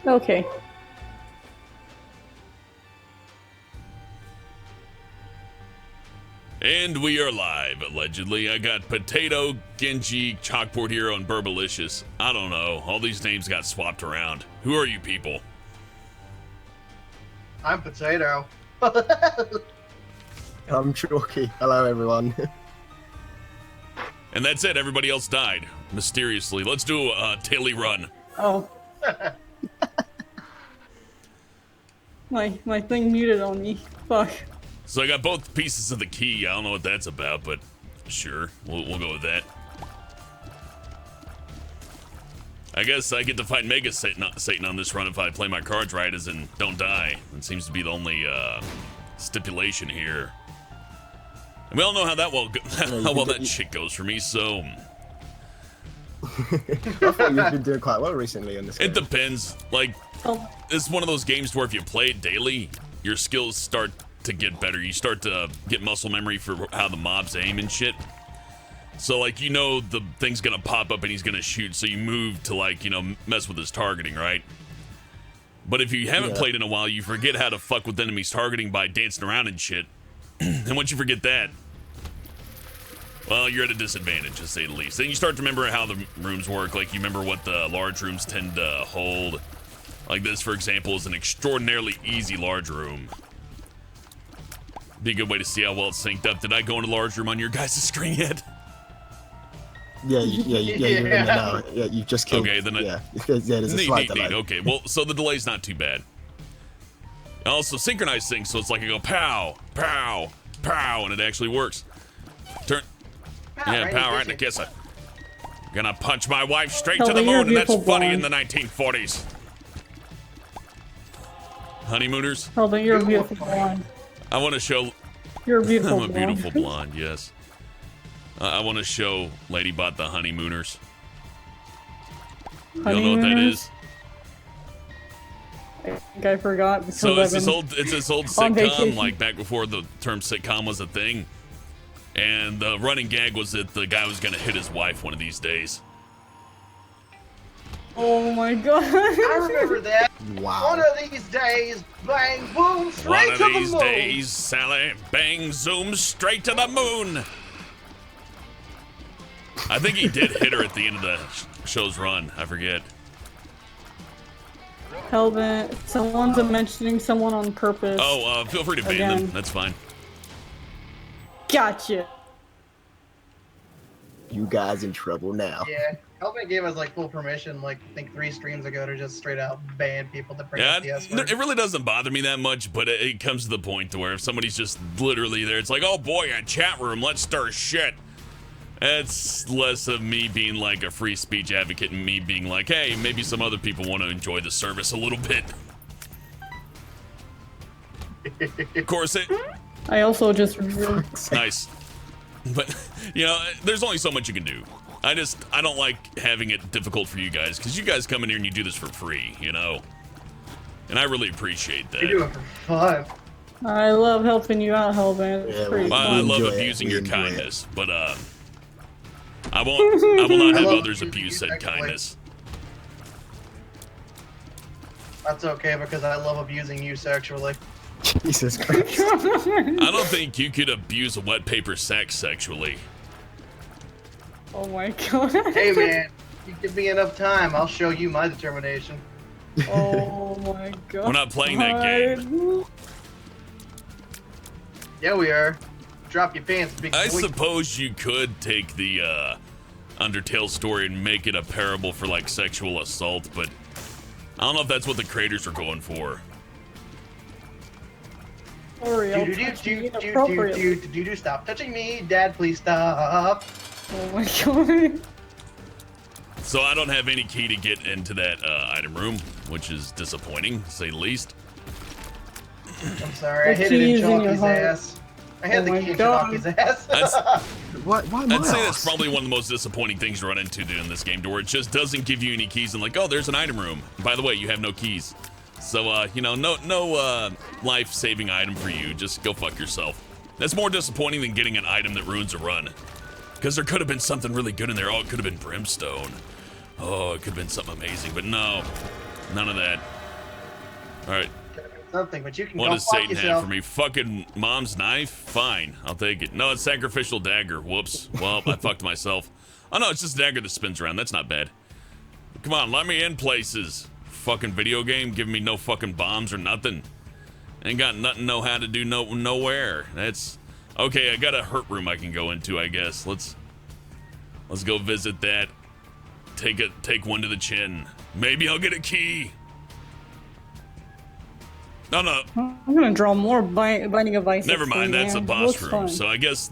Okay. And we are live, allegedly. I got Potato, Genji, Chalkboard Hero, and Burbalicious. I don't know. All these names got swapped around. Who are you people? I'm Potato. I'm Chalky. Hello, everyone. And that's it. Everybody else died. Mysteriously. Let's do a daily run. Oh. My thing muted on me. Fuck. So I got both pieces of the key. I don't know what that's about, but sure. We'll go with that. I guess I get to fight Mega Satan on this run if I play my cards right, as in don't die. It seems to be the only stipulation here. And we all know how that that shit goes for me, so... I thought you've been doing quite well recently in this game. It depends. Like, Oh. it's one of those games where if you play it daily, your skills start to get better. You start to get muscle memory for how the mobs aim and shit. So, like, you know the thing's gonna pop up and he's gonna shoot, so you move to, like, you know, mess with his targeting, right? But if you haven't played in a while, you forget how to fuck with enemies targeting by dancing around and shit. And once you forget that, well, you're at a disadvantage, to say the least. Then you start to remember how the rooms work. Like, you remember what the large rooms tend to hold. Like this, for example, is an extraordinarily easy large room. Be a good way to see how well it's synced up. Did I go into large room on your guys' screen yet? Yeah, you're in there now. Yeah, you've just killed. Okay, then there's a slight delay. Okay, well, so the delay's not too bad. I also synchronize things, so it's like I go pow, pow, pow, and it actually works. Turn. Yeah, pow right in the kisser. Gonna punch my wife straight to the moon, and that's funny in the 1940s. Honeymooners? Oh, but you're a beautiful blonde. I want to show. You're a beautiful I'm a blonde. beautiful blonde, yes. I want to show Ladybot the honeymooners. You don't know what that is? I think I forgot. Because So it's I've this old on sitcom, vacation. like back before the term sitcom was a thing. And the running gag was that the guy was gonna hit his wife one of these days. Oh my god. I remember that. Wow. One of these days, bang, boom, One straight of to the these moon. days, Sally, bang, zoom, straight to the moon. I think he did hit her at the end of the show's run. I forget. Hellbent. Someone's mentioning someone on purpose. Oh, feel free to ban them. Again. That's fine. Gotcha. You guys in trouble now. Yeah, Hellbent gave us like full permission, like I think 3 streams ago, to just straight out ban people that bring Yeah, up the S word. it really doesn't bother me that much, but it comes to the point to where if somebody's just literally there, it's like, oh boy, a chat room, let's stir shit. It's less of me being like a free speech advocate and me being like, hey, maybe some other people want to enjoy the service a little bit. Of course, I also just nice. But, you know, there's only so much you can do. I don't like having it difficult for you guys, because you guys come in here and you do this for free, you know? And I really appreciate that. You do it for fun. I love helping you out, Hellbent. It's Yeah, pretty well, I fun. love enjoy it. abusing We your enjoy it. kindness, but I will not I have love others abusing abuse you said sexually. kindness. That's okay because I love abusing you sexually. Jesus Christ. I don't think you could abuse a wet paper sack sexually. Oh my god. Hey man, you give me enough time, I'll show you my determination. Oh my god. We're not playing that game. Yeah, we are. Drop your pants, big I boy. suppose you could take the Undertale story and make it a parable for like sexual assault, but I don't know if that's what the creators are going for. Sorry, I'll Do touch you inappropriately. stop touching me, Dad, please stop. Oh my god. So I don't have any key to get into that item room, which is disappointing, to say the least. I'm sorry, I The hit it in key's in your Chalky's heart. ass. I had Oh the my key in God. Chalky's ass. Why I'd say that's Miles? probably one of the most disappointing things to run into in this game, to where it just doesn't give you any keys and like, oh, there's an item room. By the way, you have no keys. So, you know, no life-saving item for you. Just go fuck yourself. That's more disappointing than getting an item that ruins a run. Because there could have been something really good in there. Oh, it could have been brimstone. Oh, it could have been something amazing. But no, none of that. All right. Something, but you can What go does fuck Satan have yourself. for me? Fucking mom's knife? Fine, I'll take it. No, it's sacrificial dagger. Whoops. Well, I fucked myself. Oh no, it's just a dagger that spins around. That's not bad. Come on, let me in places. Fucking video game giving me no fucking bombs or nothing. Ain't got nothing know how to do nowhere. That's okay. I got a hurt room I can go into, I guess. Let's go visit that. Take one to the chin. Maybe I'll get a key. No, no. I'm gonna draw more Binding of Isaac. Never mind, that's a man. boss Looks room. fun. So I guess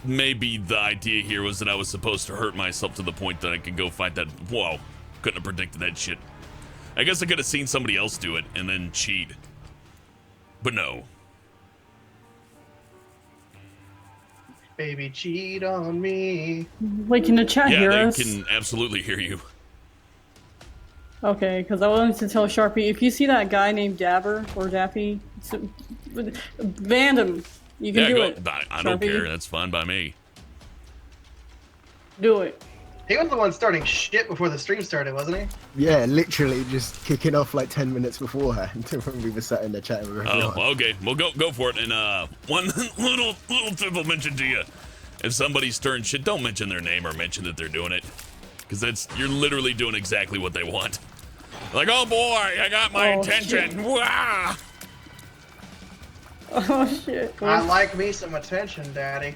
maybe the idea here was that I was supposed to hurt myself to the point that I could go fight that. Whoa, couldn't have predicted that shit. I guess I could have seen somebody else do it and then cheat. But no. Baby, cheat on me. Like, can the chat Yeah, hear they us? can absolutely hear you. Okay, because I wanted to tell Sharpie, if you see that guy named Dabber or Daffy, ban him. You can Yeah, do go. it. I don't Sharpie. care. That's fine by me. Do it. He was the one starting shit before the stream started, wasn't he? Yeah, literally just kicking off like 10 minutes beforehand when we were sat in there chatting with everyone. Oh, okay. Well, go for it. And one little tip I'll mention to you: if somebody's stirring shit, don't mention their name or mention that they're doing it, because you're literally doing exactly what they want. Like, oh boy, I got my Oh, attention. shit. Wah! Oh shit. I like me some attention, Daddy.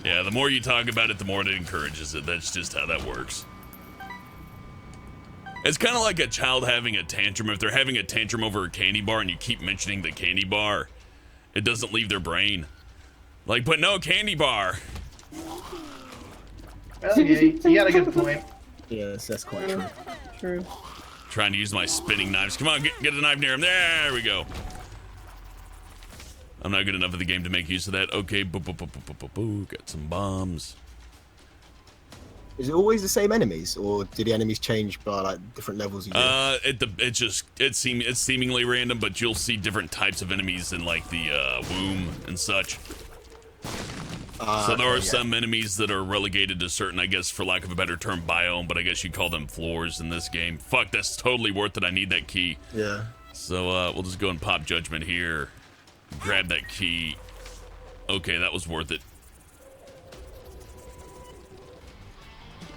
Yeah, the more you talk about it, the more it encourages it. That's just how that works. It's kind of like a child having a tantrum. If they're having a tantrum over a candy bar and you keep mentioning the candy bar, it doesn't leave their brain. Like, but no candy bar. Well, yeah, you got a good point. Yes, that's quite true. True. Trying to use my spinning knives. Come on, get a knife near him. There we go. I'm not good enough at the game to make use of that. Okay, got some bombs. Is it always the same enemies, or do the enemies change by like different levels? You do? It's seemingly random, but you'll see different types of enemies in like the womb and such. So there are some enemies that are relegated to certain, I guess, for lack of a better term, biome, but I guess you call them floors in this game. Fuck, that's totally worth it. I need that key. Yeah. So we'll just go and pop judgment here. Grab that key. Okay, that was worth it.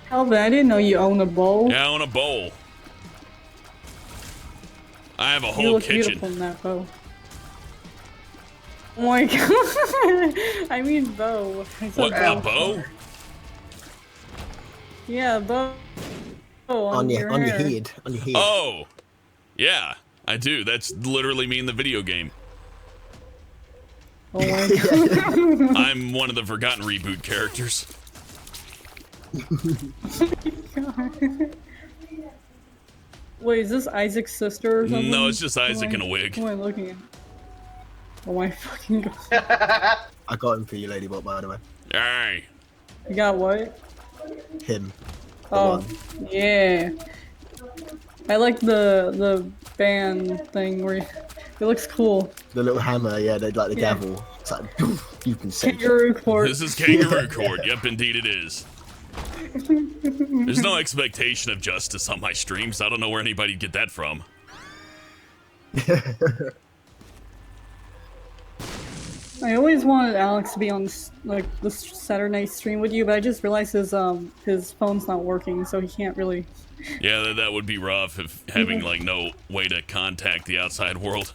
Calvin, I didn't know you own a bowl. Yeah, I own a bowl. I have a You whole look kitchen. beautiful in that bow. Oh my god. I mean bow. I said What, a bow? Yeah, bow. Oh, On your hair. head. On your head. Oh, yeah, I do. That's literally me in the video game. Oh my god. I'm one of the Forgotten Reboot characters. Wait, is this Isaac's sister or something? No, it's just Isaac in a wig. Who am I looking at? Oh my fucking god. I got him for you, Ladybot, by the way. Alright. You got what? Him. The Oh, one. yeah. I like the band thing where it looks cool. The little hammer, yeah, they like the Yeah. gavel. It's like, you can sense it. Kangaroo court. This is Kangaroo Court. Yep, indeed it is. There's no expectation of justice on my streams. I don't know where anybody'd get that from. I always wanted Alex to be on like this Saturday night stream with you, but I just realized his phone's not working, so he can't really. Yeah, that would be rough if having like no way to contact the outside world.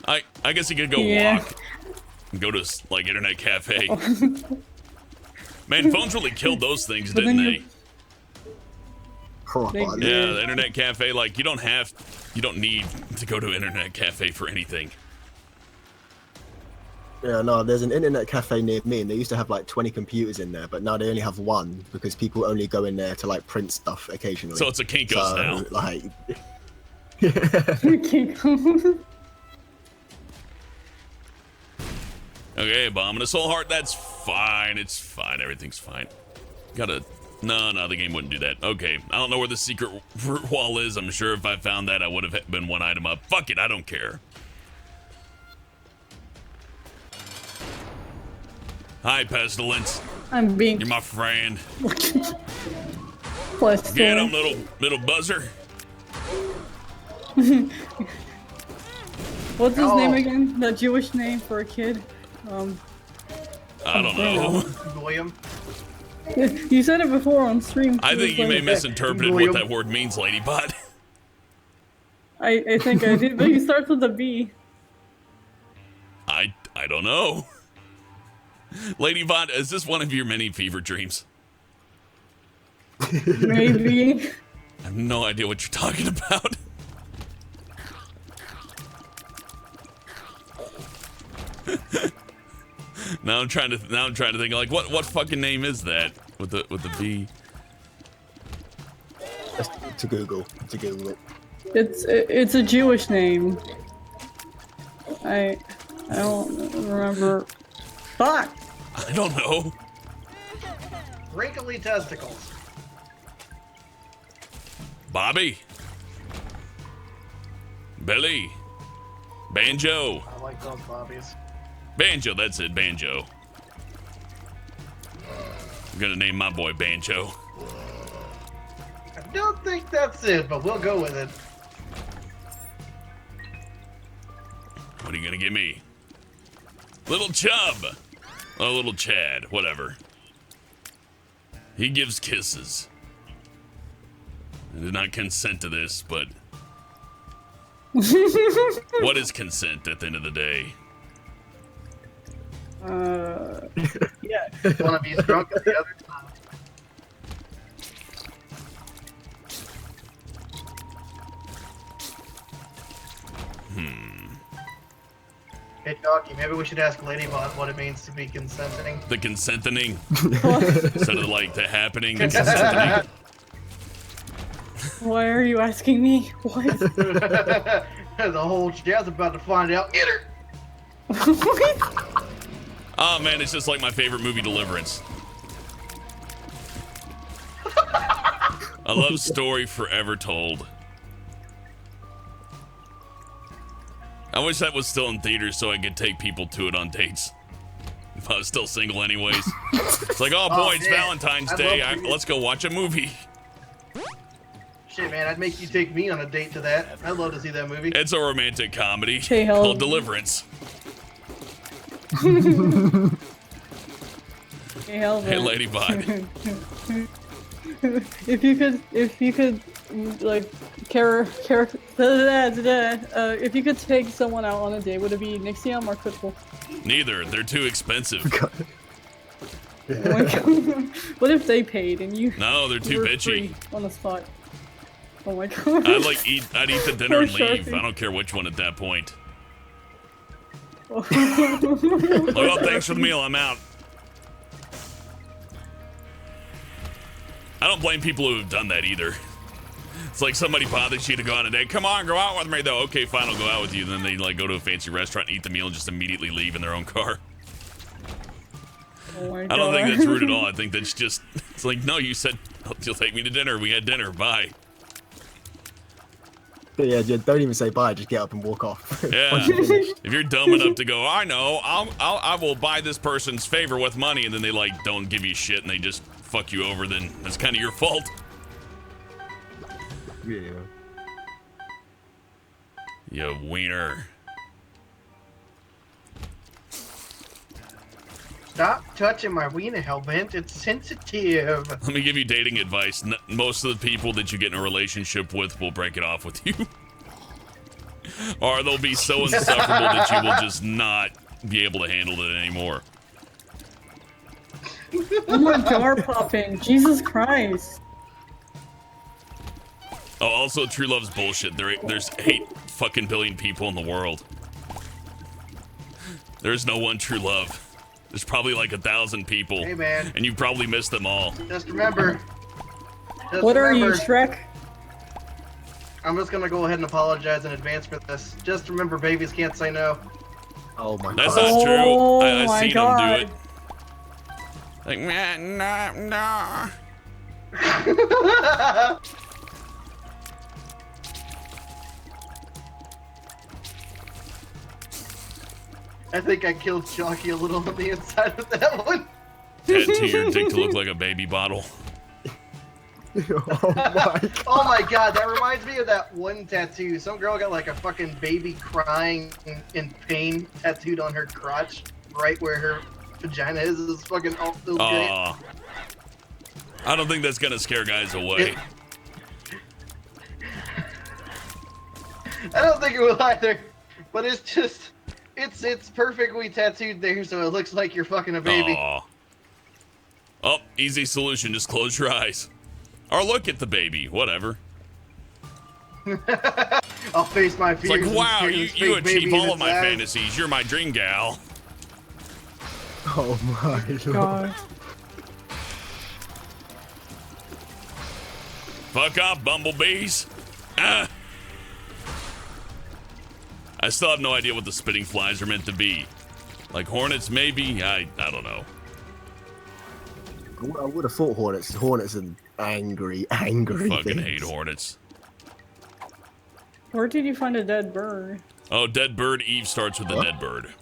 I guess you could go Yeah. walk and go to like internet cafe. Man, phones really killed those things, But didn't then they? you- Oh, They- Yeah, the internet cafe, like you don't need to go to internet cafe for anything. Yeah, no, there's an internet cafe near me, and they used to have like 20 computers in there, but now they only have one because people only go in there to like print stuff occasionally. So it's a Kinko's now. Like, Okay, bomb and a soul heart, that's fine. It's fine, everything's fine. No, the game wouldn't do that. Okay, I don't know where the secret fruit wall is. I'm sure if I found that, I would have been one item up. Fuck it, I don't care. Hi, Pestilence. I'm being. You're my friend. Plus Get him, story. little buzzer. What's his name Oh. again? That Jewish name for a kid? I don't know. William. You said it before on stream. I think you may Like, misinterpret what that word means, Ladybot. I think I did, but he starts with a B. I don't know. Ladybot, is this one of your many fever dreams? Maybe. I have no idea what you're talking about. Now I'm trying to think like what fucking name is that with the B? Just to Google it. It's a Jewish name. I don't remember. Fuck. I don't know. Wrinkly testicles. Bobby. Billy. Banjo. I like those bobbies. Banjo, that's it, Banjo. I'm gonna name my boy Banjo. I don't think that's it, but we'll go with it. What are you gonna give me? Little Chub. Oh, little Chad, whatever. He gives kisses. I did not consent to this, but what is consent at the end of the day? Yeah. One of you's drunk at the other time. Hey, Donkey, maybe we should ask Ladybot what it means to be consenting. The consenting instead of like the happening. The consenting. Why are you asking me? What? The whole jazz about to find out. Get her! Oh man, it's just like my favorite movie, Deliverance. A love story forever told. I wish that was still in theaters so I could take people to it on dates. If I was still single anyways. It's like, oh boy, it's man. Valentine's I'd Day. love for you- Let's go watch a movie. Shit, man, I'd make you take me on a date to that. I'd love to see that movie. It's a romantic comedy Hey, hell. called Deliverance. Hey, hell, Hey, man. Ladybot. If you could, like, if you could take someone out on a date, would it be Nixium or Crystal? Neither. They're too expensive. Oh my God. What if they paid and you? No, they're too you were bitchy. free on the spot. Oh my God. I'd eat the dinner Poor and leave. Sharpie. I don't care which one at that point. Oh. Like, oh, thanks for the meal. I'm out. I don't blame people who have done that either. It's like somebody bothers you to go on a date. Come on, go out with me though. Okay, fine, I'll go out with you. Then they like go to a fancy restaurant, eat the meal, and just immediately leave in their own car. Oh my I don't think God. that's rude at all. I think that's just, it's like, no, you said you'll take me to dinner. We had dinner. Bye. But yeah, don't even say bye. Just get up and walk off. Yeah. Once you finish. If you're dumb enough to go, I know, I will buy this person's favor with money, and then they like don't give you shit and they just fuck you over, then that's kind of your fault. Yeah. You wiener. Stop touching my wiener, Hellbent. It's sensitive. Let me give you dating advice. Most of the people that you get in a relationship with will break it off with you. Or they'll be so insufferable that you will just not be able to handle it anymore. Oh my jar popping. Jesus Christ. Oh, also, true love's bullshit. There's 8 fucking billion people in the world. There's no one true love. There's probably like 1,000 people. Hey, man. And you probably missed them all. Just remember. What are you, Shrek? I'm just gonna go ahead and apologize in advance for this. Just remember, babies can't say no. Oh my That's god. not true. Oh I my seen God. them do it. Like, man, nah. I think I killed Jockey a little on the inside of that one. Tattoo your dick to look like a baby bottle. Oh my Oh my god, that reminds me of that one tattoo. Some girl got like a fucking baby crying in pain tattooed on her crotch, right where her vagina is. It's fucking all feels great. Aw. I don't think that's gonna scare guys away. I don't think it will either, but it's just, it's perfectly tattooed there, so it looks like you're fucking a baby. Aw. Oh, easy solution. Just close your eyes. Or look at the baby. Whatever. I'll face my It's fears. like, and wow, stare you this fake baby achieve in all of its my eyes. fantasies. You're my dream gal. Oh my lord. God. Fuck off, bumblebees. Ah. I still have no idea what the spitting flies are meant to be. Like hornets, maybe? I don't know. I would have thought hornets. Hornets are angry Fucking things. hate hornets. Where did you find a dead bird? Oh, dead bird. Eve starts with a What? dead bird.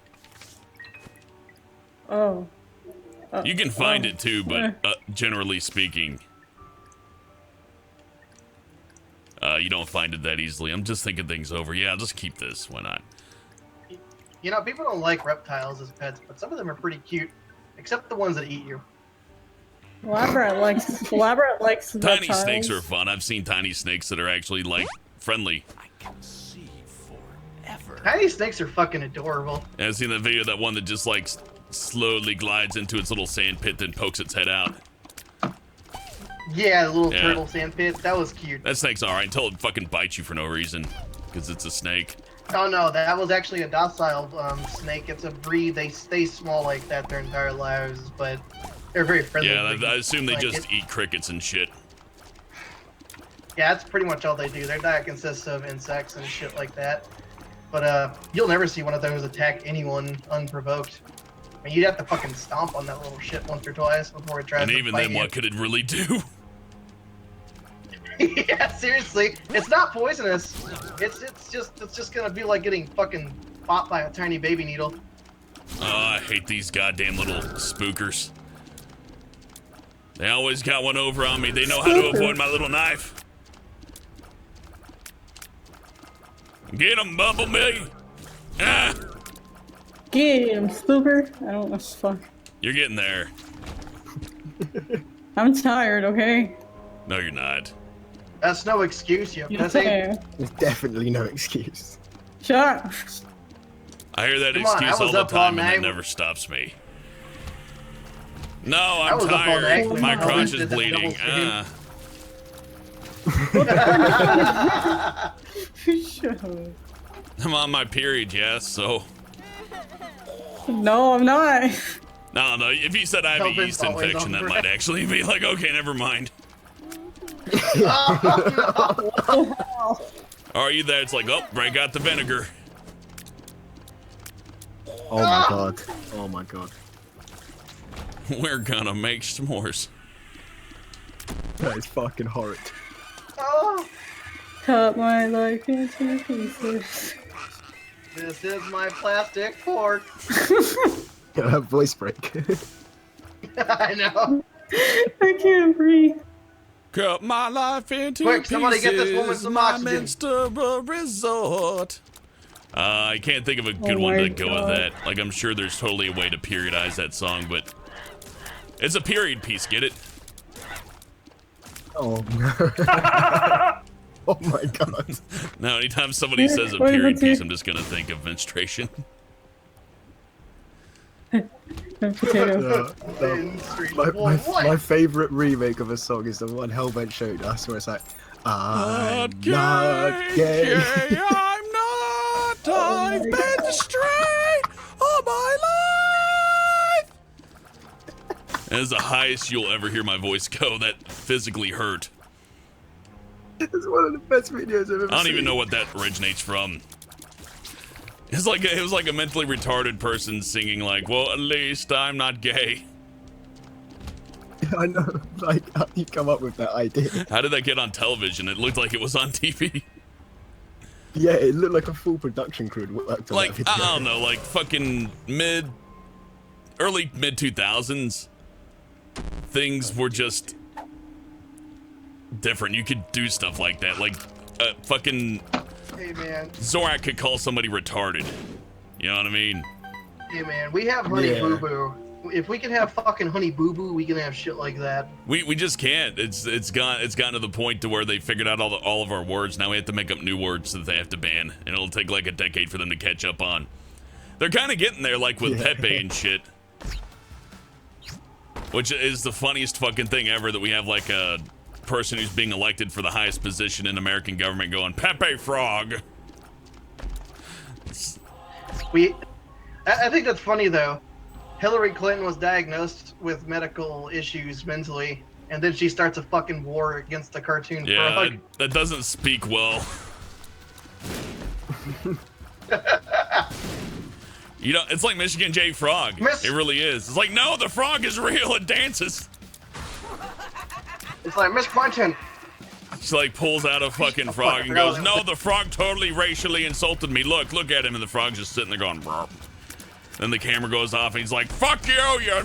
Oh. You can find oh. it too, but generally speaking, you don't find it that easily. I'm just thinking things over. Yeah, I'll just keep this. Why not? You know, people don't like reptiles as pets, but some of them are pretty cute, except the ones that eat you. Labrat likes Tiny reptiles. snakes are fun. I've seen tiny snakes that are actually like friendly. Tiny snakes are fucking adorable. And I've seen the video of that one that just like slowly glides into its little sand pit, then pokes its head out. Yeah, the little Yeah. turtle sand pit. That was cute. That snake's alright until it fucking bites you for no reason. Because it's a snake. Oh no, that was actually a docile snake. It's a breed. They stay small like that their entire lives, but they're very friendly. Yeah, breed. I assume they Like, just eat crickets and shit. Yeah, that's pretty much all they do. Their diet consists of insects and shit like that. But you'll never see one of those attack anyone unprovoked. I mean, you'd have to fucking stomp on that little shit once or twice before it tries And to even bite then, you. what could it really do? Yeah, seriously, it's not poisonous. It's just gonna be like getting fucking bought by a tiny baby needle. Oh, I hate these goddamn little spookers. They always got one over on me. They know how to avoid my little knife. Get him, Bumblebee! Ah! Get him, Spooker. I don't know. Fuck. You're getting there. I'm tired. Okay. No, you're not. That's no excuse, you Yes, pussy. I am. There's definitely no excuse. Shut up. I hear that Come on, excuse I all was the up all time, and that night. never stops me. No, I I'm was up all tired. night when My my crotch husband is did that bleeding. double Shut up. I'm on my period, yes, so... No, I'm not. No, if you said I have a Kelvin's yeast always infection, on that break. might actually be like, okay, never mind. Are you there? It's like, oh, break out the vinegar. Oh my god. Oh my god. We're gonna make s'mores. That is fucking horrid. Oh, Cut my life into pieces. this is my plastic fork. Voice break. I know. I can't breathe. Cut my life into Quick, pieces. somebody get this woman some my oxygen. menstrual resort. I can't think of a good Oh one my to go with God. that. Like, I'm sure there's totally a way to periodize that song, but it's a period piece. Get it? Oh no. Oh my god. No, anytime somebody says a What is period it? piece, I'm just gonna think of menstruation. Potato. My favorite remake of a song is the one Hellbent showed us where it's like, I'm not gay. I'm not. I've been straight all my life. That is the highest you'll ever hear my voice go. That physically hurt. It's one of the best videos I've ever seen. I don't even know what that originates from. It was like a mentally retarded person singing like, well, at least I'm not gay. I know, like, how you come up with that idea? How did that get on television? It looked like it was on TV. Yeah, it looked like a full production crew had worked on Like, that video. I don't know, like fucking early mid 2000s. Things were just different. You could do stuff like that. Like, fucking Hey man, Zorak could call somebody retarded. You know what I mean? hey man, we have Honey Yeah. Boo Boo. If we can have fucking Honey Boo Boo, we can have shit like that. We just can't. It's gotten to the point to where they figured out all of our words. Now we have to make up new words that they have to ban, and it'll take like a decade for them to catch up on. They're kind of getting there, like with Pepe and shit. Which is the funniest fucking thing ever, that we have like a person who's being elected for the highest position in American government going, Pepe Frog. I think that's funny though. Hillary Clinton was diagnosed with medical issues mentally, and then she starts a fucking war against the cartoon Yeah, frog. that doesn't speak well. You know, it's like Michigan J. Frog. It really is. It's like, no, the frog is real. It dances. It's like, Miss Clinton, She like pulls out a fucking frog and goes, no, the frog totally racially insulted me. Look at him. And the frog's just sitting there going, Burp. Then the camera goes off and he's like, fuck you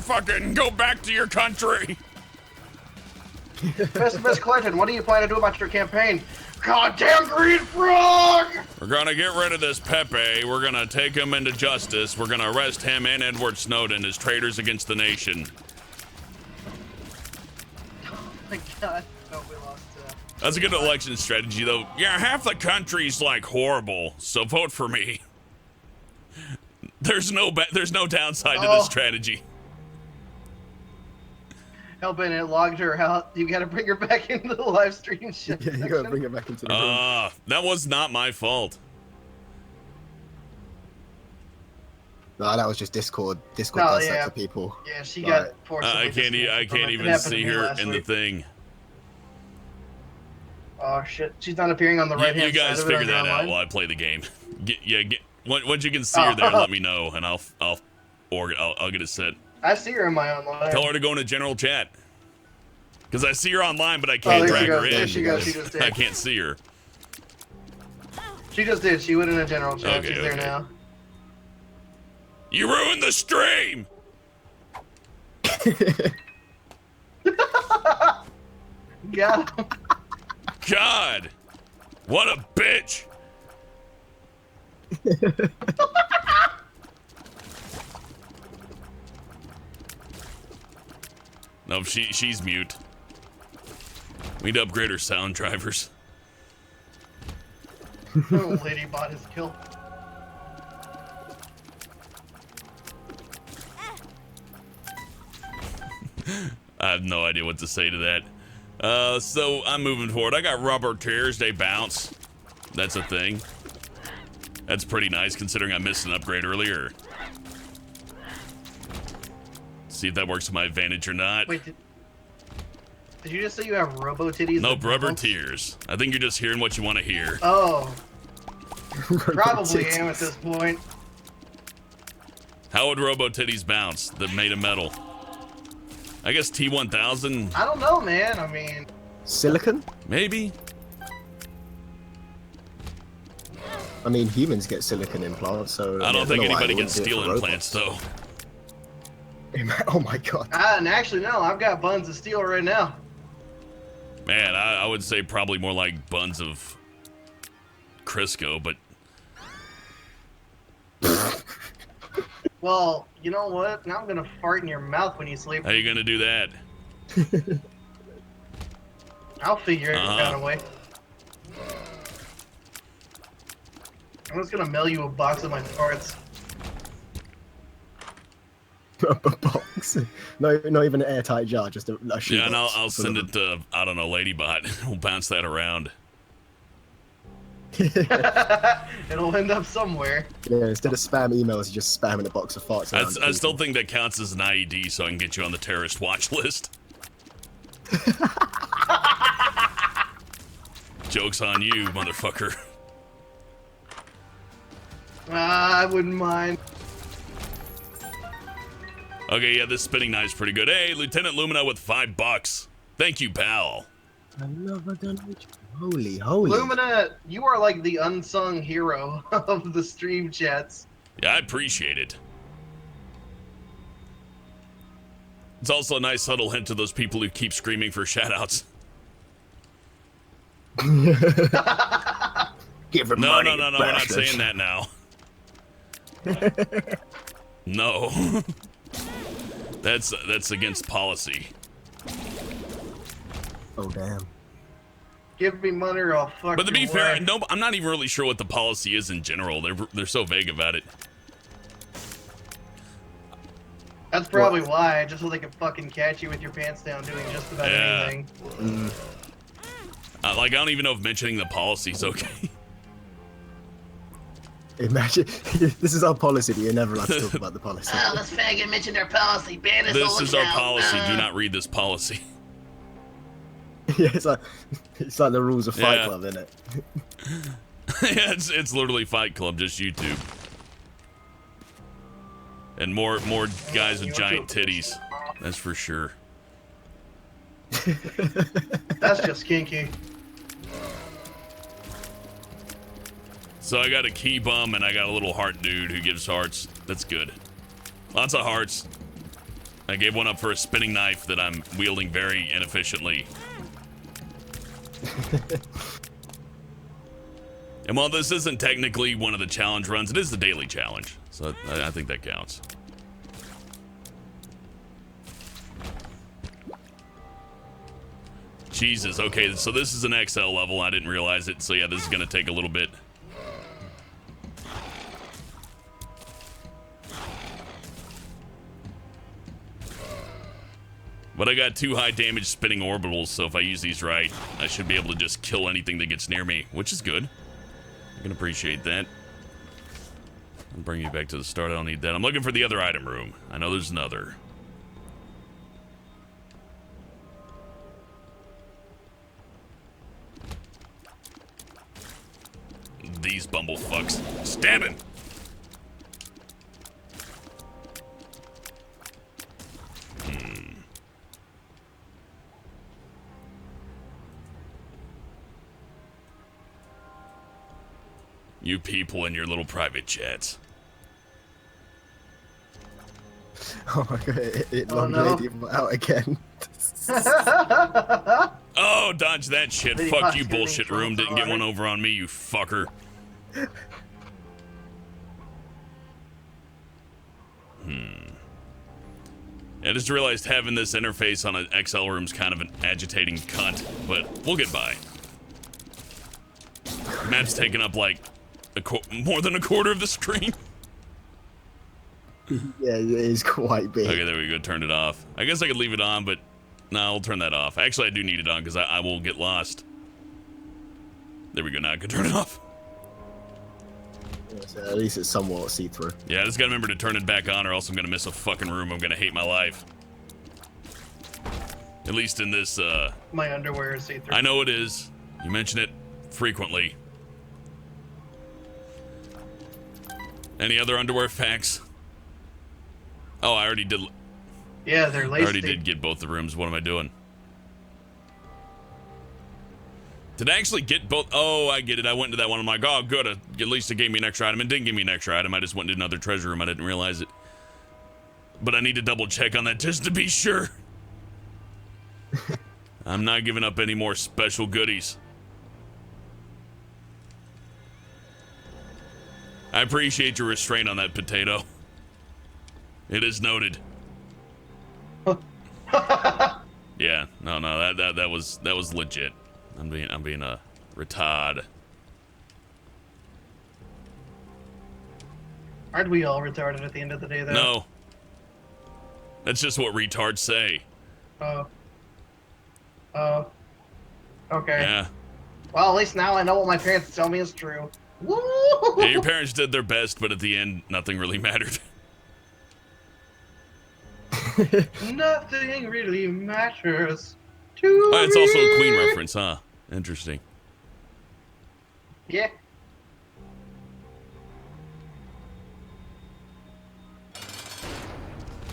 fucking go back to your country. Miss Clinton, what do you plan to do about your campaign? Goddamn green frog! We're gonna get rid of this Pepe. We're gonna take him into justice. We're gonna arrest him and Edward Snowden as traitors against the nation. Oh my god. Oh, we lost. That's a good election strategy, though. Yeah, half the country's like horrible, so vote for me. There's no downside to this strategy. Hell, Bennett logged her out. You gotta bring her back into the live stream shit. Yeah, you gotta bring it back into the room. That was not my fault. No, that was just Discord. Discord No, does yeah. that to people. Yeah, she Right. got forcibly I can't disconnected from it. It even happened to see me her last in the week. thing. Oh shit, she's not appearing on the right hand You side guys of it figure on that your out online? while I play the game. Once you can see her there, let me know, and I'll get it set. I see her in my online. Tell her to go into general chat. Because I see her online, but I can't there she drag goes, her there in. she goes, she just did. I can't see her. She just did. She went in a general chat. Okay, She's there okay. now. You ruined the stream! Got him. God! What a bitch! No, she's mute. We need to upgrade her sound drivers. Oh, lady bot his kill. I have no idea what to say to that. So I'm moving forward. I got rubber tears, they bounce. That's a thing. That's pretty nice considering I missed an upgrade earlier. See if that works to my advantage or not. Wait, did you just say you have robo titties? Nope, and rubber bounce? tears. I think you're just hearing what you want to hear. Oh, probably am at this point. How would Robo Titties bounce that made of metal? I guess T1000, I don't know, man. I mean, Silicon? maybe? I mean, humans get silicon implants, so... I don't think know why anybody they gets wouldn't do it steel for implants, though. robots. Oh my god. and actually, no. I've got buns of steel right now. Man, I would say probably more like buns of Crisco, but Well, you know what? Now I'm gonna fart in your mouth when you sleep. how you gonna do that? I'll figure it Uh-huh. out a way. I'm just gonna mail you a box of my farts. A box. No, not even an airtight jar, just a shoe Yeah, and box I'll full send of it to, I don't know, Ladybot. We'll bounce that around. It'll end up somewhere. them. Yeah, instead of spam emails, you're just spamming a box of farts. around I still people. think that counts as an IED, so I can get you on the terrorist watch list. Joke's on you, motherfucker. I wouldn't mind. Okay, yeah, this spinning knife's pretty good. Hey, Lieutenant Lumina with $5. Thank you, pal. Another donation. Holy, holy. Lumina, you are like the unsung hero of the stream chats. Yeah, I appreciate it. It's also a nice subtle hint to those people who keep screaming for shoutouts. Give him No, money. no, no, no. We're not saying that now. No. That's against policy. Oh damn. Give me money or I'll fuck But to be your fair, wife. no, I'm not even really sure what the policy is in general. They're so vague about it. That's probably why, just so they can fucking catch you with your pants down doing just about Yeah. anything. Like, I don't even know if mentioning the policy's okay. Imagine this is our policy, but you're never allowed to talk about the policy. Oh, this faggot mentioned our policy. Ban us This all is our account. policy. Do not read this policy. Yeah, it's like the rules of Fight Yeah. Club, isn't it? Yeah, it's literally Fight Club, just YouTube. And more guys with giant titties. That's for sure. That's just kinky. So I got a key bum and I got a little heart dude who gives hearts. That's good. Lots of hearts. I gave one up for a spinning knife that I'm wielding very inefficiently. And while this isn't technically one of the challenge runs, it is the daily challenge. So I think that counts. Jesus, okay, so this is an XL level. I didn't realize it. So yeah, this is gonna take a little bit. But I got 2 high damage spinning orbitals, so if I use these right, I should be able to just kill anything that gets near me, which is good. I can appreciate that. I'll bring you back to the start. I don't need that. I'm looking for the other item room. I know there's another. These bumblefucks. Stabbing! You people in your little private chats. Oh my god, it Oh, long no. lady out again. Oh, dodge that shit. Lady Fuck Pot's you, getting bullshit drunk room. Didn't get one already. over on me, you fucker. I just realized having this interface on an XL room is kind of an agitating cunt, but we'll get by. The map's taking up like more than a quarter of the screen. Yeah, it is quite big. Okay, there we go. Turned it off. I guess I could leave it on, but no, I'll turn that off. Actually, I do need it on because I will get lost. There we go. Now I can turn it off. Yeah, so at least it's somewhat see-through. Yeah, I just gotta remember to turn it back on or else I'm gonna miss a fucking room. I'm gonna hate my life. At least in this, My underwear is see-through. I know it is. You mention it frequently. Any other underwear facts? Oh, I already did. Yeah, they're I lacy. already did get both the rooms. What am I doing? Did I actually get both? Oh, I get it. I went to that one. I'm like, oh, good. At least it gave me an extra item. It didn't give me an extra item. I just went to another treasure room. I didn't realize it. But I need to double check on that just to be sure. I'm not giving up any more special goodies. I appreciate your restraint on that, Potato. It is noted. Yeah, no, that was legit. I'm being a retard. Aren't we all retarded at the end of the day, though? No. That's just what retards say. Oh. Oh. Okay. Yeah. Well, at least now I know what my parents tell me is true. Woo! Yeah, your parents did their best, but at the end, nothing really mattered. Nothing really matters to Oh, it's also a me. Queen reference, huh? Interesting. Yeah.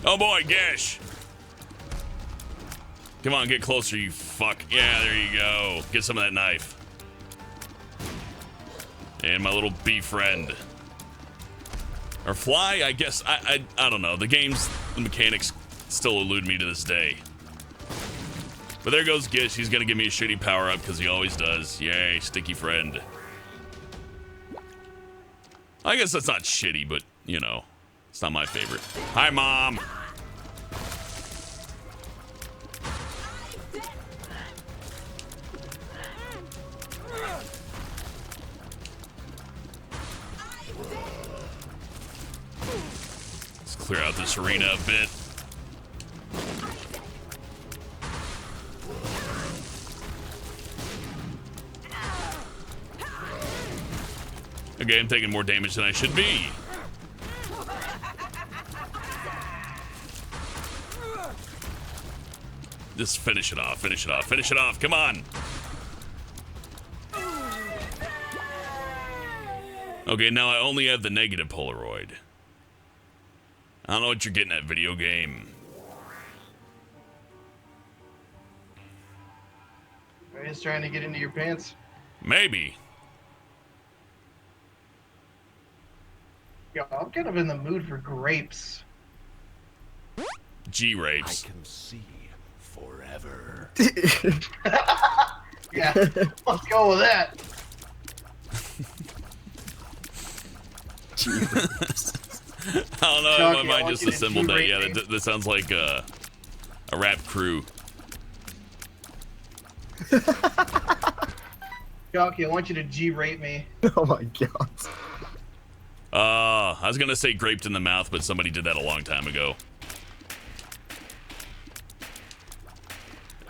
Oh boy, Gash! Come on, get closer, you fuck. Yeah, there you go. Get some of that knife. And my little bee friend. Or fly, I guess. I don't know. The mechanics still elude me to this day. But there goes Gish. He's gonna give me a shitty power up because he always does. Yay, sticky friend. I guess that's not shitty, but you know, it's not my favorite. Hi, Mom. Let's clear out this arena a bit. Okay, I'm taking more damage than I should be. Just finish it off, finish it off, finish it off, come on! Okay, now I only have the negative Polaroid. I don't know what you're getting at, video game. Are you just trying to get into your pants? Maybe. Yo, I'm kind of in the mood for grapes. G-rapes. I can see forever. Yeah, let's go with that. I don't know, Chuck, my I mind want just you to assembled that. G-rate Yeah, me. that sounds like a rap crew. Jockey, I want you to G-rate me. Oh my god. I was gonna say graped in the mouth, but somebody did that a long time ago.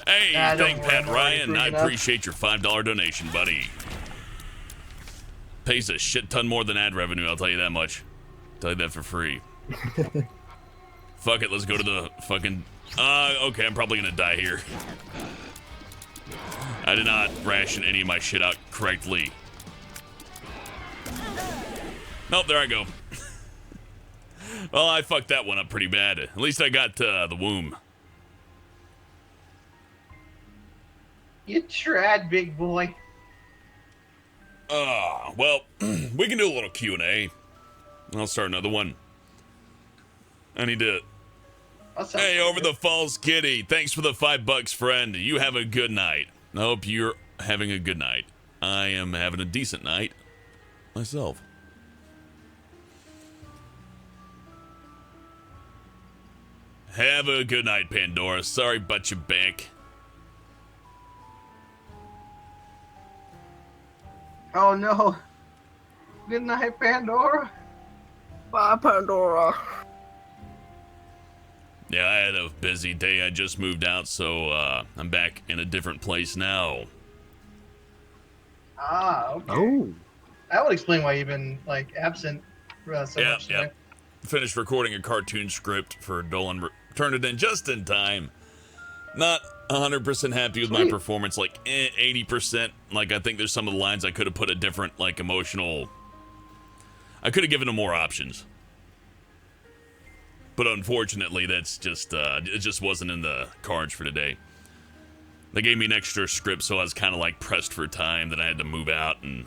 Hey, Nah, don't thank worry, Pat I'm already Ryan. I freaking out. appreciate your $5 donation, buddy. Pays a shit ton more than ad revenue, I'll tell you that much. Tell you that for free. Fuck it, let's go to the fucking... okay, I'm probably gonna die here. I did not ration any of my shit out correctly. Nope, there I go. Well, I fucked that one up pretty bad. At least I got the womb. You tried, big boy. Well, we can do a little Q&A. I'll start another one. I need to... That sounds Hey, pretty over good. the falls, Kitty. Thanks for the $5, friend. You have a good night. I hope you're having a good night. I am having a decent night myself. Have a good night, Pandora. Sorry about your back. Oh no. Good night, Pandora. Bye, Pandora. Yeah, I had a busy day. I just moved out, so I'm back in a different place now. Ah, okay. Oh. That would explain why you've been like absent so Yeah, much yeah. today. Finished recording a cartoon script for Dolan. Turned it in just in time. Not 100% happy with my Sweet. performance, like 80%. Like, I think there's some of the lines I could have put a different, like, emotional... I could have given them more options. But unfortunately, that's just, it just wasn't in the cards for today. They gave me an extra script, so I was kind of, like, pressed for time. Then I had to move out, and,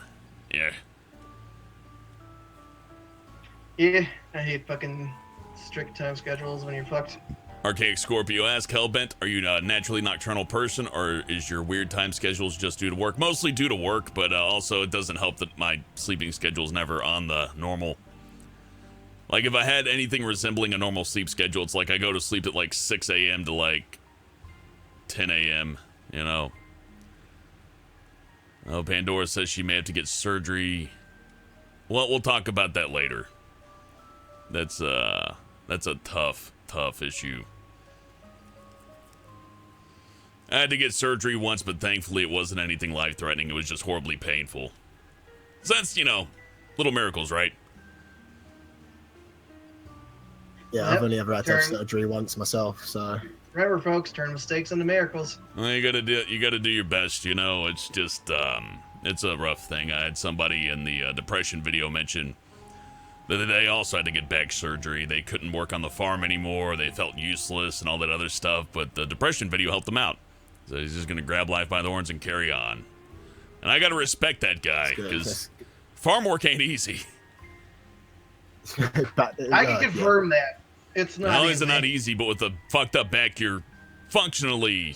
yeah. Yeah, I hate fucking strict time schedules when you're fucked. Archaic Scorpio asks, Hellbent, are you a naturally nocturnal person, or is your weird time schedules just due to work? Mostly due to work, but also it doesn't help that my sleeping schedule's never on the normal. Like, if I had anything resembling a normal sleep schedule, it's like I go to sleep at like 6 a.m. to like 10 a.m., you know? Oh, Pandora says she may have to get surgery. Well, we'll talk about that later. That's a tough issue. I had to get surgery once, but thankfully it wasn't anything life-threatening. It was just horribly painful. So that's, you know, little miracles, right? Yeah, Yep. I've only ever had to have Turn. surgery once myself, so Remember, folks, turn mistakes into miracles. Well, you gotta do your best, you know. It's just, it's a rough thing. I had somebody in the depression video mention that they also had to get back surgery. They couldn't work on the farm anymore. They felt useless and all that other stuff, but the depression video helped them out. So he's just gonna grab life by the horns and carry on. And I gotta respect that guy, That's good. because farm work ain't easy. But, I can confirm that. It's not Not only easy. is it not easy, but with a fucked up back, you're functionally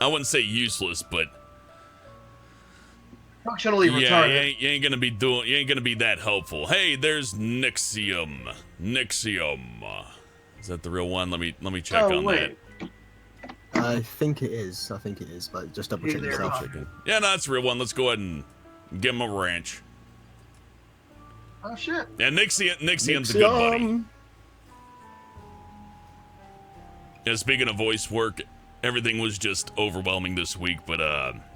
I wouldn't say useless, but Functionally yeah, retarded. you ain't gonna be that helpful. Hey, there's Nixium. Is that the real one? Let me check on that. I think it is, but just double check Either yourself. or. Yeah, no, that's the real one. Let's go ahead and give him a ranch. Oh shit. Yeah, Nixium's a good buddy. Nixium. Yeah, speaking of voice work, everything was just overwhelming this week, but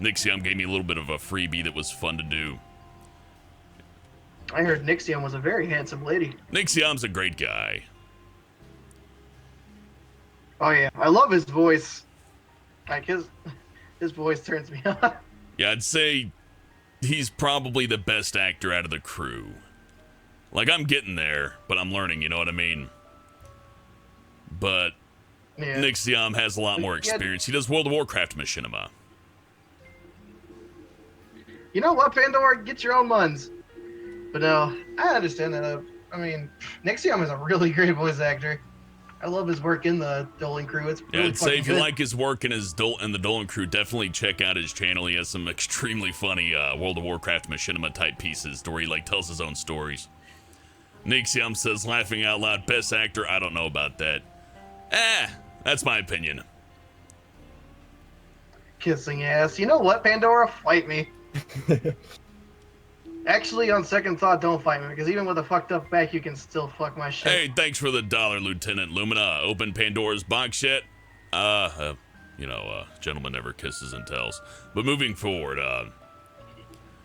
Nixium gave me a little bit of a freebie that was fun to do. I heard Nixium was a very handsome lady. Nixium's a great guy. Oh yeah, I love his voice. Like his voice turns me on. Yeah, I'd say he's probably the best actor out of the crew. Like, I'm getting there, but I'm learning, you know what I mean? But Yeah. Nixium has a lot more experience. He does World of Warcraft machinima. You know what, Pandora? Get your own ones. But no, I understand that. I mean, Nixium is a really great voice actor. I love his work in the Dolan crew. It's Yeah, really I'd say fucking if you good. like his work in the Dolan crew, definitely check out his channel. He has some extremely funny World of Warcraft machinima type pieces where he like tells his own stories. Nixium says, laughing out loud, best actor. I don't know about that. That's my opinion. Kissing ass. You know what, Pandora? Fight me. Actually, on second thought, don't fight me, because even with a fucked up back, you can still fuck my shit. Hey, thanks for the $1, Lieutenant Lumina. Open Pandora's box yet? Gentleman never kisses and tells. But moving forward,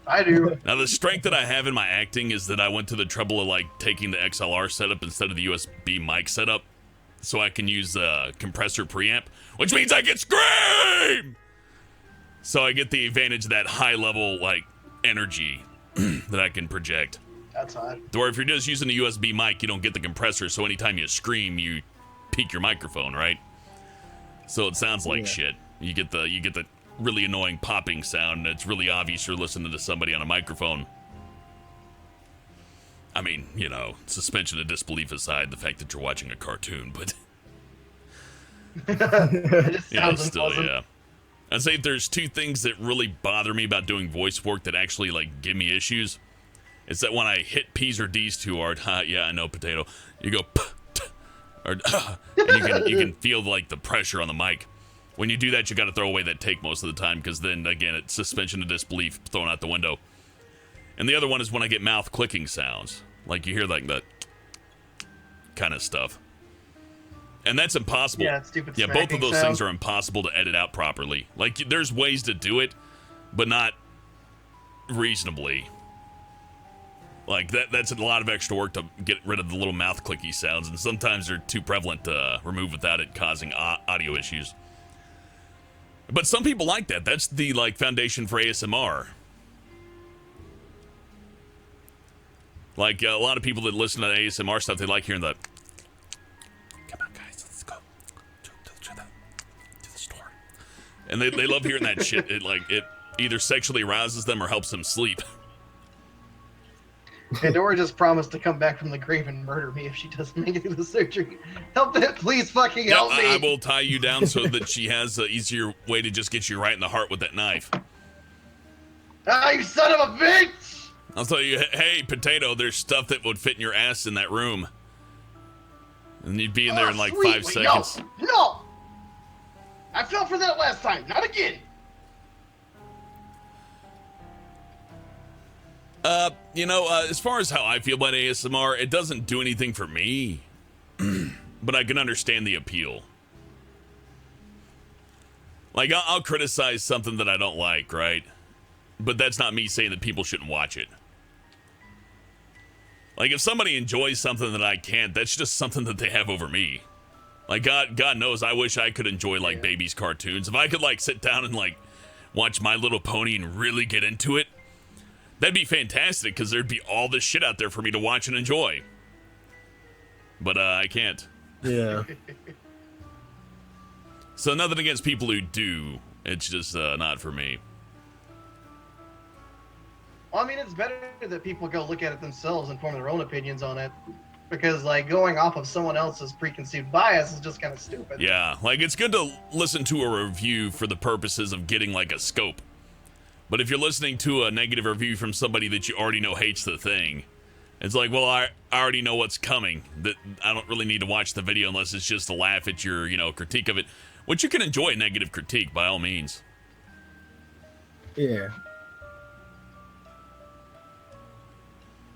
I do. now the strength that I have in my acting is that I went to the trouble of like taking the XLR setup instead of the USB mic setup, so I can use the compressor preamp, which means I can scream. So I get the advantage of that high level like energy that I can project. That's hot. Or if you're just using a USB mic, you don't get the compressor, so anytime you scream, you peak your microphone, right? So it sounds like shit. You get the really annoying popping sound, and it's really obvious you're listening to somebody on a microphone. I mean, you know, suspension of disbelief aside, the fact that you're watching a cartoon, but It just yeah, sounds still, unpleasant. yeah. I'd say if there's two things that really bother me about doing voice work that actually like give me issues, it's that when I hit P's or D's too hard, yeah, I know, potato. You go, or and you can feel like the pressure on the mic. When you do that, you got to throw away that take most of the time, because then again, it's suspension of disbelief thrown out the window. And the other one is when I get mouth clicking sounds, like you hear like that kind of stuff. And that's impossible. Yeah, it's stupid Yeah, both smacking of those sound. things are impossible to edit out properly. Like, there's ways to do it, but not reasonably. Like, that's a lot of extra work to get rid of the little mouth clicky sounds, and sometimes they're too prevalent to remove without it causing audio issues. But some people like that. That's the, like, foundation for ASMR. Like, a lot of people that listen to ASMR stuff, they like hearing the... Come on, guys, let's go to the store. And they love hearing that shit. It either sexually arouses them or helps them sleep. Pandora just promised to come back from the grave and murder me if she doesn't make it through the surgery. Help it, please fucking help me. I will tie you down so that she has an easier way to just get you right in the heart with that knife. Ah, you son of a bitch! I'll tell you, hey, potato, there's stuff that would fit in your ass in that room. And you'd be in there in like Sweet. 5 Wait, seconds. No! I fell for that last time. Not again. As far as how I feel about ASMR, it doesn't do anything for me. But I can understand the appeal. Like, I'll criticize something that I don't like, right? But that's not me saying that people shouldn't watch it. Like, if somebody enjoys something that I can't, that's just something that they have over me. Like, God knows, I wish I could enjoy, like, babies' cartoons. If I could, like, sit down and, like, watch My Little Pony and really get into it, that'd be fantastic, because there'd be all this shit out there for me to watch and enjoy. But, I can't. Yeah. So, nothing against people who do. It's just, not for me. Well, I mean, it's better that people go look at it themselves and form their own opinions on it. because like going off of someone else's preconceived bias is just kind of stupid. Yeah, like it's good to listen to a review for the purposes of getting like a scope. But if you're listening to a negative review from somebody that you already know hates the thing, it's like, well, I already know what's coming. That I don't really need to watch the video unless it's just to laugh at your, critique of it, which you can enjoy negative critique by all means. Yeah.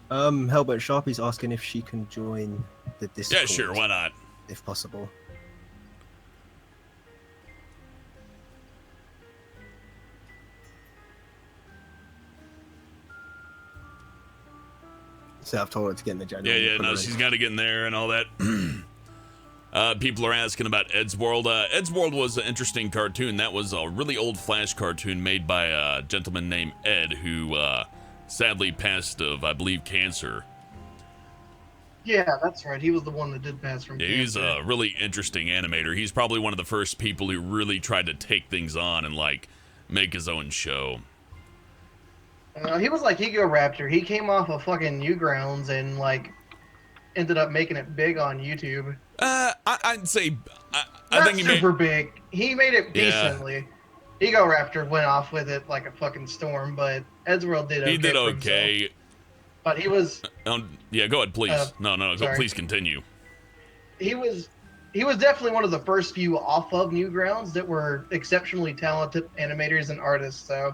Hellbent Sharpie's asking if she can join the Discord. Yeah, sure, why not? If possible. So I've told her to get in the general. Yeah, no, she's got to get in there and all that. People are asking about Ed's World. Ed's World was an interesting cartoon. That was a really old Flash cartoon made by a gentleman named Ed, who sadly passed of, I believe, cancer. Yeah, that's right. He was the one that did pass from Yeah, cancer. he's a really interesting animator. He's probably one of the first people who really tried to take things on and, like, make his own show. He was like Egoraptor. He came off of fucking Newgrounds and, like, ended up making it big on YouTube. I'd say... I Not think he super made... big. He made it Yeah. decently. Egoraptor went off with it like a fucking storm, but Eddsworld did okay. He did for okay. himself. But he was... Yeah, go ahead, please. No, sorry. please continue. He was definitely one of the first few off of Newgrounds that were exceptionally talented animators and artists. So,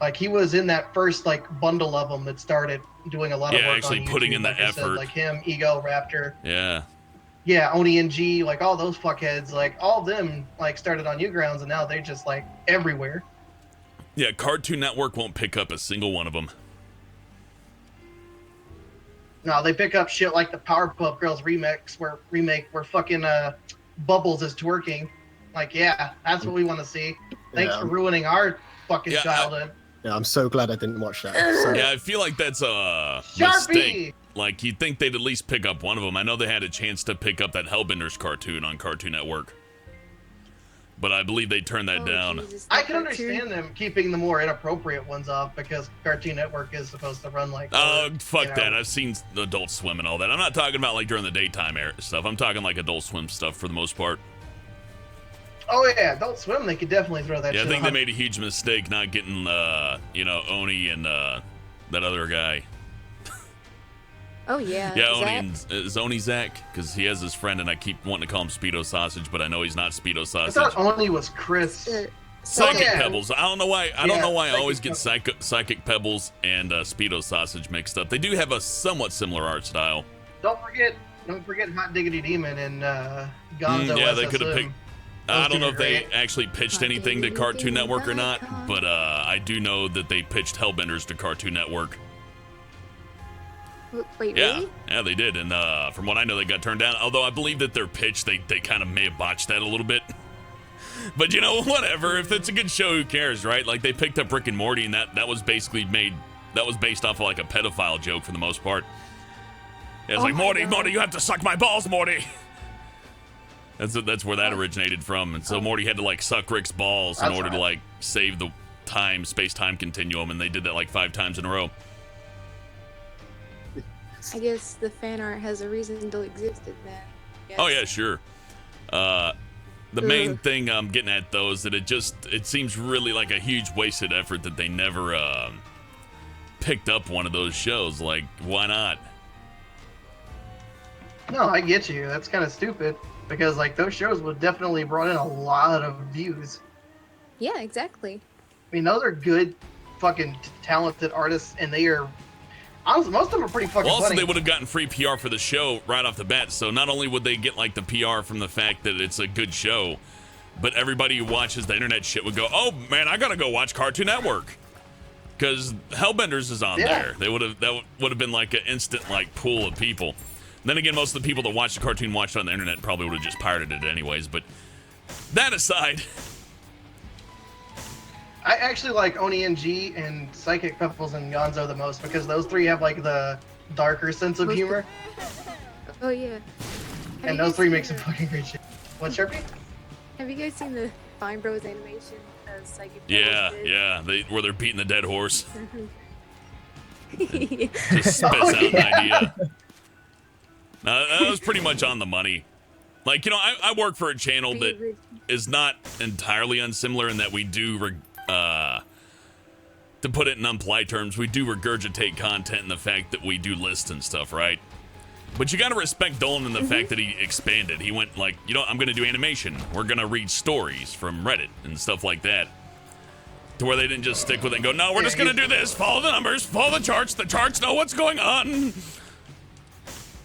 like, he was in that first like bundle of them that started doing a lot of Yeah, work actually on putting YouTube, in the like I said, effort. like him, Egoraptor, Yeah. yeah, Oni and G, like all those fuckheads, like all of them like started on Newgrounds and now they're just like everywhere. Yeah, Cartoon Network won't pick up a single one of them. No, they pick up shit like the Powerpuff Girls remake where fucking Bubbles is twerking. Like, yeah, that's what we want to see. Thanks Yeah. for ruining our fucking Yeah, childhood. Yeah, I'm so glad I didn't watch that. So, Yeah, I feel like that's a Sharpie! mistake. Like, you'd think they'd at least pick up one of them. I know they had a chance to pick up that Hellbenders cartoon on Cartoon Network, but I believe they turned that down. Jesus, I that can cartoon. understand them keeping the more inappropriate ones off because Cartoon Network is supposed to run like. Oh, fuck you know. that. I've seen Adult Swim and all that. I'm not talking about, like, during the daytime stuff. I'm talking, like, Adult Swim stuff for the most part. Oh yeah, Adult Swim. They could definitely throw that. Yeah, I shit think on. they made a huge mistake not getting, Oni and that other guy. Oh yeah. Yeah, is Oni that- and is Oni Zach? Because he has his friend, and I keep wanting to call him Speedo Sausage, but I know he's not Speedo I Sausage. thought Oni was Chris. Psychic yeah. Pebbles. I don't know why. I don't Yeah, know why I Psychic always get Psychic Pebbles and Speedo Sausage mixed up. They do have a somewhat similar art style. Don't forget Hot Diggity Demon and Gonzo. Yeah, they SSM. could have picked. I Those don't two know are if they great. actually pitched anything to Cartoon Network or not, but I do know that they pitched Hellbenders to Cartoon Network. Wait, Yeah, really? yeah, they did, and from what I know, they got turned down. Although I believe that their pitch, they kind of may have botched that a little bit. But you know, whatever. If it's a good show, who cares, right? Like they picked up Rick and Morty, and that was basically based off of like a pedophile joke for the most part. Yeah, it's Oh like my Morty, God. Morty, you have to suck my balls, Morty. That's where that originated from, and so Morty had to like suck Rick's balls in That's order to right. like save the space-time continuum, and they did that like 5 times in a row. I guess the fan art has a reason to exist in that. Yes. Oh yeah, sure. The main Ugh. thing I'm getting at though is that it seems really like a huge wasted effort that they never picked up one of those shows. Like, why not? No, I get you. That's kind of stupid because like those shows would definitely brought in a lot of views. Yeah, exactly. I mean, those are good, fucking talented artists, and they are. Honestly, most of them are pretty fucking Well, also funny. they would have gotten free PR for the show right off the bat. So not only would they get like the PR from the fact that it's a good show, but everybody who watches the internet shit would go, "Oh man, I gotta go watch Cartoon Network," because Hellbenders is on Yeah. there. That would have been like an instant like pool of people. Then again, most of the people that watched the cartoon watched it on the internet probably would have just pirated it anyways. But that aside, I actually like Oni and G and Psychic Pebbles and Gonzo the most because those three have like the darker sense of Most of- humor, Oh yeah. Have and you those guys three seen make some the- fucking great shit. What, Sharpie? Have you guys seen the Fine Bros animation? Psychic yeah, Pebbles yeah, where they're beating the dead horse. did? Just spits Oh, out an yeah. idea. That was pretty much on the money. Like, you know, I work for a channel Be that rude. is not entirely unsimilar in that we do, to put it in unpolite terms, we do regurgitate content and the fact that we do lists and stuff, right? But you gotta respect Dolan in the fact that he expanded. He went like, you know, I'm gonna do animation. We're gonna read stories from Reddit and stuff like that. To where they didn't just stick with it and go, no, we're just gonna do this. Follow the numbers, follow the charts. The charts know what's going on.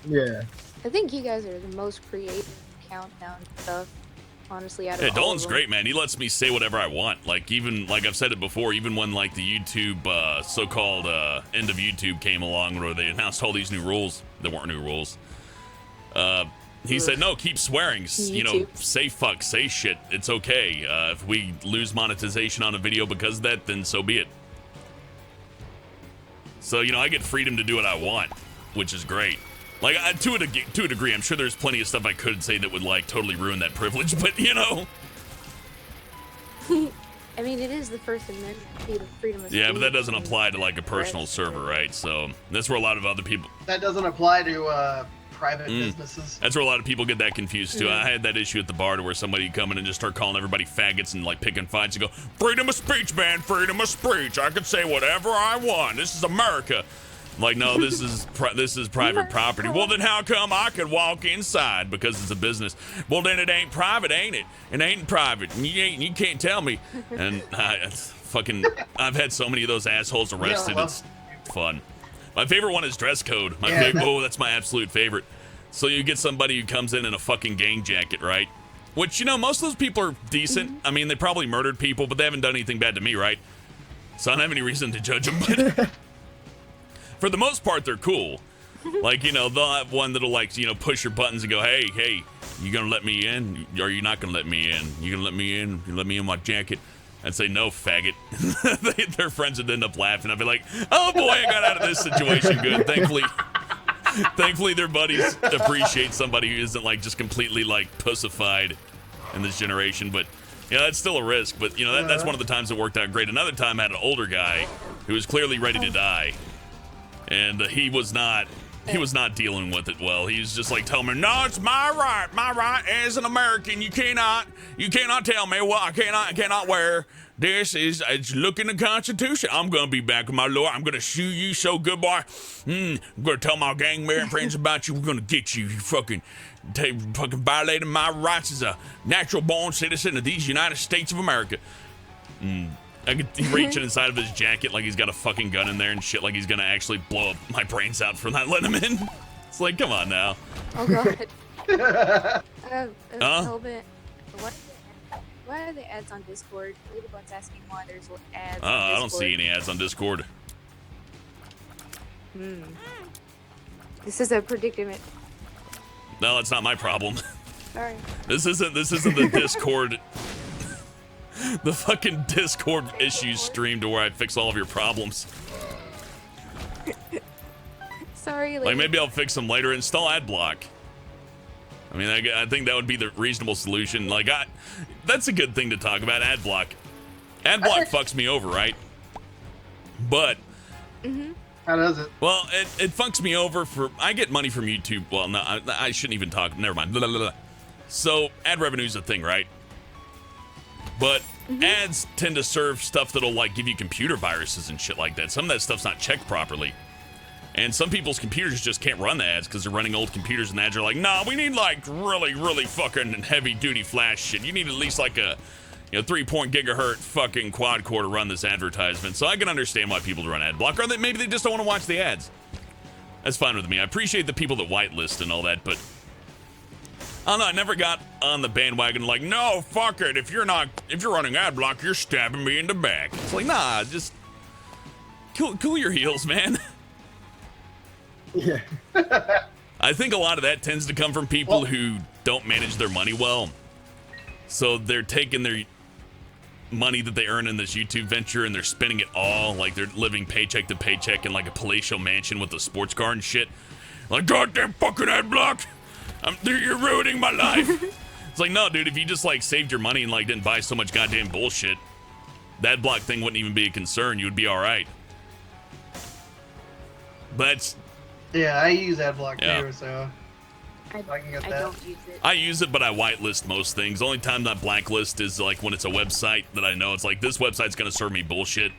Yeah. I think you guys are the most creative countdown stuff, honestly, out of Yeah, all Dolan's of them. great, man. He lets me say whatever I want. Like, even, like I've said it before, even when, like, the YouTube, so-called, end of YouTube came along where they announced all these new rules. There weren't new rules. He said, no, keep swearing. You know, YouTube. say fuck, say shit. It's okay. If we lose monetization on a video because of that, then so be it. So, you know, I get freedom to do what I want, which is great. Like, to a degree, I'm sure there's plenty of stuff I could say that would, like, totally ruin that privilege, but, you know. I mean, it is the First Amendment, freedom of Yeah, but speech that doesn't and apply to, like, a personal press. server, right? So, that's where a lot of other people... That doesn't apply to private businesses. That's where a lot of people get that confused, too. I had that issue at the bar to where somebody would come in and just start calling everybody faggots and, like, picking fights and go, freedom of speech, man, freedom of speech. I can say whatever I want. This is America. I'm like, no, this is private property. Well, then how come I could walk inside? Because it's a business. Well, then it ain't private, ain't it? It ain't private. And you can't tell me. And I've had so many of those assholes arrested. Yeah, It's fun. My favorite one is dress code. Yeah. That's my absolute favorite. So you get somebody who comes in a fucking gang jacket, right? Which, you know, most of those people are decent. I mean, they probably murdered people, but they haven't done anything bad to me, right? So I don't have any reason to judge them, but for the most part, they're cool. Like, you know, they'll have one that'll, like, you know, push your buttons and go, hey, you gonna let me in? Or you not gonna let me in? You gonna let me in? You let me in my jacket? I'd say, no, faggot. Their friends would end up laughing. I'd be like, oh boy, I got out of this situation good. Thankfully, their buddies appreciate somebody who isn't, like, just completely, like, pussified in this generation. But, you know, that's still a risk. But, you know, that's one of the times it worked out great. Another time I had an older guy who was clearly ready to die. And he was not dealing with it well. He was just like telling me, no, it's my right as an American. You cannot tell me what I cannot wear. It's look in the Constitution. I'm gonna be back with my lawyer. I'm gonna sue you so good, boy. I'm gonna tell my gang friends about you. We're gonna get you. You fucking violating my rights as a natural born citizen of these United States of America. I could reach it inside of his jacket like he's got a fucking gun in there and shit, like he's gonna actually blow up my brains out for not letting him in. It's like, come on now. Oh god. A Huh? little bit. Why are the ads on Discord? Ladybugs asking why there's ads on Discord. I don't see any ads on Discord. This is a predicament. No, that's not my problem. Sorry. This isn't the Discord. The fucking Discord issues stream to where I fix all of your problems. Sorry, Like, maybe I'll fix them later. Install ad block. I mean, I think that would be the reasonable solution. Like, that's a good thing to talk about, ad block. Ad block fucks me over, right? But, How does it? well, it fucks me over for, I get money from YouTube. Well, no, I shouldn't even talk. Never mind. Blah, blah, blah. So, ad revenue's a thing, right? But ads tend to serve stuff that'll, like, give you computer viruses and shit like that. Some of that stuff's not checked properly. And some people's computers just can't run the ads because they're running old computers, and the ads are like, nah, we need, like, really, really fucking heavy-duty flash shit. You need at least, like, a 3 gigahertz fucking quad core to run this advertisement. So I can understand why people run ad block, or that maybe they just don't want to watch the ads. That's fine with me. I appreciate the people that whitelist and all that, but I don't know, I never got on the bandwagon like, no, fuck it. If you're running ad block, you're stabbing me in the back. It's like, nah, just cool your heels, man. Yeah. I think a lot of that tends to come from people who don't manage their money well. So they're taking their money that they earn in this YouTube venture and they're spending it all, like they're living paycheck to paycheck in like a palatial mansion with a sports car and shit. Like, goddamn fucking ad block! You're ruining my life! It's like, no, dude, if you just like saved your money and like didn't buy so much goddamn bullshit, that block thing wouldn't even be a concern. You would be alright. But Yeah, I use AdBlock Yeah. too, so I can get I that. don't use it. I use it, but I whitelist most things. The only time that blacklist is like when it's a website that I know it's like this website's gonna serve me bullshit.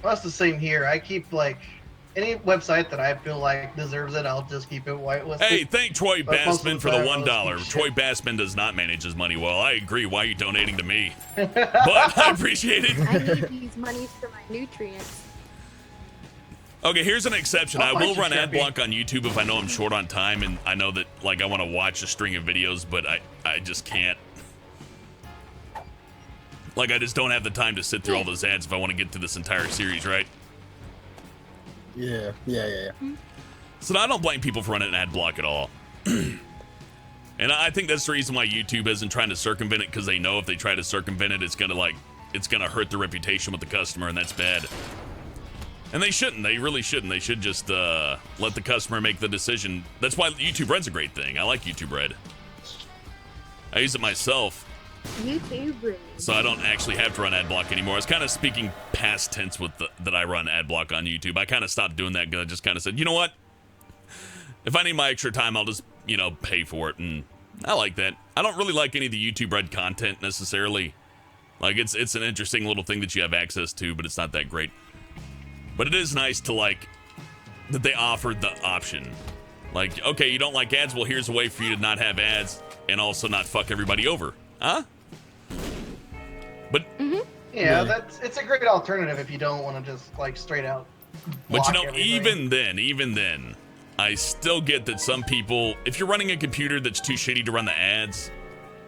Well, that's the same here. I keep like any website that I feel like deserves it, I'll just keep it whitelisted. Hey, thank Troy But most of Bassman the for the time, I'll $1. just keep Troy shit. Bassman does not manage his money well. I agree. Why are you donating to me? But I appreciate it. I need these monies for my nutrients. Okay, here's an exception. I'll I find will you, run ad Sharpie. block on YouTube if I know I'm short on time and I know that like I want to watch a string of videos, but I just can't. Like I just don't have the time to sit through all those ads if I want to get through this entire series, right? Yeah. So I don't blame people for running an ad block at all. And I think that's the reason why YouTube isn't trying to circumvent it, because they know if they try to circumvent it, it's gonna hurt their reputation with the customer, and that's bad. And they shouldn't. They really shouldn't. They should just let the customer make the decision. That's why YouTube Red's a great thing. I like YouTube Red. I use it myself, YouTube Red. so I don't actually have to run ad block anymore. I was kind of speaking past tense with that I run ad block on YouTube. I kind of stopped doing that because I just kind of said, you know what? If I need my extra time, I'll just, pay for it. And I like that. I don't really like any of the YouTube Red content necessarily. Like, it's an interesting little thing that you have access to, but it's not that great. But it is nice to, like, that they offered the option. Like, okay, you don't like ads? Well, here's a way for you to not have ads and also not fuck everybody over. Huh? But Yeah, it's a great alternative if you don't want to just like straight out. But block everything. even then, I still get that some people, if you're running a computer that's too shitty to run the ads,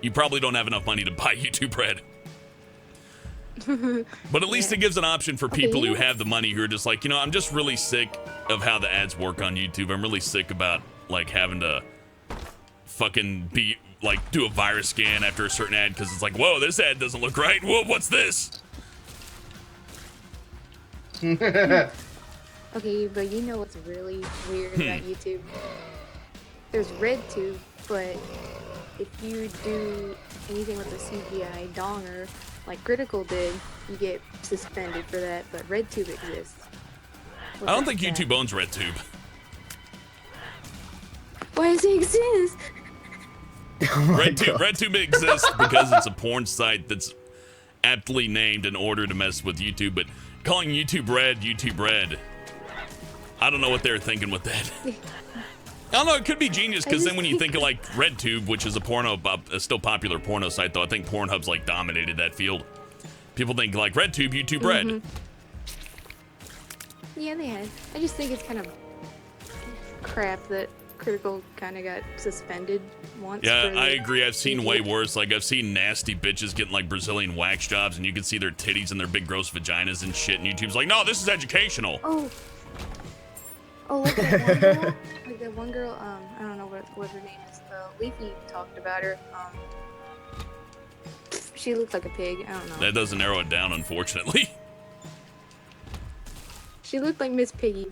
you probably don't have enough money to buy YouTube Red. But at least it gives an option for people who have the money, who are just like, I'm just really sick of how the ads work on YouTube. I'm really sick about like having to fucking be like do a virus scan after a certain ad because it's like, whoa, this ad doesn't look right. Whoa, what's this? Okay, but you know what's really weird about YouTube? There's RedTube, but if you do anything with a CGI donger, like Critical did, you get suspended for that, but RedTube exists. I don't think YouTube owns RedTube. Why does it exist? Oh my God. RedTube exists because it's a porn site that's aptly named in order to mess with YouTube, but calling YouTube Red, I don't know what they're thinking with that. I don't know, it could be genius, because then when you think of like RedTube, which is a still popular porno site, though I think Pornhub's like dominated that field. People think like RedTube, YouTube Red. Yeah, they have. I just think it's kind of crap that Critical kind of got suspended once. Yeah, for I the agree. I've seen way CGI. worse. Like, I've seen nasty bitches getting like Brazilian wax jobs, and you can see their titties and their big gross vaginas and shit, and YouTube's like, no, this is educational. Oh, like that one girl? Like that one girl, I don't know what her name is. Leafy talked about her. She looked like a pig. I don't know. That doesn't narrow it down, unfortunately. She looked like Miss Piggy.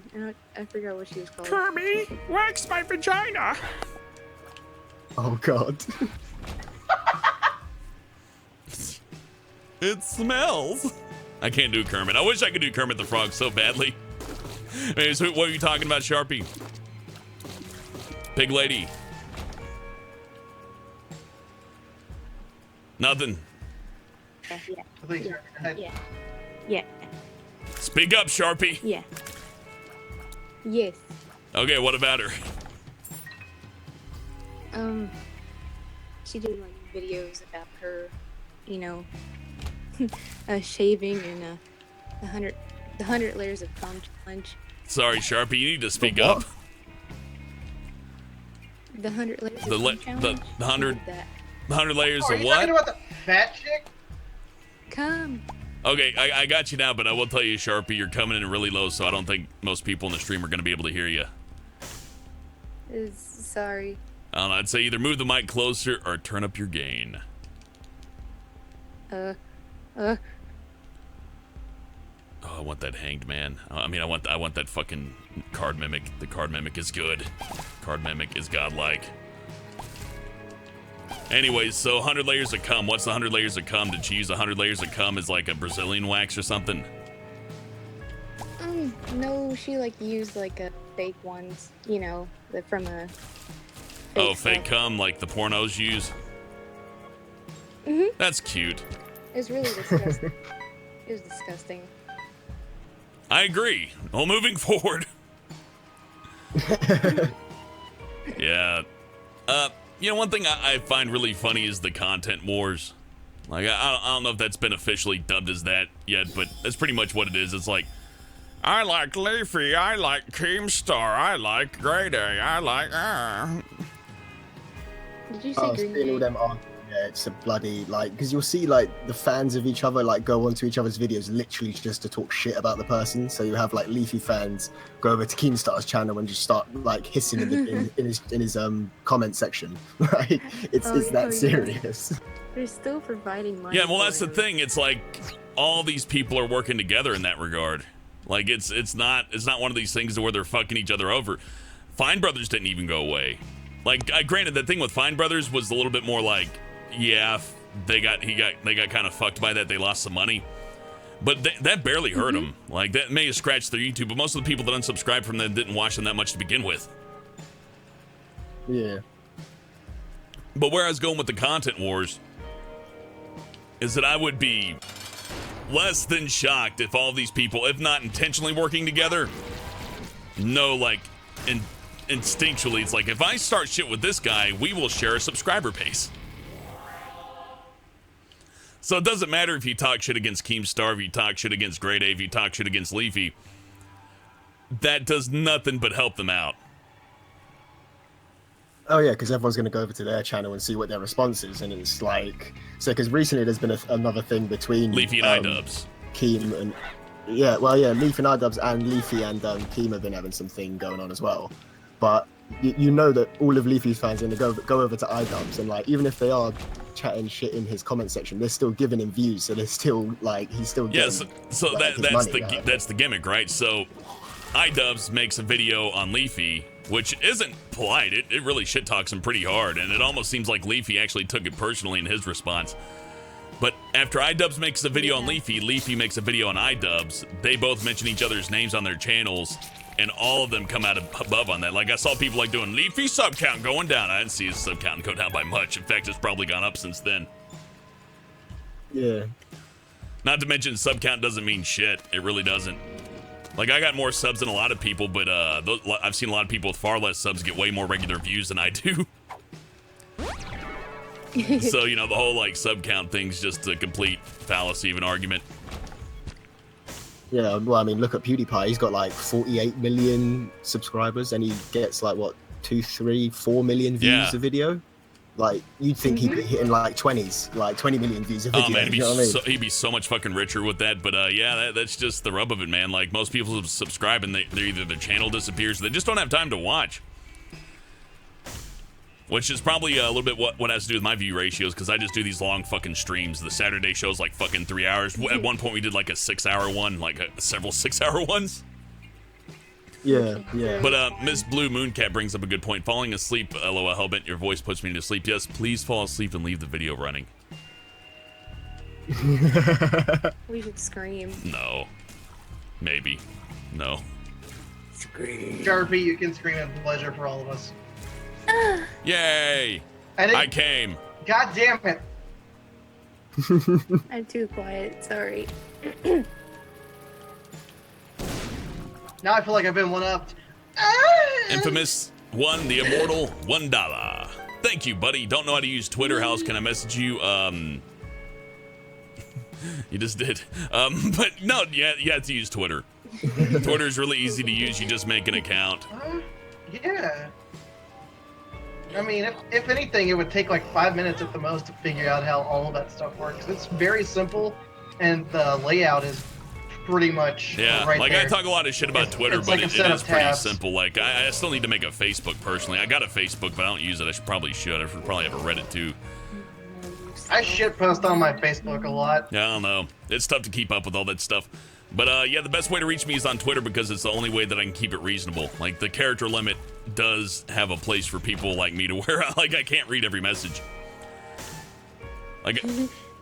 I forgot what she was called. Kirby, wax my vagina. Oh God. It smells. I can't do Kermit. I wish I could do Kermit the Frog so badly. Hey, so what are you talking about, Sharpie? Pig lady. Nothing. I think you're right. Yeah. Speak up, Sharpie. Yeah. Yes. Okay, what about her? She did like videos about her, shaving and the 100 layers of cum challenge. Sorry, Sharpie, you need to speak What? up. The 100 layers The of le- cum the challenge. 100 She did that. The 100 layers Oh, are of you what? talking about the fat chick? Come. Okay, I got you now, but I will tell you, Sharpie, you're coming in really low, so I don't think most people in the stream are going to be able to hear you. Sorry. I don't know, I'd say either move the mic closer or turn up your gain. Uh. Oh, I want that hanged man. I mean, I want that fucking card mimic. The card mimic is good. Card mimic is godlike. Anyways, so 100 layers of cum. What's the 100 layers of cum? Did she use 100 layers of cum as like a Brazilian wax or something? No, she used like a fake ones, you know, from a. Oh, fake stuff. cum like the pornos use. Mhm. That's cute. It was really disgusting. It was disgusting. I agree. Well, moving forward. Yeah. You know, one thing I find really funny is the content wars. Like, I don't know if that's been officially dubbed as that yet, but that's pretty much what it is. It's like, I like Leafy, I like Keemstar, I like Grey Day, I like... Did you see Oh, Green seeing all Day? them on. Yeah, it's a bloody, like, because you'll see, like, the fans of each other, like, go onto each other's videos literally just to talk shit about the person. So you have, like, Leafy fans go over to Keemstar's channel and just start, like, hissing in his comment section. Like, it's Oh, that yeah. serious. They're still providing money. Yeah, well, that's for the him. thing. It's like all these people are working together in that regard. Like it's not one of these things to where they're fucking each other over. Fine Brothers didn't even go away. Like, granted, the thing with Fine Brothers was a little bit more like, yeah, they got kind of fucked by that. They lost some money, but that barely hurt them. Like that may have scratched their YouTube, but most of the people that unsubscribed from them didn't watch them that much to begin with. Yeah. But where I was going with the content wars is that I would be less than shocked if all these people, if not intentionally working together, like instinctually, it's like, if I start shit with this guy, we will share a subscriber base. So it doesn't matter if you talk shit against Keemstar, if you talk shit against Grey Day, if you talk shit against Leafy. That does nothing but help them out. Oh yeah, because everyone's going to go over to their channel and see what their response is, and it's like, so because recently there's been another thing between Leafy and iDubbbz. Keem and Leafy and iDubbbz and Leafy and Keem have been having something going on as well, but you know that all of Leafy's fans are going to go over to iDubbbz, and like even if they are chatting shit in his comment section, they're still giving him views, so they're still like he's still getting, so like, his that's money, that's the gimmick, right? So iDubbbz makes a video on Leafy, which isn't polite. It really shit talks him pretty hard, and it almost seems like Leafy actually took it personally in his response. But after iDubbbz makes a video on Leafy, Leafy makes a video on iDubbbz. They both mention each other's names on their channels, and all of them come out above on that. Like, I saw people like doing Leafy sub count going down. I didn't see his sub count go down by much. In fact, it's probably gone up since then. Yeah. Not to mention, sub count doesn't mean shit. It really doesn't. Like, I got more subs than a lot of people, but I've seen a lot of people with far less subs get way more regular views than I do. So, you know, the whole, like, sub count thing's just a complete fallacy of an argument. Yeah, well, I mean, look at PewDiePie. He's got like 48 million subscribers, and he gets like what 2, 3, 4 million views a video. Like, you'd think he'd be hitting like 20s, like 20 million views a video. Oh man, you know what I mean? he'd be so much fucking richer with that. But yeah, that's just the rub of it, man. Like, most people subscribe and they're either their channel disappears, or they just don't have time to watch. Which is probably a little bit what has to do with my view ratios, because I just do these long fucking streams. The Saturday show's like fucking 3 hours. At one point we did like a 6-hour one, like several 6-hour ones. Yeah, yeah. But Miss Blue Mooncat brings up a good point. Falling asleep, LOL, Hellbent, your voice puts me to sleep. Yes, please fall asleep and leave the video running. We should scream. No. Maybe. No. Sharpie, you can scream in pleasure for all of us. Yay! And I came. God damn it. I'm too quiet. Sorry. Now I feel like I've been one-upped. Infamous one, the immortal $1. Thank you, buddy. Don't know how to use Twitter. How else can I message you? You just did. But no, you have to use Twitter. Twitter's really easy to use. You just make an account. Yeah. I mean, if anything, it would take like 5 minutes at the most to figure out how all of that stuff works. It's very simple, and the layout is pretty much right like there. I talk a lot of shit about Twitter, it's but like a it set is of pretty tabs. simple. Like, I still need to make a Facebook personally. I got a Facebook, but I don't use it. I should. I should probably have a Reddit too. I shit post on my Facebook a lot. Yeah, I don't know. It's tough to keep up with all that stuff. But yeah, the best way to reach me is on Twitter, because it's the only way that I can keep it reasonable. Like, the character limit does have a place for people like me to where like I can't read every message. Like,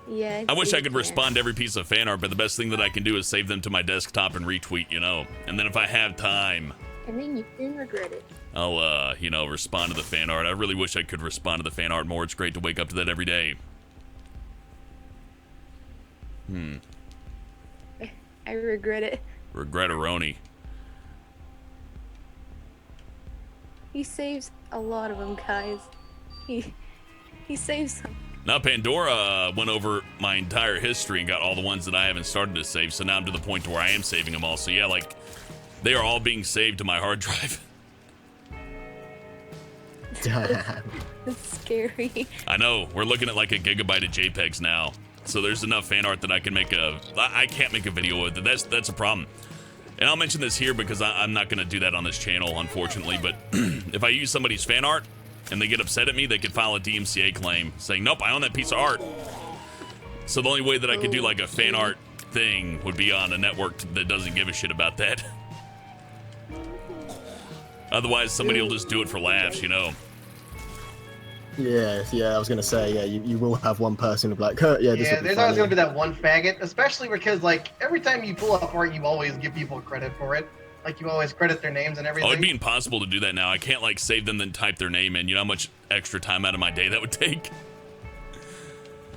Yeah. I wish I could can. respond to every piece of fan art, but the best thing that I can do is save them to my desktop and retweet, you know. And then if I have time, And then you soon regret it. I'll, you know, respond to the fan art. I really wish I could respond to the fan art more. It's great to wake up to that every day. I regret it. Regret-a-roni. He saves a lot of them, guys. He saves them. Now Pandora went over my entire history and got all the ones that I haven't started to save, so now I'm to the point to where I am saving them all. So yeah, like, they are all being saved to my hard drive. Damn. It's scary. I know, we're looking at like a gigabyte of JPEGs now. So there's enough fan art that I can make I can't make a video with it. That's a problem. And I'll mention this here because I'm not gonna do that on this channel, unfortunately, but if I use somebody's fan art and they get upset at me, they could file a DMCA claim saying, nope, I own that piece of art. So the only way that I could do like a fan art thing would be on a network that doesn't give a shit about that. Otherwise, somebody will just do it for laughs, you know. Yeah, I was gonna say, yeah, you will have one person who'll be like, yeah, this Yeah, will be there's always funny. gonna be that one faggot, especially because like every time you pull up art, you always give people credit for it. Like you always credit their names and everything. Oh, it'd be impossible to do that now. I can't like save them then type their name in. You know how much extra time out of my day that would take?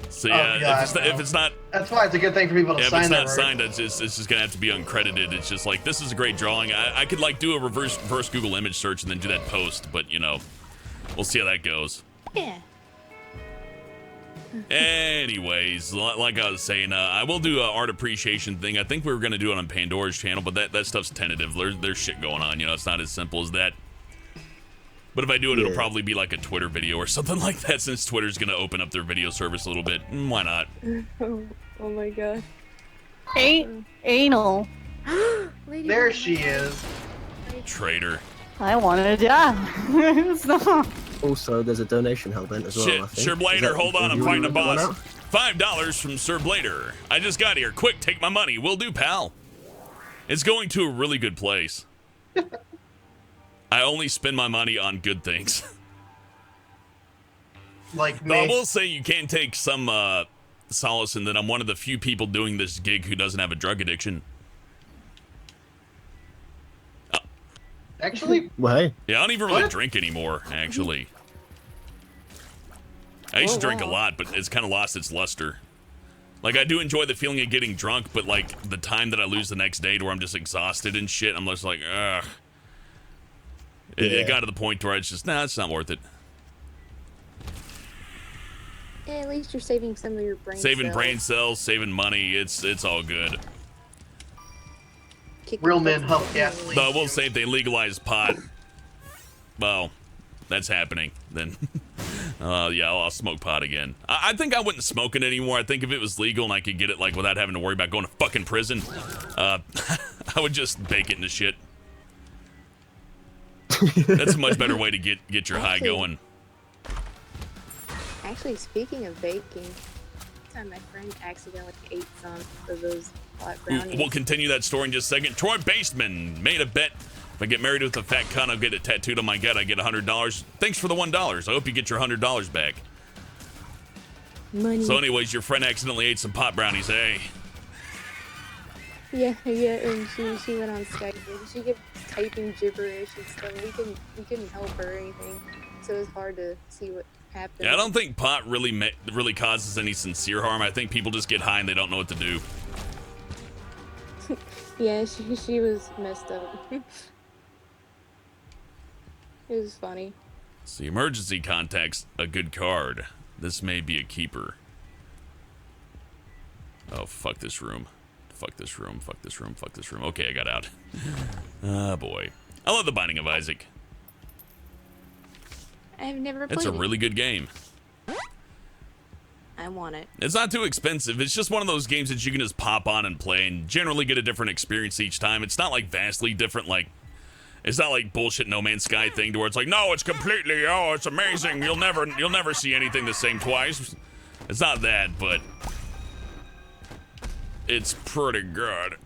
So yeah, God, if it's not That's why it's a good thing for people to if sign it's that. not signed, it's just gonna have to be uncredited. It's just like, this is a great drawing. I could like do a reverse Google image search and then do that post, but you know, we'll see how that goes. Yeah. Anyways, like I was saying, I will do an art appreciation thing. I think we were gonna do it on Pandora's channel, but that stuff's tentative. There's shit going on, you know. It's not as simple as that. But if I do it, it'll Yeah. probably be like a Twitter video or something like that, since Twitter's gonna open up their video service a little bit. Why not? Oh my god. Anal. Lady There Gaga. she is. Traitor. I wanted, yeah. It's not. Also, there's a donation hellbent as well. Shit, I think. Sir Is Blader, that- hold on, I'm you fighting a wanna boss. run out? $5 from Sir Blader. I just got here. Quick, take my money. Will do, pal. It's going to a really good place. I only spend my money on good things. Like Though I me. will say you can take some solace in that I'm one of the few people doing this gig who doesn't have a drug addiction. Actually, Well, hey, Yeah, I don't even really What? drink anymore, actually. I used to drink a wow. lot, but it's kind of lost its luster. Like, I do enjoy the feeling of getting drunk, but, like, the time that I lose the next day to where I'm just exhausted and shit, I'm just like, ugh. It Yeah. got to the point where it's just, nah, it's not worth it. Yeah, at least you're saving some of your brain Saving cells. brain cells, saving money, it's all good. Kicking real men butt. huff gasoline. Though I will say if they legalize pot, well, that's happening, then yeah, I'll smoke pot again. I think I wouldn't smoke it anymore. I think if it was legal and I could get it like without having to worry about going to fucking prison, I would just bake it into shit. That's a much better way to get your high Actually- going. Actually, speaking of baking, one time my friend accidentally ate some of those hot brownies. We'll continue that story in just a second. Troy Baseman made a bet. If I get married with a fat cunt, I'll get it tattooed on my gut. I get $100. Thanks for the $1. I hope you get your $100 back. Money. So anyways, your friend accidentally ate some pot brownies, eh? Yeah, and she went on Skype. And she kept typing gibberish and stuff. We couldn't help her or anything, so it was hard to see what happened. Yeah, I don't think pot really causes any sincere harm. I think people just get high and they don't know what to do. Yeah, she was messed up. It was funny. See, emergency contacts a good card. This may be a keeper. Oh, fuck this room. Fuck this room. Fuck this room. Fuck this room. Okay, I got out. Ah, boy. I love The Binding of Isaac. I've never played It's a it. really good game. I want it. It's not too expensive. It's just one of those games that you can just pop on and play and generally get a different experience each time. It's not like vastly different, like it's not like bullshit No Man's Sky thing to where it's like, no, it's completely, oh, it's amazing. You'll never see anything the same twice. It's not that, but it's pretty good.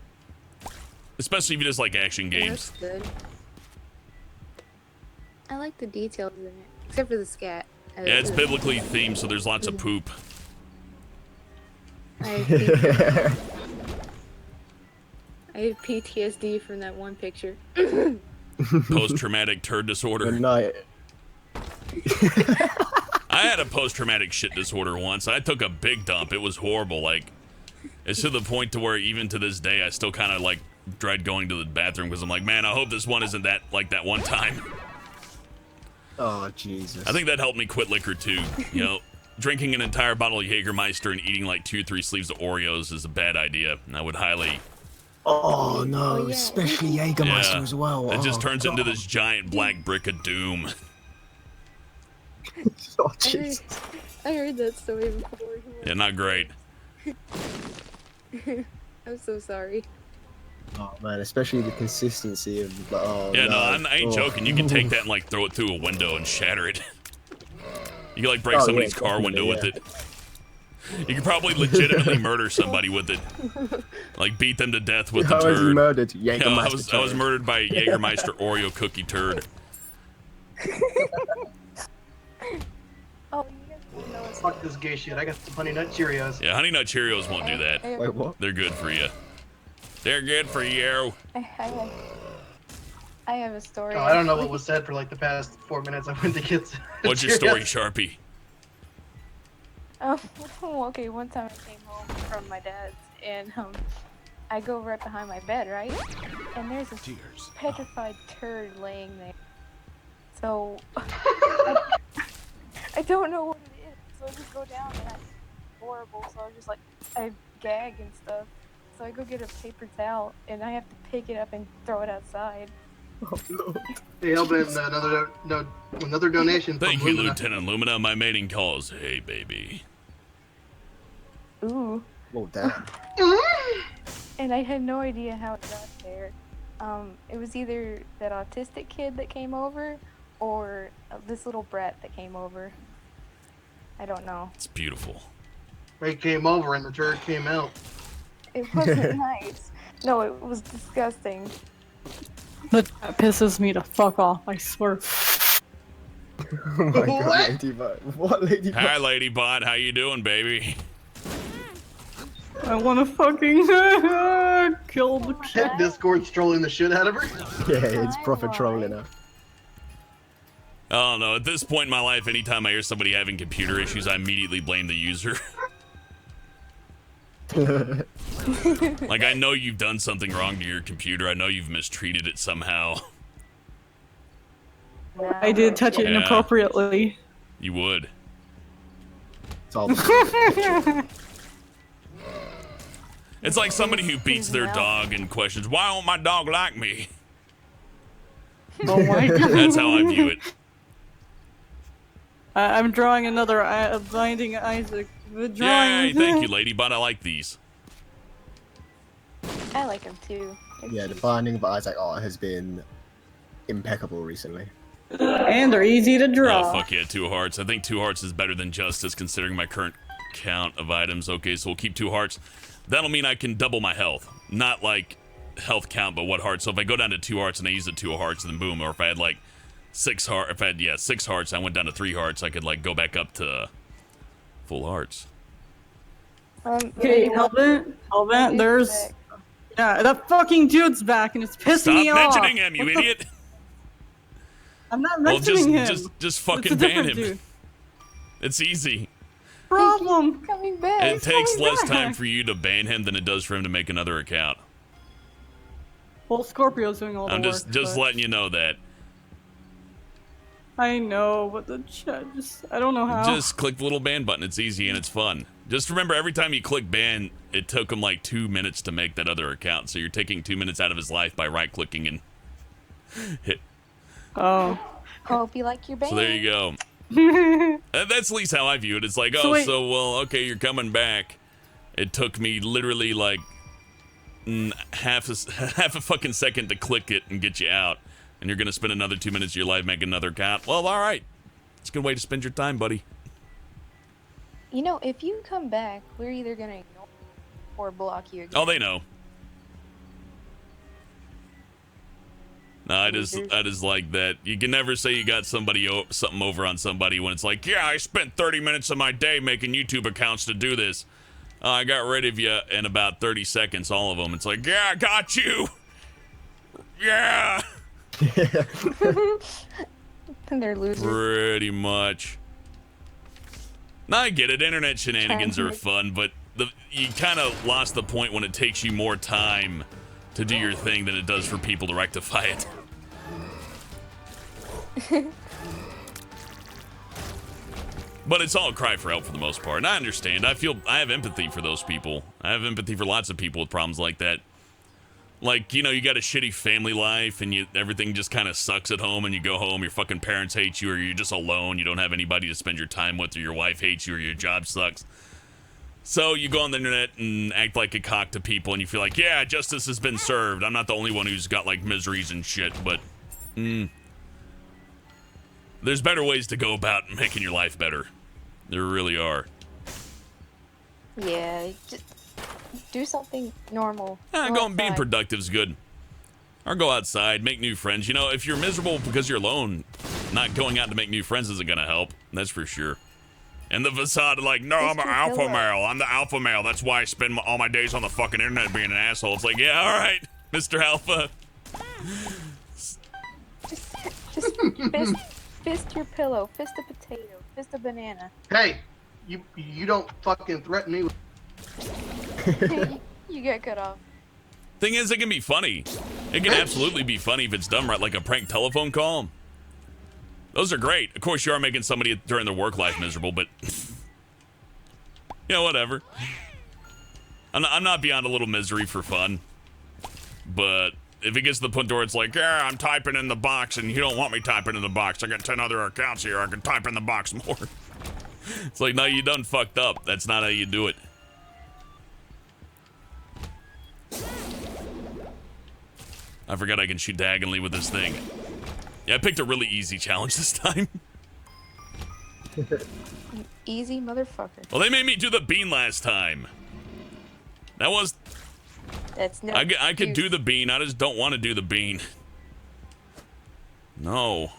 Especially if you just like action games. That's good. I like the details in it, except for the scat. Yeah, it's biblically themed, so there's lots of poop. I have PTSD from that one picture. Post-traumatic turd disorder. Good night. I had a post-traumatic shit disorder once. I took a big dump. It was horrible. Like, it's to the point to where even to this day, I still kind of like dread going to the bathroom because I'm like, man, I hope this one isn't that like that one time. Oh, Jesus. I think that helped me quit liquor too. You know, drinking an entire bottle of Jägermeister and eating like 2 or 3 sleeves of Oreos is a bad idea. And I would highly. Oh, no. Oh, yeah. Especially Jägermeister Yeah. as well. It just Oh, turns into this giant black brick of doom. Oh, Jesus. I heard that story before. Yeah, not great. I'm so sorry. Oh, man. Especially the consistency of. Oh, Yeah, no, no. I ain't Oh. joking. You can take that and like throw it through a window and shatter it. You can like break Oh, yeah, somebody's car window with definitely, it. You could probably legitimately murder somebody with it. Like beat them to death with the How was he turd. murdered? Yeah, Jägermeister. I was murdered by a Jägermeister Oreo cookie turd. Oh, you guys didn't know it's Fuck this gay shit. I got some Honey Nut Cheerios. Yeah, Honey Nut Cheerios won't do that. Wait, what? They're good for you. They're good for you. I have a story. Oh, I don't know what was said for like the past 4 minutes. I went to get some What's your story, Sharpie? Oh, okay. One time I came home from my dad's, and I go right behind my bed, right? And there's this petrified turd laying there. So I don't know what it is. So I just go down, and it's horrible. So I was just like, I gag and stuff. So I go get a paper towel, and I have to pick it up and throw it outside. Hey, Elvin, another donation. Thank from you, Lumina. Lieutenant Lumina. My mating calls. Hey, baby. Ooh. Oh, damn. And I had no idea how it got there. It was either that autistic kid that came over, or this little brat that came over. I don't know. It's beautiful. Ray came over and the turd came out. It wasn't nice. No, it was disgusting. That pisses me to fuck off, I swear. Oh, my God, What? Ladybug. What, Ladybug? Hi, Ladybot. How you doing, baby? I wanna fucking kill the kid. That Discord's trolling the shit out of her. Yeah, it's proper trolling her. Oh no, at this point in my life, anytime I hear somebody having computer issues, I immediately blame the user. Like, I know you've done something wrong to your computer. I know you've mistreated it somehow. I did touch it Yeah. inappropriately. You would. It's all It's like somebody who beats their dog and questions, why won't my dog like me? Oh my god. That's how I view it. I'm drawing another Binding Isaac. The Yay, drawing. thank you, Ladybot. I like these. I like him too. Yeah, the Binding of Isaac art has been impeccable recently. And they're easy to draw. Oh, fuck yeah, 2 hearts. I think 2 hearts is better than Justice, considering my current count of items. Okay, so we'll keep 2 hearts. That'll mean I can double my health. Not like health count, but what hearts. So if I go down to 2 hearts and I use the 2 hearts, then boom. Or if I had like 6 hearts, if I had 6 hearts, I went down to 3 hearts, I could like go back up to full hearts. Okay, Helvent, there's... Yeah, that fucking dude's back and it's pissing Stop me off. mentioning him, you idiot! I'm not Well, mentioning him. just It's fucking a ban different him. dude. It's easy. Problem. Coming back. It takes coming less time back. for you to ban him than it does for him to make another account. Well, Scorpio's doing all the I'm work. just but- letting you know that. I know, but the chat just... I don't know how. Just click the little ban button. It's easy and it's fun. Just remember, every time you click ban, it took him like 2 minutes to make that other account. So you're taking 2 minutes out of his life by right-clicking and hit. Oh. Hope you like your band. So there you go. And that's at least how I view it. It's like, So oh, wait- so, well, okay, you're coming back. It took me literally like half a fucking second to click it and get you out. And you're going to spend another 2 minutes of your life making another account. Well, all right. It's a good way to spend your time, buddy. You know, if you come back, we're either gonna ignore you or block you again. Oh, they know. No, I just like that. You can never say you got something over on somebody when it's like, yeah, I spent 30 minutes of my day making YouTube accounts to do this. I got rid of you in about 30 seconds, all of them. It's like, yeah, I got you. Yeah. And they're losers. Pretty much. Now I get it. Internet shenanigans Trying are to- fun, but you kind of lost the point when it takes you more time to do your thing than it does for people to rectify it. But it's all a cry for help for the most part. And I understand. I have empathy for those people. I have empathy for lots of people with problems like that. Like, you know, you got a shitty family life and everything just kind of sucks at home, and you go home, your fucking parents hate you, or you're just alone, you don't have anybody to spend your time with, or your wife hates you, or your job sucks. So you go on the internet and act like a cock to people, and you feel like, yeah, justice has been served. I'm not the only one who's got, like, miseries and shit, but there's better ways to go about making your life better. There really are. Yeah, just do something normal. Being outside. productive is good. Or go outside, make new friends. You know, if you're miserable because you're alone, not going out to make new friends isn't gonna help. That's for sure. And the facade of like, no, I'm an alpha male. I'm the alpha male. That's why I spend all my days on the fucking internet being an asshole. It's like, yeah, all right, Mr. Alpha. Just fist your pillow, fist a potato, fist a banana. Hey, you don't fucking threaten me with You get cut off. Thing is, it can be funny. It can absolutely be funny if it's done right, like a prank telephone call. Those are great. Of course, you are making somebody during their work life miserable, but you know, whatever. I'm not beyond a little misery for fun, but if it gets to the point where it's like, yeah, I'm typing in the box and you don't want me typing in the box. I got 10 other accounts here. I can type in the box more. It's like, no, you done fucked up. That's not how you do it. I forgot I can shoot diagonally with this thing. Yeah, I picked a really easy challenge this time. Easy motherfucker. Well, they made me do the bean last time. That was... That's no. I could do excuse. the bean. I just don't want to do the bean. No.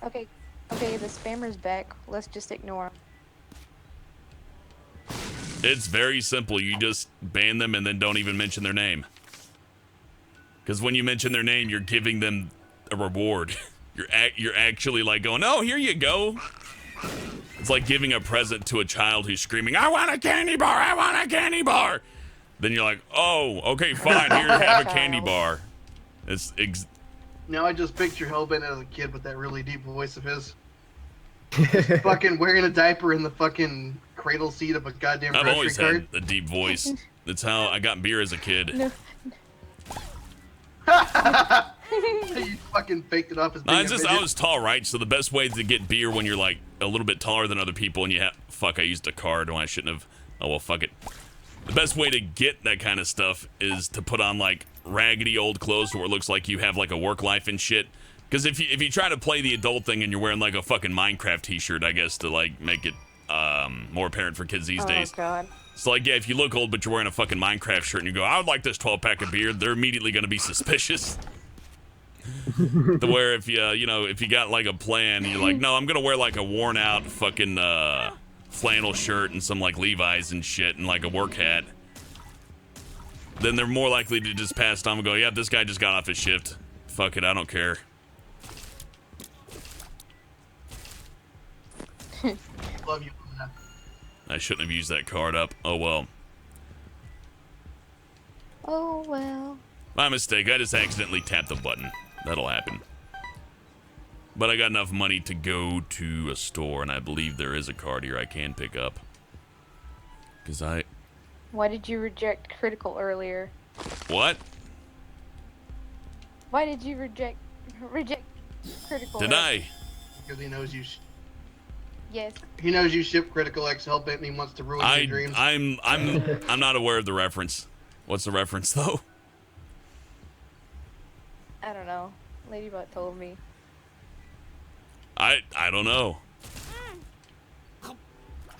Okay, the spammer's back. Let's just ignore him. It's very simple. You just ban them and then don't even mention their name. Because when you mention their name, you're giving them a reward. You're actually like going, oh, here you go. It's like giving a present to a child who's screaming, I want a candy bar, I want a candy bar. Then you're like, oh, okay, fine, here, have a candy bar. Now I just picture Hellbent as a kid with that really deep voice of his. Fucking wearing a diaper in the fucking cradle seat of a goddamn I've grocery always cart. had a deep voice. That's how I got beer as a kid. No. You fucking faked it off as No, being it's a just I midget. was tall, right? So the best way to get beer when you're like a little bit taller than other people and you have fuck, I used a card when I shouldn't have. Oh well, fuck it. The best way to get that kind of stuff is to put on like raggedy old clothes where it looks like you have like a work life and shit. Because if you try to play the adult thing and you're wearing like a fucking Minecraft t-shirt, I guess to like make it more apparent for kids these days. Oh god. So like, yeah, if you look old but you're wearing a fucking Minecraft shirt and you go, I would like this 12-pack of beer, they're immediately going to be suspicious. To where if you got like a plan, you're like, no, I'm going to wear like a worn out fucking flannel shirt and some like Levi's and shit and like a work hat. Then they're more likely to just pass on and go, yeah, this guy just got off his shift. Fuck it, I don't care. Love you, Luna. I shouldn't have used that card up. Oh well. Oh well. My mistake. I just accidentally tapped the button. That'll happen. But I got enough money to go to a store, and I believe there is a card here I can pick up. Because Why did you reject critical earlier? What? Why did you reject critical? Did earlier? I? Because he knows you. Yes. He knows you ship Critical X Hellbent and he wants to ruin your dreams. I'm not aware of the reference. What's the reference, though? I don't know. Ladybot told me. I don't know.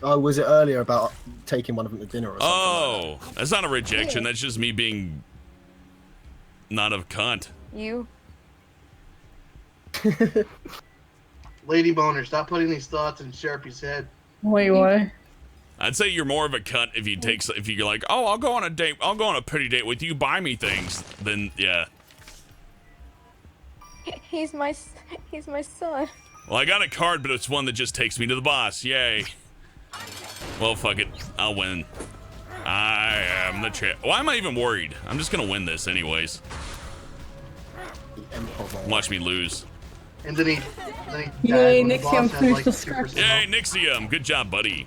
Oh, was it earlier about taking one of them to dinner or something? Oh, that's not a rejection. That's just me being not a cunt. You? Lady Boner, stop putting these thoughts in Sharpie's head. Wait, what? I'd say you're more of a cunt if you're like, oh, I'll go on a date, I'll go on a pretty date with you, buy me things. Then yeah. He's my son. Well, I got a card, but it's one that just takes me to the boss. Yay. Well, fuck it. I'll win. I am the champ. Why am I even worried? I'm just gonna win this anyways. Watch me lose. And then he Yay, died when the Nixium boss had, finished the super script. Yay, Nixium. Good job, buddy.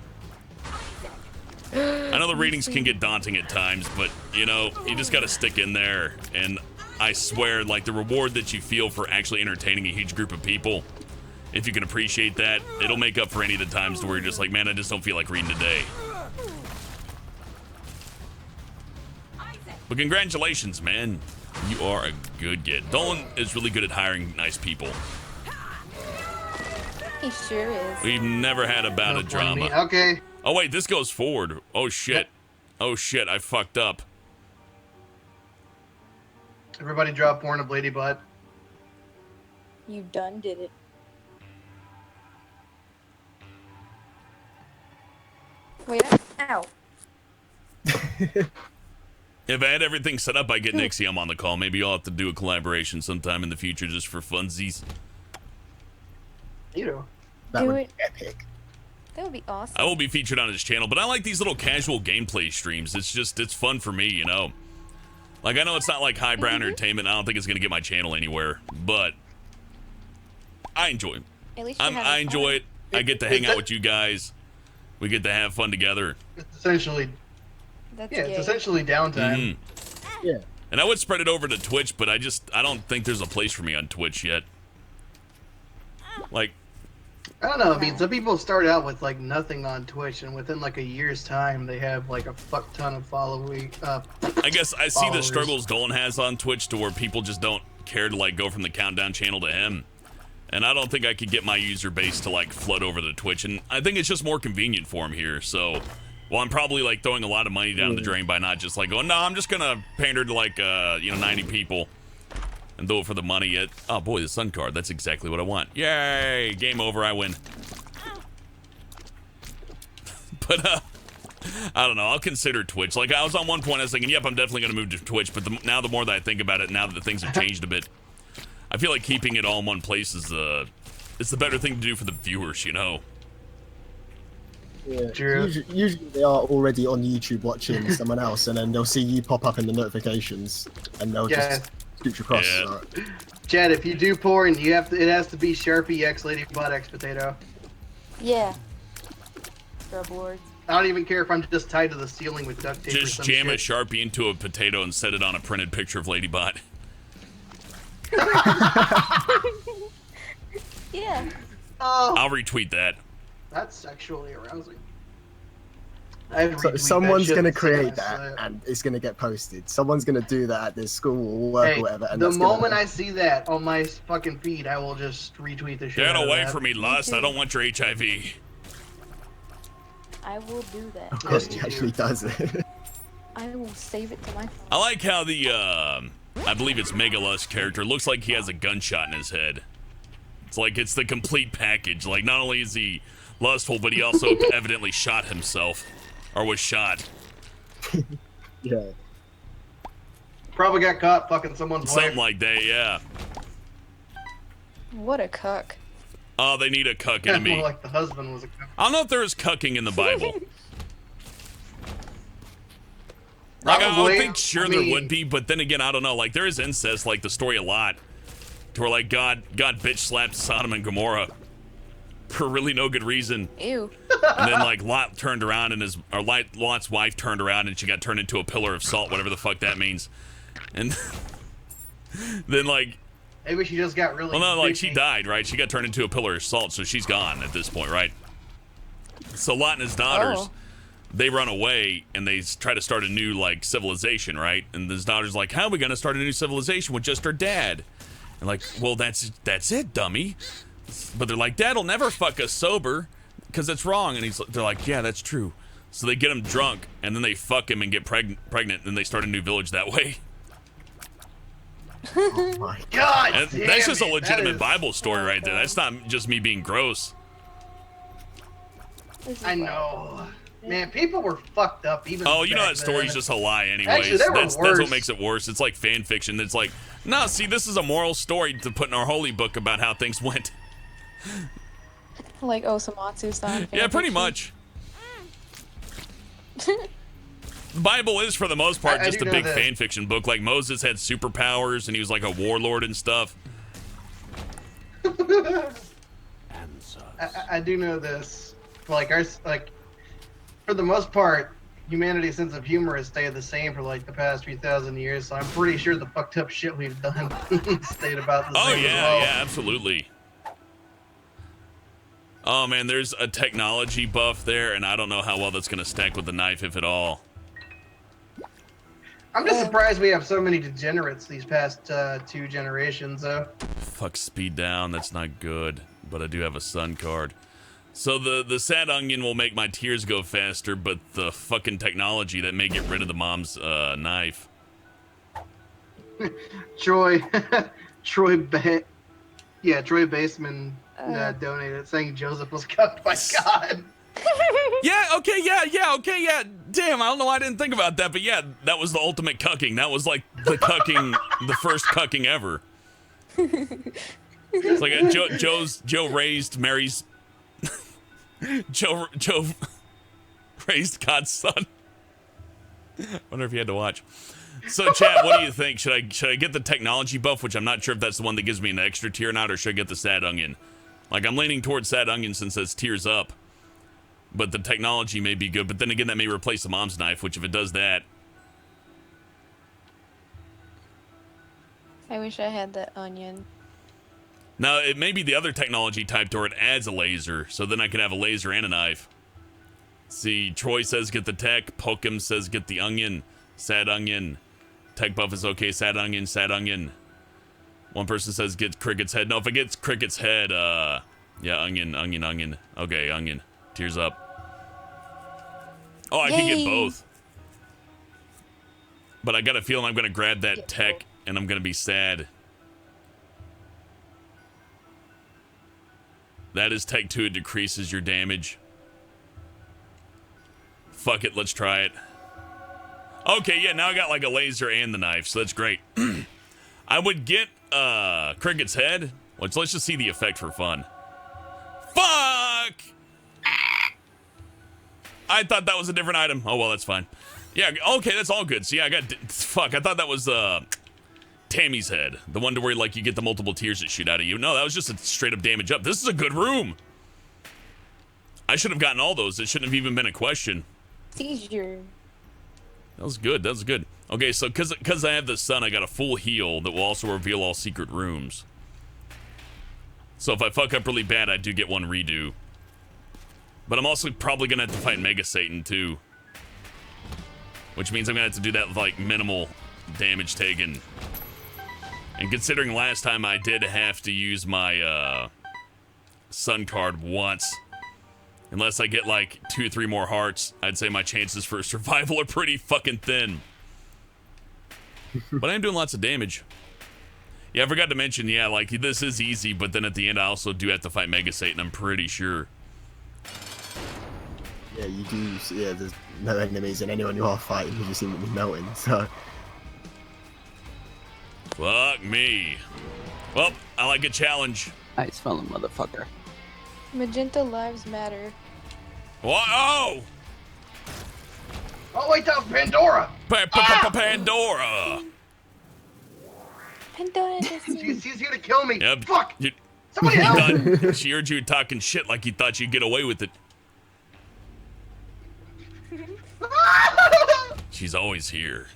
I know the readings can get daunting at times, but, you know, you just gotta stick in there. And I swear, like, the reward that you feel for actually entertaining a huge group of people, if you can appreciate that, it'll make up for any of the times where you're just like, man, I just don't feel like reading today. But congratulations, man. You are a good kid. Dolan is really good at hiring nice people. He sure is. We've never had a bout of drama. Okay. Oh, wait, this goes forward. Oh, shit. Oh, shit, I fucked up. Everybody drop Born of Lady Butt. You done did it. Wait, ow. If I had everything set up, I'd get Nixium on the call. Maybe I'll have to do a collaboration sometime in the future just for funsies. You know. That Do would it. be epic. That would be awesome. I will be featured on his channel, but I like these little casual gameplay streams. It's fun for me, you know. Like, I know it's not like highbrow entertainment. I don't think it's going to get my channel anywhere, but I enjoy it. At least you're having I enjoy fun. it. I get to hang out with you guys. We get to have fun together. It's essentially, That's yeah, gay. it's essentially downtime. Yeah. And I would spread it over to Twitch, but I don't think there's a place for me on Twitch yet. Like, I don't know. I mean, some people start out with like nothing on Twitch, and within like a year's time, they have like a fuck ton of following. I guess I see the Followers. struggles Dolan has on Twitch to where people just don't care to like go from the Countdown channel to him. And I don't think I could get my user base to like flood over to Twitch. And I think it's just more convenient for him here. So, well, I'm probably like throwing a lot of money down the drain by not just like going, no, I'm just going to pander to like, 90 people and do it for the money. Oh boy, the sun card. That's exactly what I want. Yay. Game over. I win. But, I don't know. I'll consider Twitch. Like, I was on one point, I was thinking, yep, I'm definitely going to move to Twitch. But now the more that I think about it, now that the things have changed a bit, I feel like keeping it all in one place is it's the better thing to do for the viewers, you know? Yeah. True. Usually they are already on YouTube watching someone else, and then they'll see you pop up in the notifications, and they'll just scooch across. Yeah. Chad, if you do porn, it has to be Sharpie X Lady Butt X Potato. Yeah. Scrub lords. I don't even care if I'm just tied to the ceiling with duct tape or Just some jam a shit. Sharpie into a potato and set it on a printed picture of Ladybot. Yeah. Oh, I'll retweet that. that's sexually arousing. I'd So retweet someone's that shit gonna and create say that, and it's gonna get posted. Someone's gonna do that at their school or work Hey, or whatever. And the that's moment gonna... I see that on my fucking feed, I will just retweet the shit Get out of away that. from me, lust. I don't want your HIV. I will do that. Of course, Yes, he you actually does it. I will save it to my phone. I like how the, I believe it's Megalust character looks like he has a gunshot in his head. It's like it's the complete package. Like, not only is he lustful, but he also evidently shot himself. Or was shot. Yeah. Probably got caught fucking someone's Something wife. like that, yeah. What a cuck. Oh, they need a cuck More enemy. like the husband was a. I don't know if there is cucking in the Bible. Like, I would Probably. think sure I there mean- would be, but then again, I don't know. Like, there is incest, like the story a lot, to where like God bitch slapped Sodom and Gomorrah for really no good reason, Ew. and then like Lot turned around and Lot's wife turned around and she got turned into a pillar of salt, whatever the fuck that means, and then like, Maybe she just got really. well, no, like she bitchy. died, right? She got turned into a pillar of salt, so she's gone at this point, right? So Lot and his daughters. Oh. They run away and they try to start a new like civilization, right? And his daughter's like, "How are we gonna start a new civilization with just our dad?" And like, "Well, that's it, dummy." But they're like, "Dad'll never fuck us sober, because it's wrong." And they're like, "Yeah, that's true." So they get him drunk and then they fuck him and get pregnant, and they start a new village that way. Oh my god. God, And damn that's just a it, legitimate that is- Bible story right there. That's not just me being gross. This is I wild. know. Man, people were fucked up even. Oh, you know back that story's then. just a lie anyways. Actually, they were that's worse. what makes it worse. It's like fan fiction. It's like, no, see, this is a moral story to put in our holy book about how things went. Like Osamatsu style. Yeah, pretty much. The Bible is, for the most part, I just do a know big that. fan fiction book. Like, Moses had superpowers, and he was like a warlord and stuff. I do know this. Like for the most part, humanity's sense of humor has stayed the same for like the past 3,000 years. So I'm pretty sure the fucked up shit we've done stayed about the Oh, same. yeah, as well. yeah, absolutely. Oh, man, there's a technology buff there, and I don't know how well that's going to stack with the knife, if at all. I'm just surprised we have so many degenerates these past 2 generations, though. Fuck, speed down, that's not good. But I do have a sun card. So the sad onion will make my tears go faster, but the fucking technology that may get rid of the mom's knife. Troy Baseman donated saying Joseph was cucked by God. Yeah, okay, yeah. Damn, I don't know why I didn't think about that, but yeah, that was the ultimate cucking. That was like the cucking, the first cucking ever. It's like Joe raised Mary's. Joe raised God's son. Wonder if you had to watch. So, chat, what do you think? Should I get the technology buff, which I'm not sure if that's the one that gives me an extra tier or not, or should I get the sad onion? Like, I'm leaning towards sad onion since it's tears up. But the technology may be good, but then again, that may replace the mom's knife, which if it does that... I wish I had that onion. Now, it may be the other technology type where it adds a laser, so then I can have a laser and a knife. See, Troy says get the tech, Pokem says get the onion, sad onion. Tech buff is okay, sad onion, sad onion. One person says get Cricket's head. No, if it gets Cricket's head, yeah, onion. Okay, onion. Tears up. Oh, I can get Yay. both. But I got a feeling I'm going to grab that tech, and I'm going to be sad. That is Tech 2. It decreases your damage. Fuck it, let's try it. Okay, yeah, now I got like a laser and the knife, so that's great. I would get Cricket's head. Let's just see the effect for fun. Fuck! I thought that was a different item. Oh, well, that's fine. Yeah, okay, that's all good. So, yeah, I got... Fuck, I thought that was Tammy's head. The one to where, like, you get the multiple tears that shoot out of you. No, that was just a straight-up damage up. This is a good room. I should have gotten all those. It shouldn't have even been a question. Seizure. That was good. That was good. Okay, so because I have the sun, I got a full heal that will also reveal all secret rooms. So if I fuck up really bad, I do get one redo. But I'm also probably going to have to fight Mega Satan, too. Which means I'm going to have to do that with, like, minimal damage taken. And considering last time I did have to use my sun card once, unless I get, like, 2 or 3 more hearts, I'd say my chances for survival are pretty fucking thin. But I am doing lots of damage. Yeah, I forgot to mention, yeah, like, this is easy, but then at the end I also do have to fight Mega Satan, I'm pretty sure. Yeah, you do. Yeah, there's no enemies, and anyone you are fighting, you just seem to be melting. So, Fuck me. Well, I like a challenge. Ice fellow motherfucker. Magenta lives matter. What? Oh! Oh wait, that was Pandora. Pandora! Pandora. She's here to kill me. Yep. Fuck. You, Somebody you help. thought, she heard you talking shit like you thought you'd get away with it. She's always here.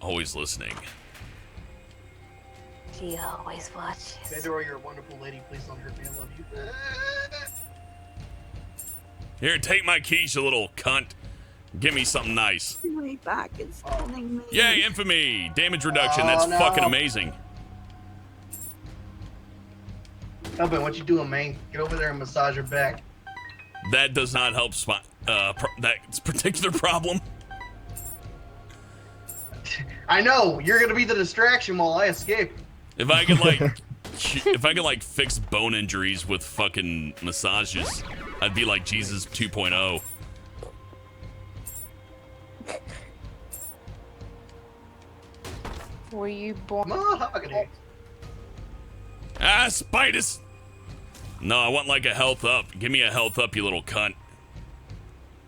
Always listening. She always watches. Pandora, you're a wonderful lady. Please don't hurt me. I love you. Here, take my keys, you little cunt. Give me something nice. My back is killing me. Yay, infamy! Damage reduction, Oh, that's no. fucking amazing. Elvin, what you doing, man? Get over there and massage her back. That does not help that particular problem. I know you're gonna be the distraction while I escape. If I could like fix bone injuries with fucking massages, I'd be like Jesus 2.0. Were you born? Mahogany. Ah, Spiders! No, I want like a health up. Give me a health up, you little cunt.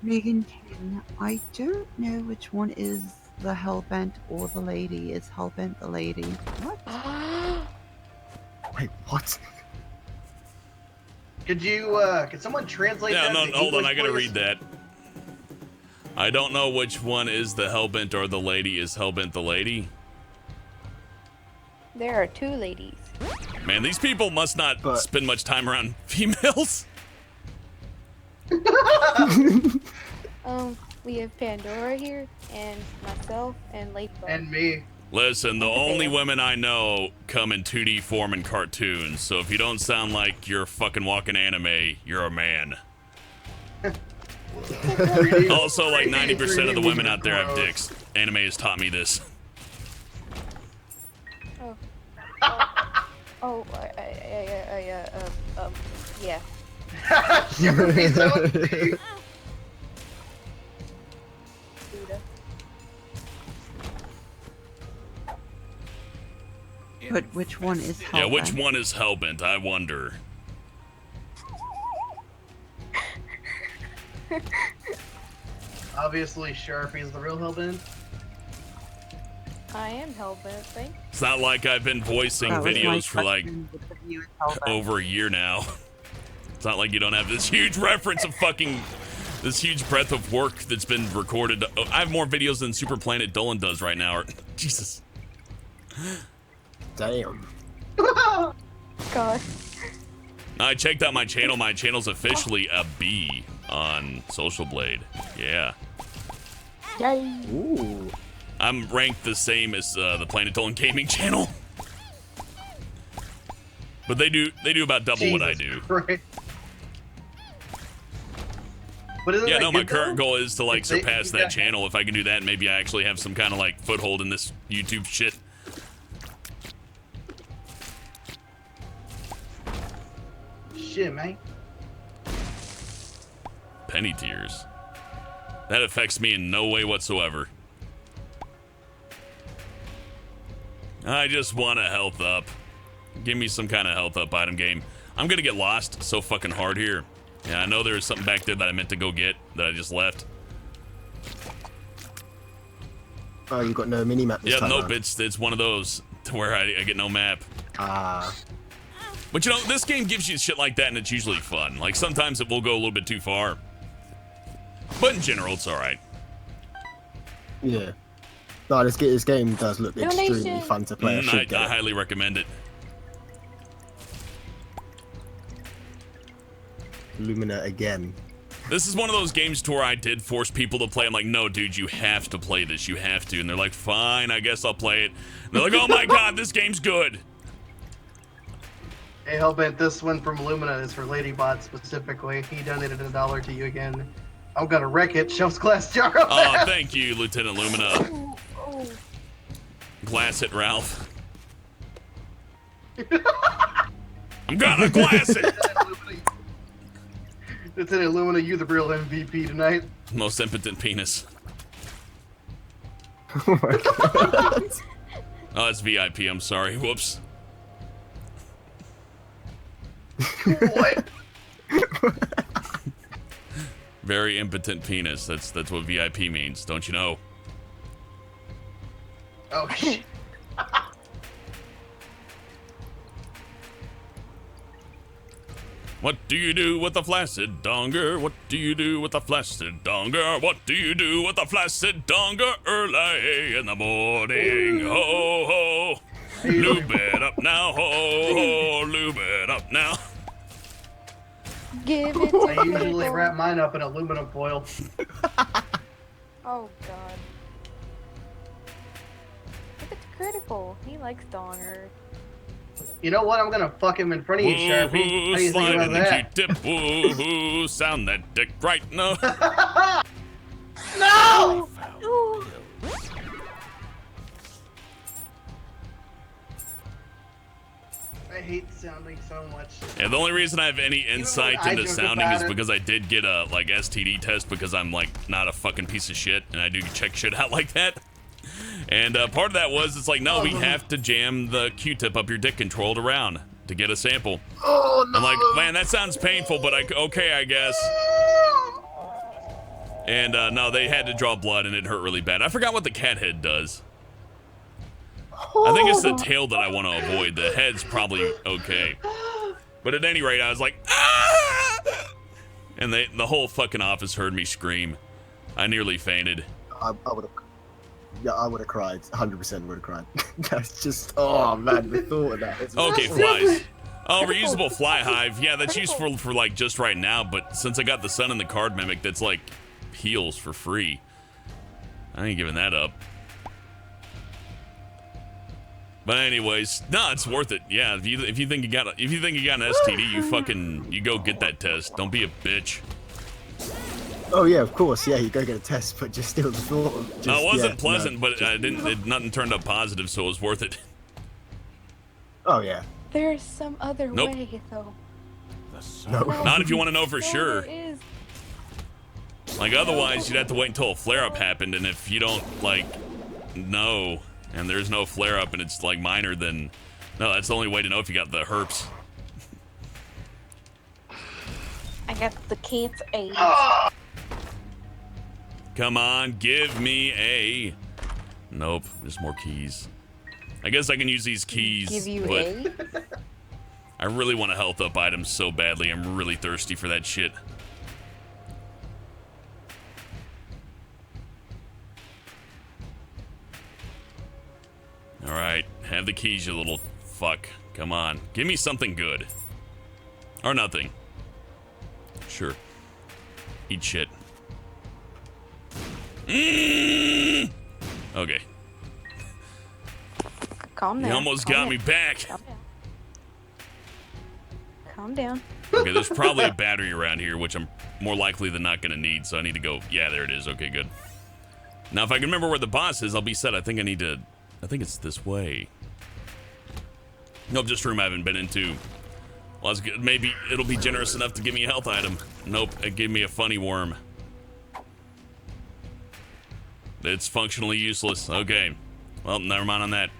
Megan Ken, I don't know which one is the Hellbent or the lady. Is Hellbent the lady? What? Wait, what? Could someone translate Yeah, that? no, to hold on, English, I gotta please? read that. I don't know which one is the Hellbent or the lady. Is Hellbent the lady? There are two ladies. Man, these people must not But- spend much time around females. We have Pandora here, and myself, and Ladybug. And me. Listen, the only women I know come in 2D form in cartoons, so if you don't sound like you're fucking walking anime, you're a man. Also, like 90% of the women out there have dicks. Anime has taught me this. Yeah. But which one is Hellbent? Yeah, which one is Hellbent? I wonder. Obviously, Sharpie's the real Hellbent. I am Hellbent, thank It's not like I've been voicing That was my videos for like question, which of you is Hellbent? over a year now. It's not like you don't have this huge reference of fucking this huge breadth of work that's been recorded. I have more videos than Super Planet Dolan does right now. Jesus. Damn. God. I checked out my channel. My channel's officially a B on Social Blade. Yeah. Yay. Ooh. I'm ranked the same as the Planet Dolan Gaming channel. But they do about double what I do. Christ. But isn't Yeah, that no, my good, current though? goal is to like If they- surpass if that that- channel. If I can do that, maybe I actually have some kind of like foothold in this YouTube shit. Shit, man. Penny tears. That affects me in no way whatsoever. I just want a health up. Give me some kind of health up item game. I'm gonna get lost so fucking hard here. Yeah, I know there's something back there that I meant to go get that I just left. Oh, you got no mini map this Yeah, time nope, around. it's one of those to where I get no map. Ah. But you know, this game gives you shit like that and it's usually fun. Like sometimes it will go a little bit too far. But in general, it's alright. Yeah. No, this game does look extremely Donation. fun to play. I should I get it. highly recommend it. Lumina again. This is one of those games to where I did force people to play. I'm like, no, dude, you have to play this. You have to. And they're like, fine, I guess I'll play it. And they're like, oh my god, this game's good. Hey, Hellbent, this one from Lumina is for Ladybot specifically. He donated $1 to you again. I'm gonna wreck it. Shelf's glass jar up Oh, there. thank you, Lieutenant Lumina. Glass it, Ralph. I'm gonna glass it. Lieutenant Lumina, you the real MVP tonight. Most impotent penis. Oh my god. Oh, that's VIP. I'm sorry. Whoops. What? Very impotent penis. That's what VIP means. Don't you know? Oh, shit. What do you do with a flaccid donger? What do you do with a flaccid donger? What do you do with a flaccid donger early in the morning? Ho ho, lube it up now. Ho ho, lube it up now. Give it to I usually critical. wrap mine up in aluminum foil. Oh god. Give it to critical. He likes donger. You know what? I'm gonna fuck him in front of you, Sharpie. How do Woohoo, you think slide about in the that? Q-tip. Woohoo, sound that dick right now. No! I hate sounding so much. Yeah, the only reason I have any insight I into joke sounding about is it. because I did get a like STD test because I'm like not a fucking piece of shit and I do check shit out like that. And part of that was, it's like, no, we have to jam the Q-tip up your dick and troll it around to get a sample. Oh no! I'm like, man, that sounds painful, but okay, I guess. And no, they had to draw blood, and it hurt really bad. I forgot what the cat head does. I think it's the tail that I want to avoid. The head's probably okay. But at any rate, I was like, ah! And the whole fucking office heard me scream. I nearly fainted. I would have. Yeah, I would have cried. 100% would have cried. That's just. Oh man, the thought of that. Okay, flies. Oh, reusable fly hive. Yeah, that's used for like just right now. But since I got the sun and the card mimic, that's like heals for free. I ain't giving that up. But anyways, no, it's worth it. Yeah, if you think you got an STD, you go get that test. Don't be a bitch. Oh yeah, of course. Yeah, you go get a test, but just still the thought. Of No, it wasn't pleasant, but I didn't. Nothing turned up positive, so it was worth it. Oh yeah. There's some other Nope. way, though. No. Not if you want to know for sure. There is. Like otherwise, you'd have to wait until a flare-up happened, and if you don't like know, and there's no flare-up, and it's like minor, then no, that's the only way to know if you got the herpes. I got the kids AIDS. Come on, give me a. Nope, there's more keys. I guess I can use these keys, Give you but a? I really want a health up item so badly. I'm really thirsty for that shit. All right, have the keys, you little fuck. Come on, give me something good. Or nothing. Sure. Eat shit. Okay. Calm down. You almost Calm got down. me back. Calm down. Calm down. Okay, there's probably a battery around here, which I'm more likely than not gonna need, so I need to go. Yeah, there it is. Okay, good. Now, if I can remember where the boss is, I'll be set. I think it's this way. Nope, just a room I haven't been into. Well, that's good. Maybe it'll be generous enough to give me a health item. Nope, it gave me a funny worm. It's functionally useless. Okay. Well, never mind on that.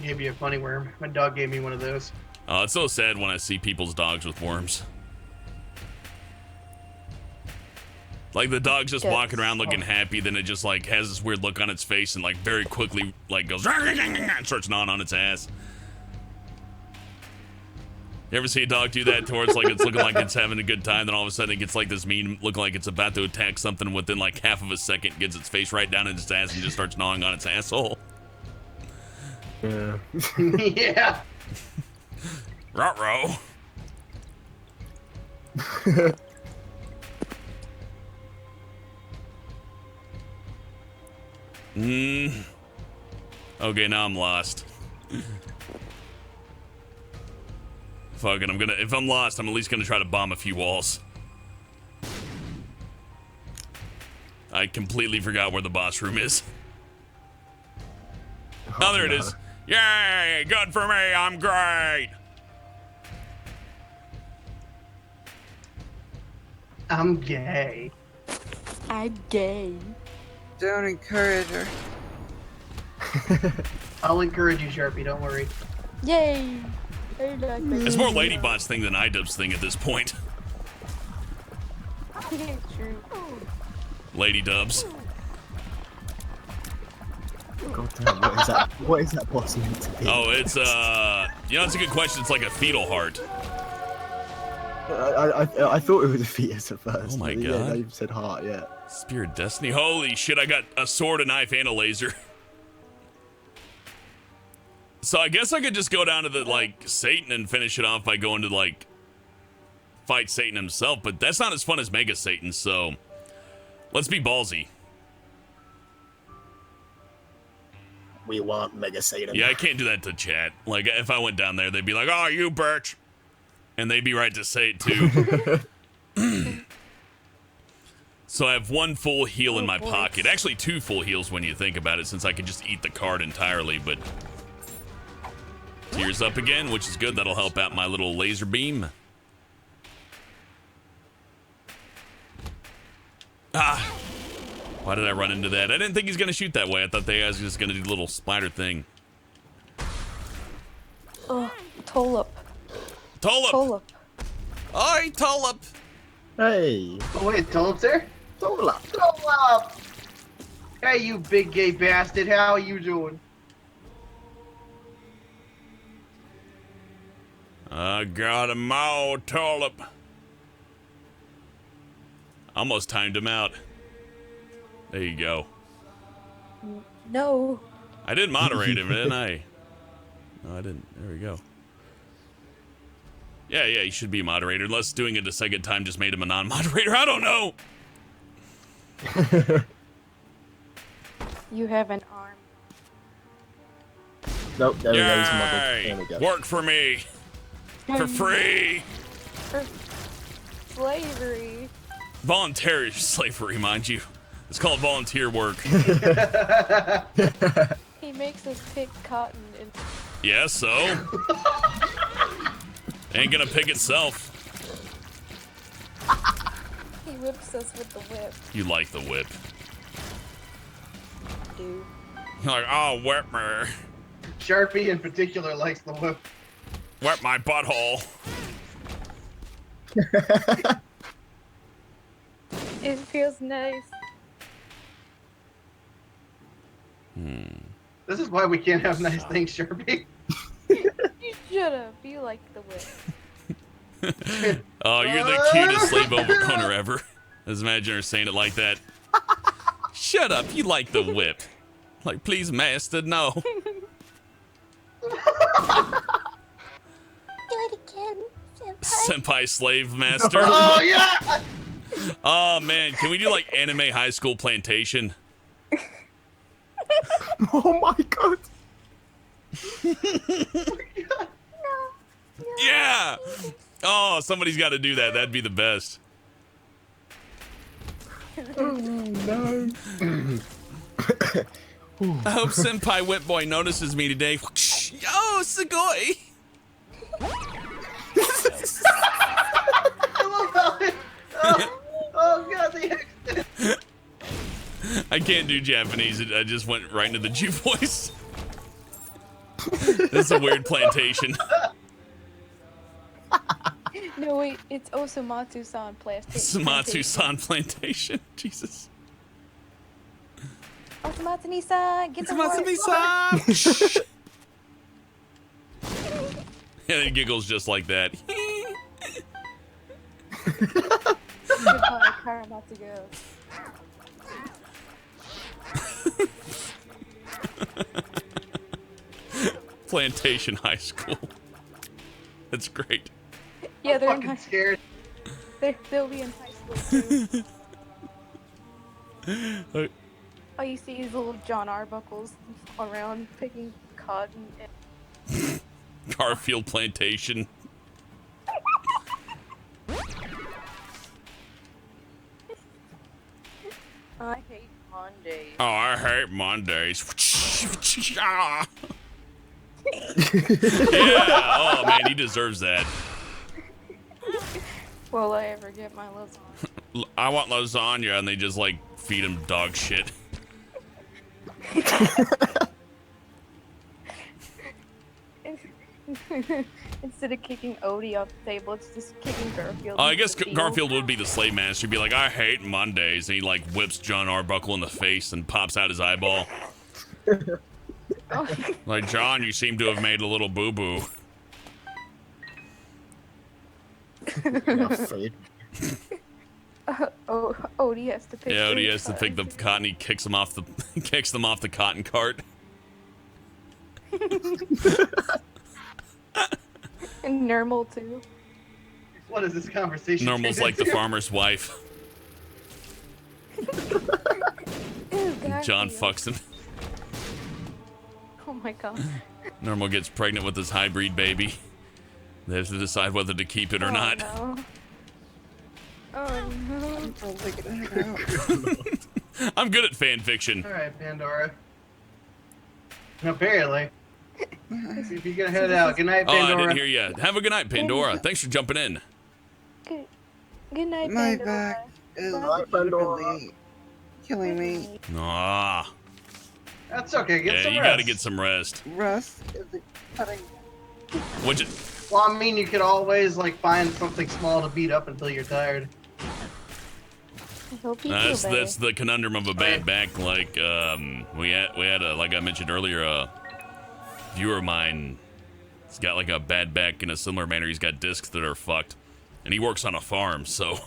Gave you a funny worm. My dog gave me one of those. Oh, it's so sad when I see people's dogs with worms. Like the dog's just walking around looking happy, then it just like has this weird look on its face and like very quickly like goes and starts gnawing on its ass. You ever see a dog do that towards like it's looking like it's having a good time, then all of a sudden it gets like this mean looking like it's about to attack something within like half of a second, gets its face right down in its ass and just starts gnawing on its asshole. Yeah. Yeah. Ruh-roh. Okay, now I'm lost. Fuck it, if I'm lost, I'm at least gonna try to bomb a few walls. I completely forgot where the boss room is. Oh, there it is. Yay, good for me, I'm great. I'm gay. I'm gay. Don't encourage her. I'll encourage you, Sharpie, don't worry. Yay! It's more Ladybot's thing than iDubbbz thing at this point. True. Lady Dubs. God damn, what is that? What is that boss meant to be? Oh, it's it's a good question. It's like a fetal heart. I thought it was a fetus at first. Oh my Yeah, God. now you've said heart, yeah. Spirit Destiny. Holy shit, I got a sword, a knife, and a laser. So I guess I could just go down to the, like, Satan and finish it off by going to, like, fight Satan himself, but that's not as fun as Mega Satan, so let's be ballsy. We want Mega Satan. Yeah, I can't do that to chat. Like, if I went down there, they'd be like, oh, you bitch. And they'd be right to say it, too. So I have one full heal in my pocket. Actually, two full heals when you think about it, since I can just eat the card entirely, but tears up again, which is good. That'll help out my little laser beam. Ah. Why did I run into that? I didn't think he's gonna shoot that way. I thought they was just gonna do the little splatter thing. Oh, Tulip. Tulip! Tulip. Oi, Tulip! Hey, Oh wait, Tulip's there? Tola. Tulip! Hey, you big gay bastard, how are you doing? I got him all, Tulip. Almost timed him out. There you go. No. I did moderate him, didn't I? No, I didn't. There we go. Yeah, he should be moderator. Unless doing it a second time just made him a non-moderator. I don't know. You have an arm. Nope, there we go. He's mugged. Yay! There we go. Work for me. For free. For slavery. Voluntary slavery, mind you. It's called volunteer work. He makes us pick cotton and Yeah, so? Ain't gonna pick itself. he whips us with the whip, You like the whip. dude. You're like, oh, whip me. Sharpie in particular likes the whip. Whip my butthole. It feels nice. This is why we can't have nice things, Sharpie. You should've. You like the whip. Oh, you're the cutest sleepover owner ever. Just imagine her saying it like that. Shut up, you like the whip. Like, please, master, no. Do it again, Senpai slave master. Oh, yeah! Oh, man, can we do like anime high school plantation? Oh my god. Yeah! Oh, somebody's got to do that. That'd be the best. Oh no. I hope Senpai Whipboy notices me today. Yo, Sugoi! I love how it. Oh god, the accent. I can't do Japanese. I just went right into the Jew voice. This is a weird plantation. No, wait, it's Osamatsu-san plastic. Sumatsu-san plantation. Jesus. Osamatsu-san, get the word. Sumatsu-san! Yeah, he giggles just like that. Goodbye, Karamatsu go. Plantation High School. That's great. Yeah, they're in Fucking high, scared. they'll be in high school too. Oh, you see these little John Arbuckles around picking cotton and Garfield Plantation. I hate Mondays. Oh, I hate Mondays. Yeah. Oh man, he deserves that. Will I ever get my lasagna? I want lasagna, and they just like feed him dog shit. Instead of kicking Odie off the table, it's just kicking Garfield. I into guess the field. Garfield would be the slave master. He'd be like, I hate Mondays, and he like whips John Arbuckle in the face and pops out his eyeball. Oh, Like, John, you seem to have made a little boo-boo. I'm afraid. Odie has to pick. Yeah, three Odie has to pick the cards. cotton. He kicks them off the kicks them off the cotton cart. And Nermal too. What is this conversation? Normal's like the farmer's wife. Ew, John Garfield. fucks him. Oh my god. Normal gets pregnant with his hybrid baby. They have to decide whether to keep it or Oh, not. No. Oh no. Probably gonna head out. I'm good at fan fiction. Alright, Pandora. Apparently. If you're gonna head out, good night, Oh, I Pandora. didn't hear you. Have a good night, Pandora. Thanks for jumping in. Good night, My Pandora. back is Night, Pandora. really killing me. Ah, That's okay. Get yeah, some you rest. gotta get some rest. Rust is cutting. Would you? Well, I mean, you could always like find something small to beat up until you're tired. I hope you That's feel better. that's the conundrum of a bad back. Like we had a, like I mentioned earlier, a viewer of mine. He's got like a bad back in a similar manner. He's got discs that are fucked, and he works on a farm, so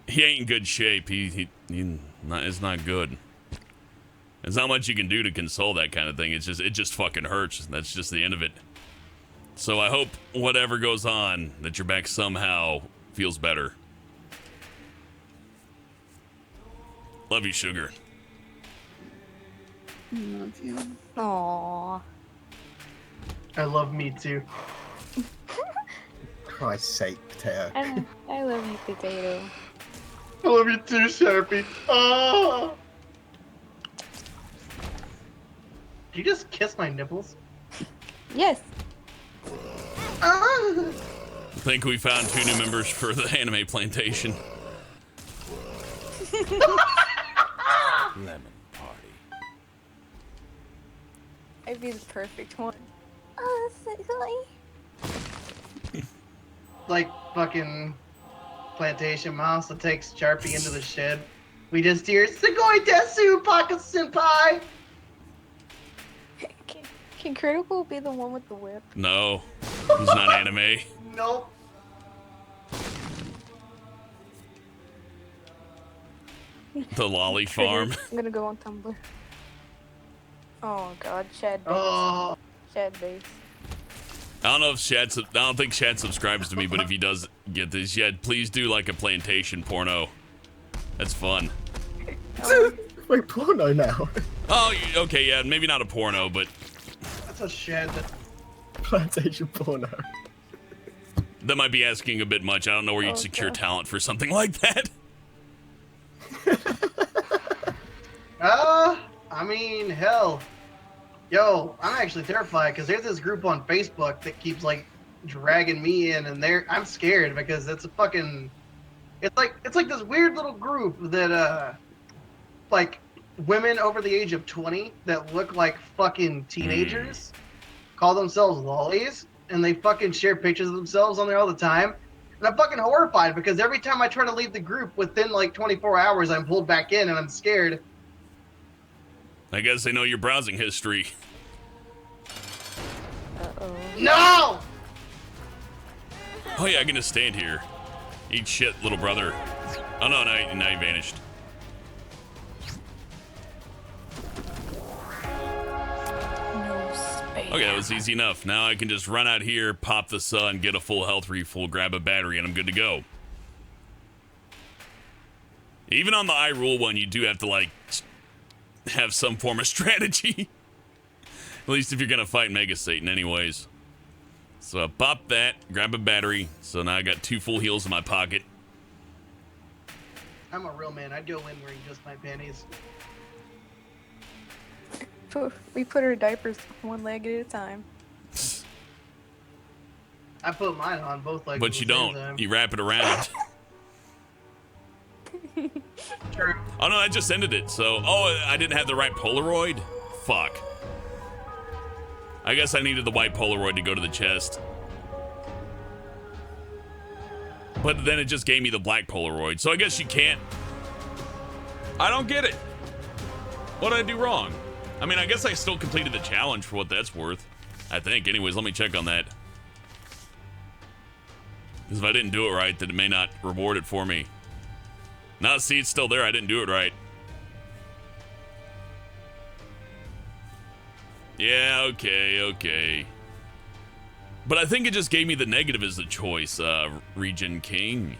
he ain't in good shape. It's not good. There's not much you can do to console that kind of thing. It just fucking hurts. That's just the end of it. So I hope whatever goes on, that your back somehow feels better. Love you, sugar. Love you. Aww. I love me too. Christ's sake, Potato. I love you, Potato. I love you too, Sharpie. Oh. Did you just kiss my nipples? Yes. Ah. I think we found 2 new members for the anime plantation. Lemon party. I'd be the perfect one. Oh, silly. Like fucking plantation mouse that takes Sharpie into the shed. We just hear Sugoi Desu, Paka Senpai! Can Critical be the one with the whip? No, he's not anime. Nope. The Lolly Farm. I'm gonna go on Tumblr. Oh god, Shad base. Oh. Shad base. I don't know if I don't think Shad subscribes to me, but if he does get this, yeah, please do like a plantation porno. That's fun. Wait, porno now? Oh, okay, yeah, maybe not a porno, but That's a shed. Plantation porno. that might be asking a bit much. I don't know where you'd secure God. talent for something like that. I mean, hell. Yo, I'm actually terrified because there's this group on Facebook that keeps like dragging me in, and I'm scared because it's a fucking, it's like this weird little group that like women over the age of 20 that look like fucking teenagers call themselves lollies, and they fucking share pictures of themselves on there all the time. And I'm fucking horrified because every time I try to leave the group within like 24 hours, I'm pulled back in and I'm scared. I guess they know your browsing history. Uh-oh. No! Oh yeah, I'm gonna stand here. Eat shit, little brother. Oh no, now he vanished. No space. Okay, that was easy enough. Now I can just run out here, pop the sun, get a full health refill, grab a battery, and I'm good to go. Even on the iRule one, you do have to, like, have some form of strategy. At least if you're gonna fight Mega Satan anyways. So I pop that, grab a battery, so now I got 2 full heals in my pocket. I'm a real man. I'd go in wearing just my panties. We put our diapers one leg at a time. I put mine on both legs. But at you the same don't. time. You wrap it around. True. Oh no, I just ended it. So, I didn't have the right Polaroid? Fuck. I guess I needed the white Polaroid to go to the chest. But then it just gave me the black Polaroid. So I guess you can't. I don't get it. What did I do wrong? I mean, I guess I still completed the challenge for what that's worth. I think. Anyways, let me check on that. Because if I didn't do it right, then it may not reward it for me. Now, see, it's still there. I didn't do it right. Yeah, okay. But I think it just gave me the negative as the choice, Region King.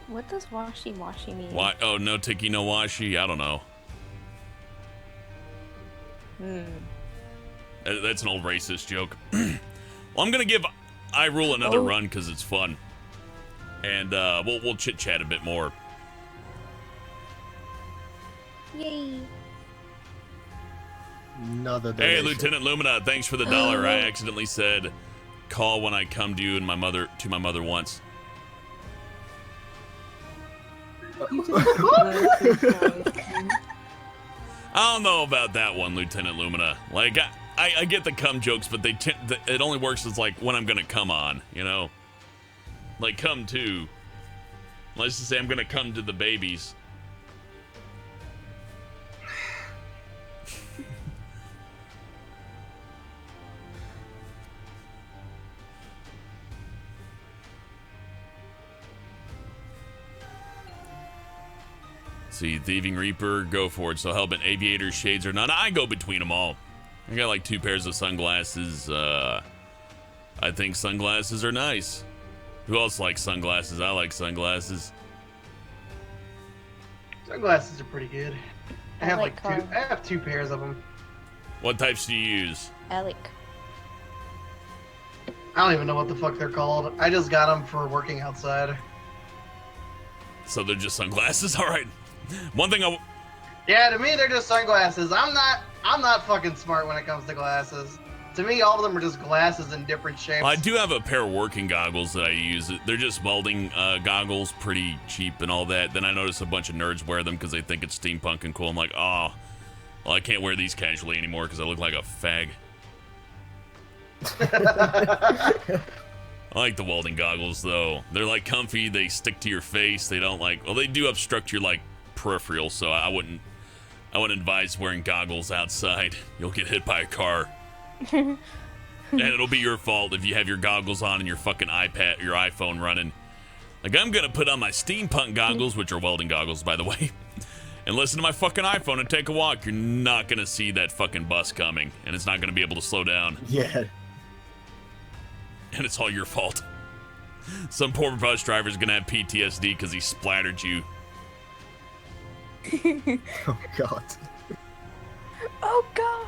What does washy mean? Why? Oh, no tiki, no washi? I don't know. That's an old racist joke. Well, I'm going to give iRule another run because it's fun. And we'll chit-chat a bit more. Yay. Another Hey, donation. Lieutenant Lumina, thanks for the $1. I accidentally said call when I come to you and my mother once. You just good boy. I don't know about that one, Lieutenant Lumina. Like, I get the cum jokes, but it only works as like when I'm gonna come on, you know? Like, come to. Let's just say I'm gonna come to the babies. See, Thieving Reaper, go for it. So Hellbent Aviator, Shades or none. I go between them all. I got like 2 pairs of sunglasses. I think sunglasses are nice. Who else likes sunglasses? I like sunglasses. Sunglasses are pretty good. I have like like 2. I have 2 pairs of them. What types do you use? Alec. I don't even know what the fuck they're called. I just got them for working outside. So they're just sunglasses? All right. One thing Yeah, to me they're just sunglasses. I'm not fucking smart when it comes to glasses. To me, all of them are just glasses in different shapes. I do have a pair of working goggles that I use. They're just welding goggles, pretty cheap and all that. Then I notice a bunch of nerds wear them because they think it's steampunk and cool. I'm like, oh, well, I can't wear these casually anymore because I look like a fag. I like the welding goggles, though. They're, like, comfy. They stick to your face. They don't, like... Well, they do obstruct your, like, peripheral, so I wouldn't advise wearing goggles outside. You'll get hit by a car. And it'll be your fault if you have your goggles on and your fucking iPad, your iPhone running. Like, I'm gonna put on my steampunk goggles, which are welding goggles, by the way, and listen to my fucking iPhone and take a walk. You're not gonna see that fucking bus coming, and it's not gonna be able to slow down. Yeah. And it's all your fault. Some poor bus driver's gonna have PTSD because he splattered you. Oh, God. Oh god.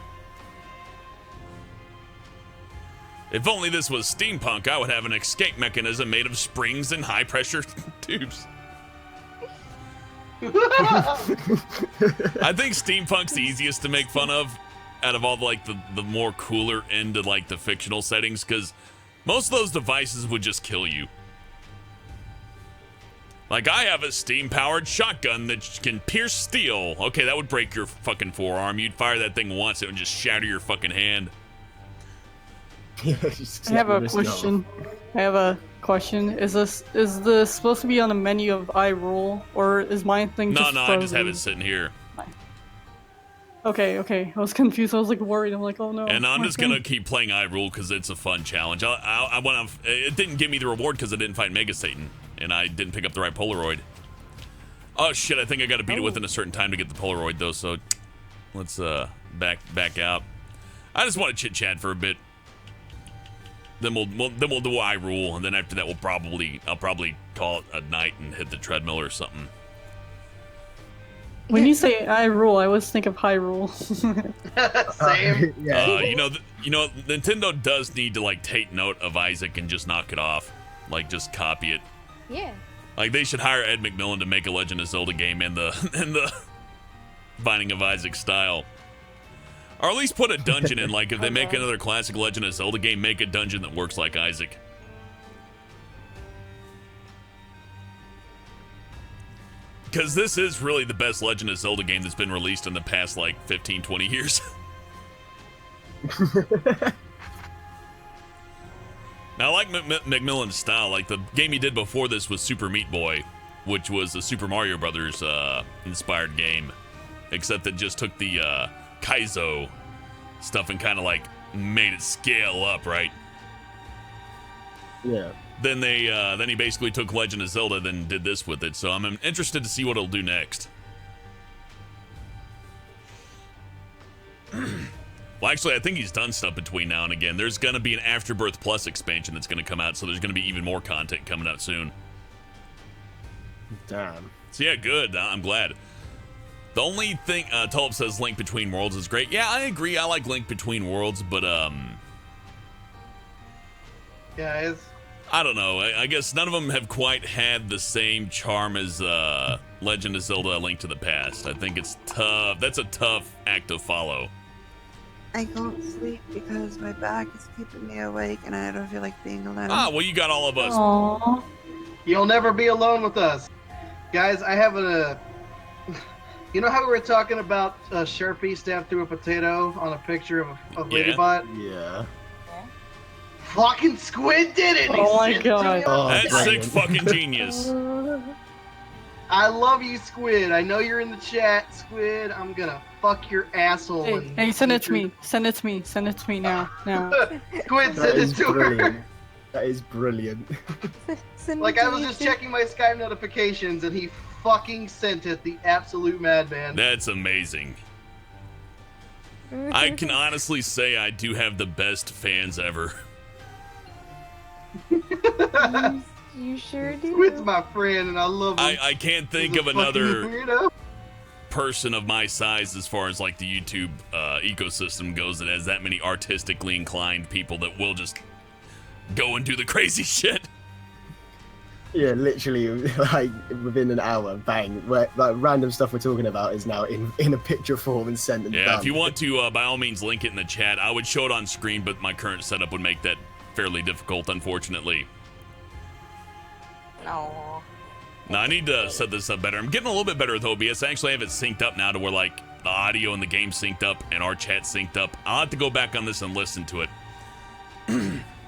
If only this was steampunk, I would have an escape mechanism made of springs and high-pressure tubes. I think steampunk's the easiest to make fun of out of all the more cooler end of like the fictional settings, because most of those devices would just kill you. Like, I have a steam-powered shotgun that can pierce steel. Okay, that would break your fucking forearm. You'd fire that thing once, it would just shatter your fucking hand. Yeah, I have a question. Is this supposed to be on the menu of iRule, or is my thing No, just no, frozen? I just have it sitting here. Okay. I was confused. I was like worried. I'm like, oh no. And I'm my just thing. gonna keep playing iRule because it's a fun challenge. I want to. It didn't give me the reward because I didn't fight Mega Satan, and I didn't pick up the right Polaroid. Oh shit! I think I got to beat it within a certain time to get the Polaroid though. So let's back out. I just want to chit chat for a bit. Then we'll do iRule, and then after that I'll probably call it a night and hit the treadmill or something. When you say iRule, I always think of Hyrule. Same. Yeah. You know, Nintendo does need to like take note of Isaac and just knock it off, like just copy it. Yeah. Like they should hire Ed McMillan to make a Legend of Zelda game in the Binding of Isaac style, or at least put a dungeon in. Like if they make another classic Legend of Zelda game, make a dungeon that works like Isaac. Because this is really the best Legend of Zelda game that's been released in the past, like, 15, 20 years. Now, I like McMillan's style. Like, the game he did before this was Super Meat Boy, which was a Super Mario Brothers inspired game. Except it just took the Kaizo stuff and kind of, like, made it scale up, right? Yeah. Then then he basically took Legend of Zelda, then did this with it. So I'm interested to see what it'll do next. Well, actually, I think he's done stuff between now and again. There's going to be an Afterbirth Plus expansion that's going to come out, so there's going to be even more content coming out soon. Damn. So yeah, good. I'm glad. The only thing, Tulip says Link Between Worlds is great. Yeah, I agree. I like Link Between Worlds, but Guys. I don't know. I guess none of them have quite had the same charm as Legend of Zelda: A Link to the Past. I think it's tough. That's a tough act to follow. I can't sleep because my back is keeping me awake and I don't feel like being alone. Ah, well, you got all of us. Aww. You'll never be alone with us. Guys, I have a... You know how we were talking about a Sharpie stabbed through a potato on a picture of Yeah. Ladybot? Yeah. Fucking Squid did it! Oh my He sent it to God. me. Oh, That's sick brilliant. fucking genius. I love you, Squid. I know you're in the chat, Squid. I'm gonna fuck your asshole. Hey, and hey, send it to make me. Send it to me. Send it to me now. Now. your- Squid, That send it is to brilliant. her. That is brilliant. Send Like, it to I was me just too. checking my Skype notifications, and he fucking sent it, the absolute madman. That's amazing. I can honestly say I do have the best fans ever. You sure do. Squid's my friend, and I love him. I can't think He's of a fucking another weirdo. person of my size as far as like the YouTube ecosystem goes that has that many artistically inclined people that will just go and do the crazy shit. Yeah, literally, like within an hour, bang. Like random stuff we're talking about is now in a picture form and sent and Yeah, done. if you want to, by all means, link it in the chat. I would show it on screen, but my current setup would make that fairly difficult, unfortunately. No. Now, I need to set this up better. I'm getting a little bit better with OBS. I actually have it synced up now to where, like, the audio and the game synced up and our chat synced up. I'll have to go back on this and listen to it.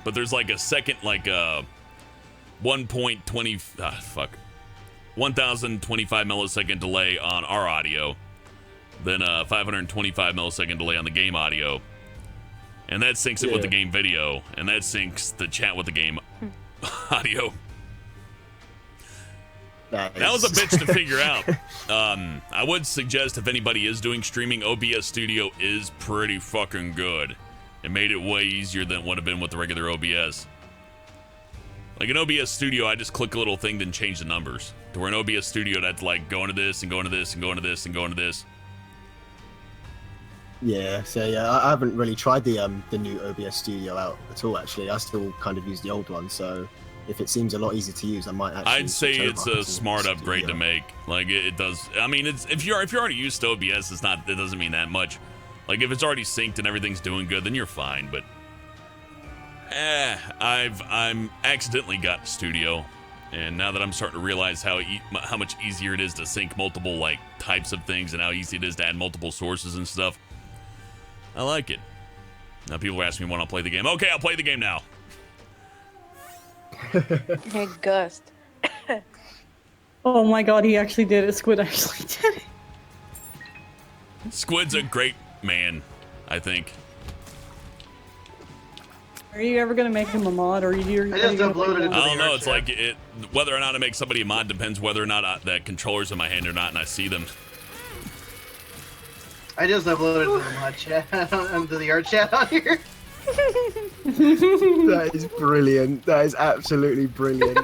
But there's, like, a second, like, 1025 millisecond delay on our audio. Then a 525 millisecond delay on the game audio. And that syncs it with the game video. And that syncs the chat with the game audio. That was a bitch to figure out. I would suggest if anybody is doing streaming, OBS Studio is pretty fucking good. It made it way easier than it would have been with the regular OBS. Like in OBS Studio, I just click a little thing, then change the numbers. To where in OBS Studio, that's like go into this and go into this and go into this and go into this. Yeah, so yeah, I haven't really tried the new OBS Studio out at all. Actually, I still kind of use the old one. So if it seems a lot easier to use, I might actually. I'd say switch it's over a to smart Studio. upgrade to make. Like it does. I mean, it's if you're already used to OBS, it doesn't mean that much. Like if it's already synced and everything's doing good, then you're fine. But I'm accidentally got Studio, and now that I'm starting to realize how much easier it is to sync multiple like types of things and how easy it is to add multiple sources and stuff, I like it. Now people are asking me when I'll play the game. Okay, I'll play the game now. Hey, Gust. Oh my God, he actually did it. Squid actually did it. Squid's a great man, I think. Are you ever gonna make him a mod, or are you? I just uploaded it. I don't know. It's like whether or not I make somebody a mod depends whether or not the controller's in my hand or not, and I see them. I just uploaded it to the mod chat, to the art chat on here. That is brilliant. That is absolutely brilliant.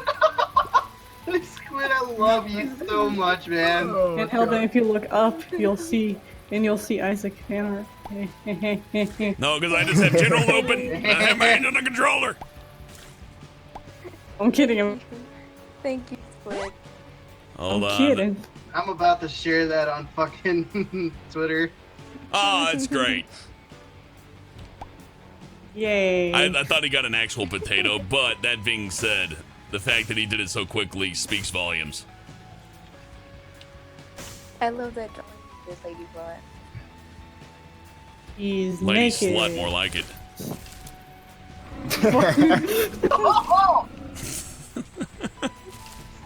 Squid, I love you so much, man. Oh, And Helden, if you look up, you'll see Isaac Hammer. No, because I just have general open. And I have my hand on the controller. I'm kidding. I'm Thank you, Squid. Hold on. kidding. I'm about to share that on fucking Twitter. Oh, it's great. Yay. I thought he got an actual potato, but that being said, the fact that he did it so quickly speaks volumes. I love that drawing this lady brought. He's Lady naked. slut, more like it.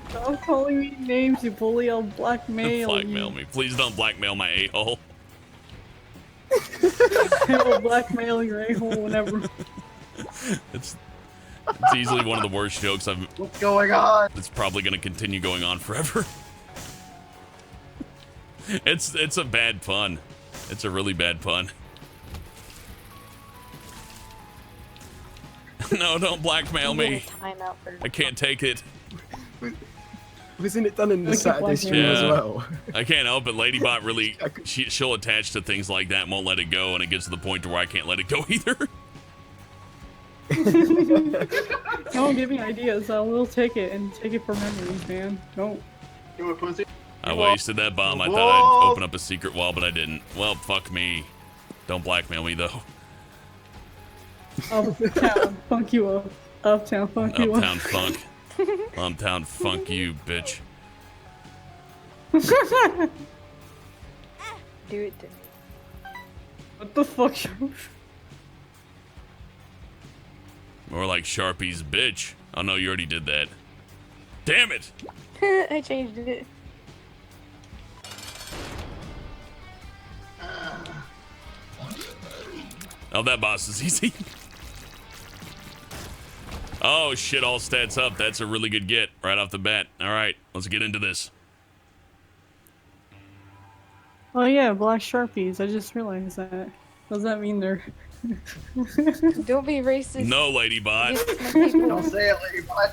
Stop calling me names, you bully. I'll blackmail Blackmail you. me. Please don't blackmail my a-hole. I will blackmail your a-hole whenever. It's easily one of the worst jokes I've. What's going on? It's probably going to continue going on forever. It's a bad pun. It's a really bad pun. No, don't blackmail me. Timeout for I can't take it. Wasn't it done in the Look at Saturday Black stream Mirror. as well? I can't help it. Ladybot really, she'll attach to things like that and won't let it go, and it gets to the point to where I can't let it go either. Don't give me ideas. I will take it and take it for memories, man. Don't. You want pussy? I wasted that bomb. I thought I'd open up a secret wall, but I didn't. Well, fuck me. Don't blackmail me though. Uptown, funk you up. Uptown, funk you Uptown up. funk. Uptown funk you, bitch. Do it to me. What the fuck? More like Sharpie's bitch. Oh no, you already did that. Damn it! I changed it. Oh, that boss is easy. Oh shit, all stats up. That's a really good get right off the bat. All right, let's get into this. Oh yeah, black Sharpies. I just realized that. Does that mean they're... Don't be racist. No, Ladybot. against my people. Don't say it, Ladybot.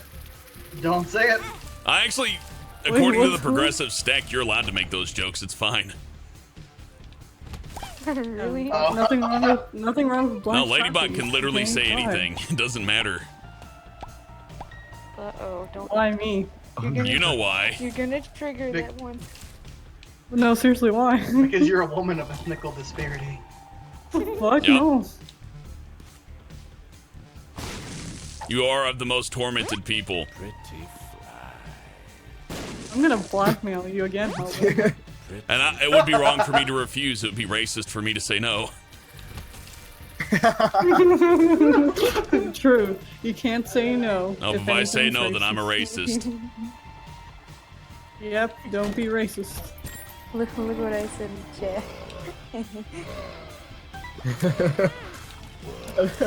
Don't say it. I actually, according to the what's- progressive stack, you're allowed to make those jokes. It's fine. Really? Oh. Nothing wrong with black No, Ladybot Sharpies. can literally say Okay, fine. anything. It doesn't matter. Uh-oh, don't. Why me? You're gonna, You know why. You're gonna trigger Vic- that one. No, seriously, why? Because you're a woman of ethnical disparity. Fuck Yep. no. You are of the most tormented people. I'm gonna blackmail you again, Howard. And it would be wrong for me to refuse. It would be racist for me to say no. True. You can't say no. No, if I say no, then I'm a racist. Yep, don't be racist. Look what I said in chat.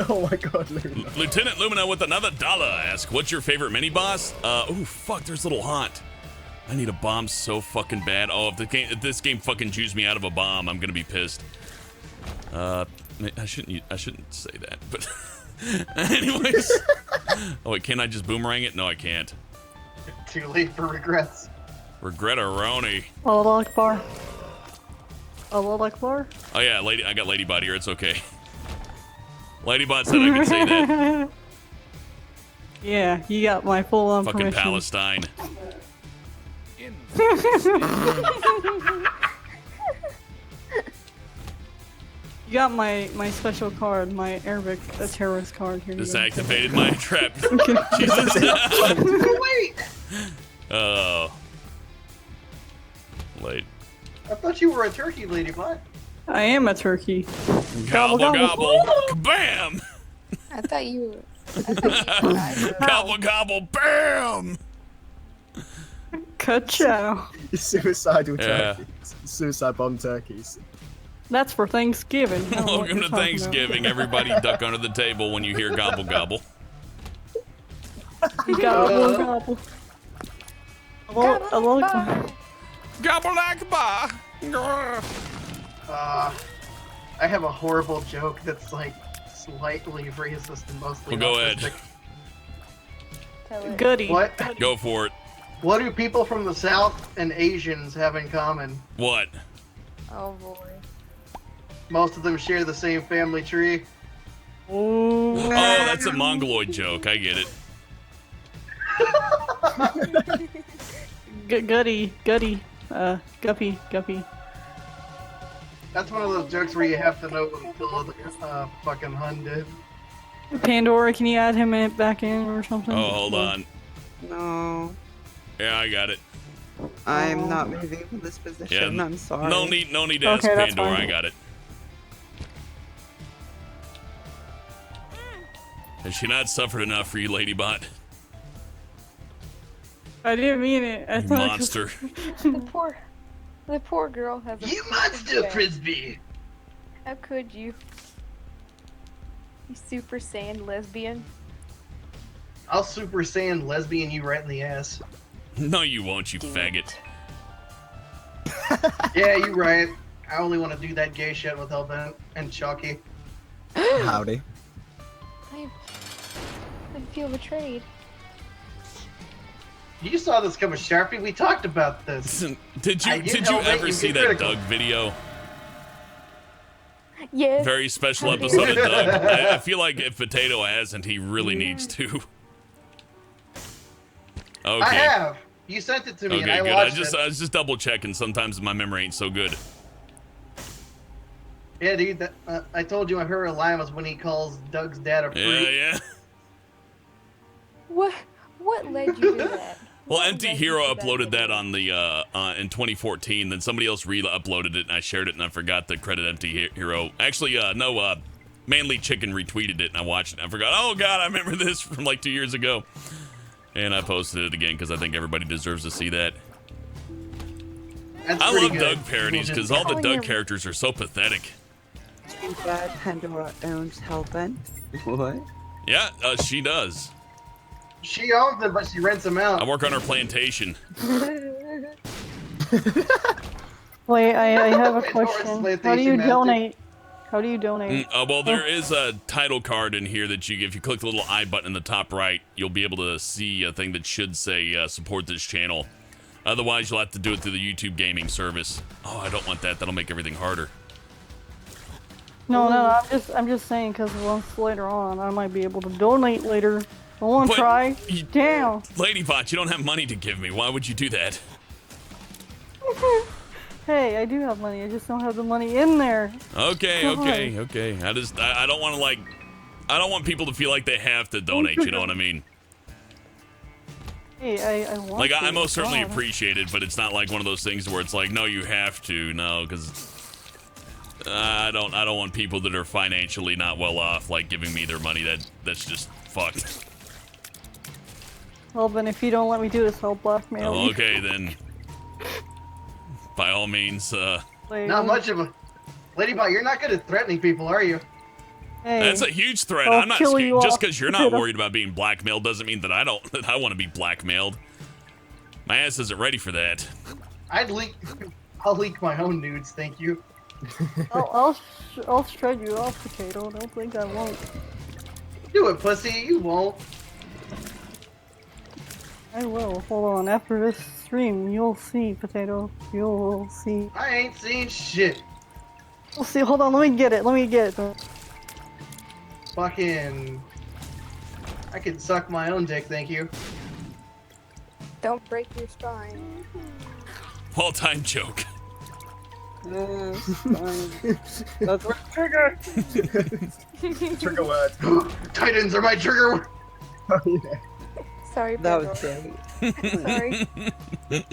Oh my god, Luna. Lieutenant Lumina with another dollar asks, what's your favorite mini boss? Oh fuck, there's Little Haunt. I need a bomb so fucking bad. Oh, if this game fucking chews me out of a bomb, I'm gonna be pissed. I shouldn't say that, but anyways. Oh wait, can I just boomerang it? No, I can't. Too late for regrets. Regret-a-roni. Allah Akbar. Allah Akbar? Oh yeah, I got Ladybot here. It's okay. Ladybot said I could say that. Yeah, you got my full-on Fucking permission. Palestine. You got my special card, my Arabic terrorist card here. you go. Disactivated my trap. Okay. Jesus. Wait! Oh. Late. I thought you were a turkey, Ladybot. I am a turkey. Gobble, Gobble, gobble. Bam! I thought you were. I thought you were. Gobble, gobble, bam! Ka-chow. Suicidal Yeah. turkeys. Suicide bomb turkeys. That's for Thanksgiving. I don't know what Welcome you're to talking Thanksgiving. Everybody duck under the table when you hear gobble, gobble. about. Gobble, gobble. Allah Akbar. Gobble Akbar. I have a horrible joke that's like slightly racist and mostly Well, go ahead. autistic. Tell it. Goody. What? Go for it. What do people from the South and Asians have in common? What? Oh boy. Most of them share the same family tree. Oh, Oh, that's a Mongoloid joke. I get it. goody. Guppy. That's one of those jokes where you have to know what the fucking Hun did. Pandora, can you add him back in or something? Oh, hold on. No, Yeah, I got it. I'm not moving from this position. Yeah, I'm sorry. No need to ask Okay, that's Pandora. fine. I got it. Has she not suffered enough for you, Ladybot? I didn't mean it. I You thought monster. The poor girl has a You fucking monster, bad- Frisbee! How could you? You Super Saiyan lesbian. I'll Super Saiyan lesbian you right in the ass. No, you won't, you faggot. Yeah, you right. I only want to do that gay shit with Hellbent and Chucky. Howdy. I feel betrayed. You saw this coming, Sharpie. We talked about this. Did I you get ever Hellbent, you see get that critical. Doug video? Yes. Very special episode of Doug. I feel like if Potato hasn't, he really needs to. Okay. I have. You sent it to me, Okay, and good. I watched it. I was just double checking. Sometimes my memory ain't so good. Yeah, dude. That, I told you my favorite line was when he calls Doug's dad a freak. Yeah. What led you to that? Well, What Empty led you Hero to uploaded that video? on the in 2014. Then somebody else uploaded it, and I shared it, and I forgot to credit Empty Hero. Actually, no, Manly Chicken retweeted it, and I watched it. And I forgot. Oh God, I remember this from like 2 years ago, and I posted it again because I think everybody deserves to see that. That's I pretty love good. Doug parodies because all the calling Doug him- characters are so pathetic. Too bad Pandora owns Hellbent. What? Yeah, she does. She owns them, but she rents them I out. work on her plantation. Wait, I have a Wait, question. Doris, How do you PlayStation Master. donate? How do you donate? Well, there is a title card in here that if you click the little I button in the top right, you'll be able to see a thing that should say support this channel. Otherwise, you'll have to do it through the YouTube gaming service. Oh, I don't want that. That'll make everything harder. No, I'm just saying because once later on I might be able to donate later. I want But to try. you- Damn. Ladybot, you don't have money to give me. Why would you do that? Hey, I do have money. I just don't have the money in there. Okay. God. I don't want to I don't want people to feel like they have to donate. You know what I mean? Hey, I want Like to. I most certainly God. appreciate it, but it's not like one of those things where it's like, no, you have to. No, because I don't want people that are financially not well off like giving me their money. That's just fucked. Well, then if you don't let me do this, I'll blackmail you. Okay, then. By all means, Like, Not much of a. Ladybot, you're not good at threatening people, are you? Hey, that's a huge threat. I'll I'm not kill scared. you Just off. because you're not worried about being blackmailed doesn't mean that I want to be blackmailed. My ass isn't ready for that. I'll leak my own nudes, thank you. I'll shred you off, Potato. Don't think I won't. Do it, pussy. You won't. I will. Hold on. After this stream, you'll see, Potato. You'll see. I ain't seen shit. We'll see. Hold on. Let me get it. Fucking. I can suck my own dick, thank you. Don't break your spine. All-time joke. That's what trigger. Trigger word. Titans are my trigger. word. Oh, yeah. Sorry, That Pedro. was great. Sorry.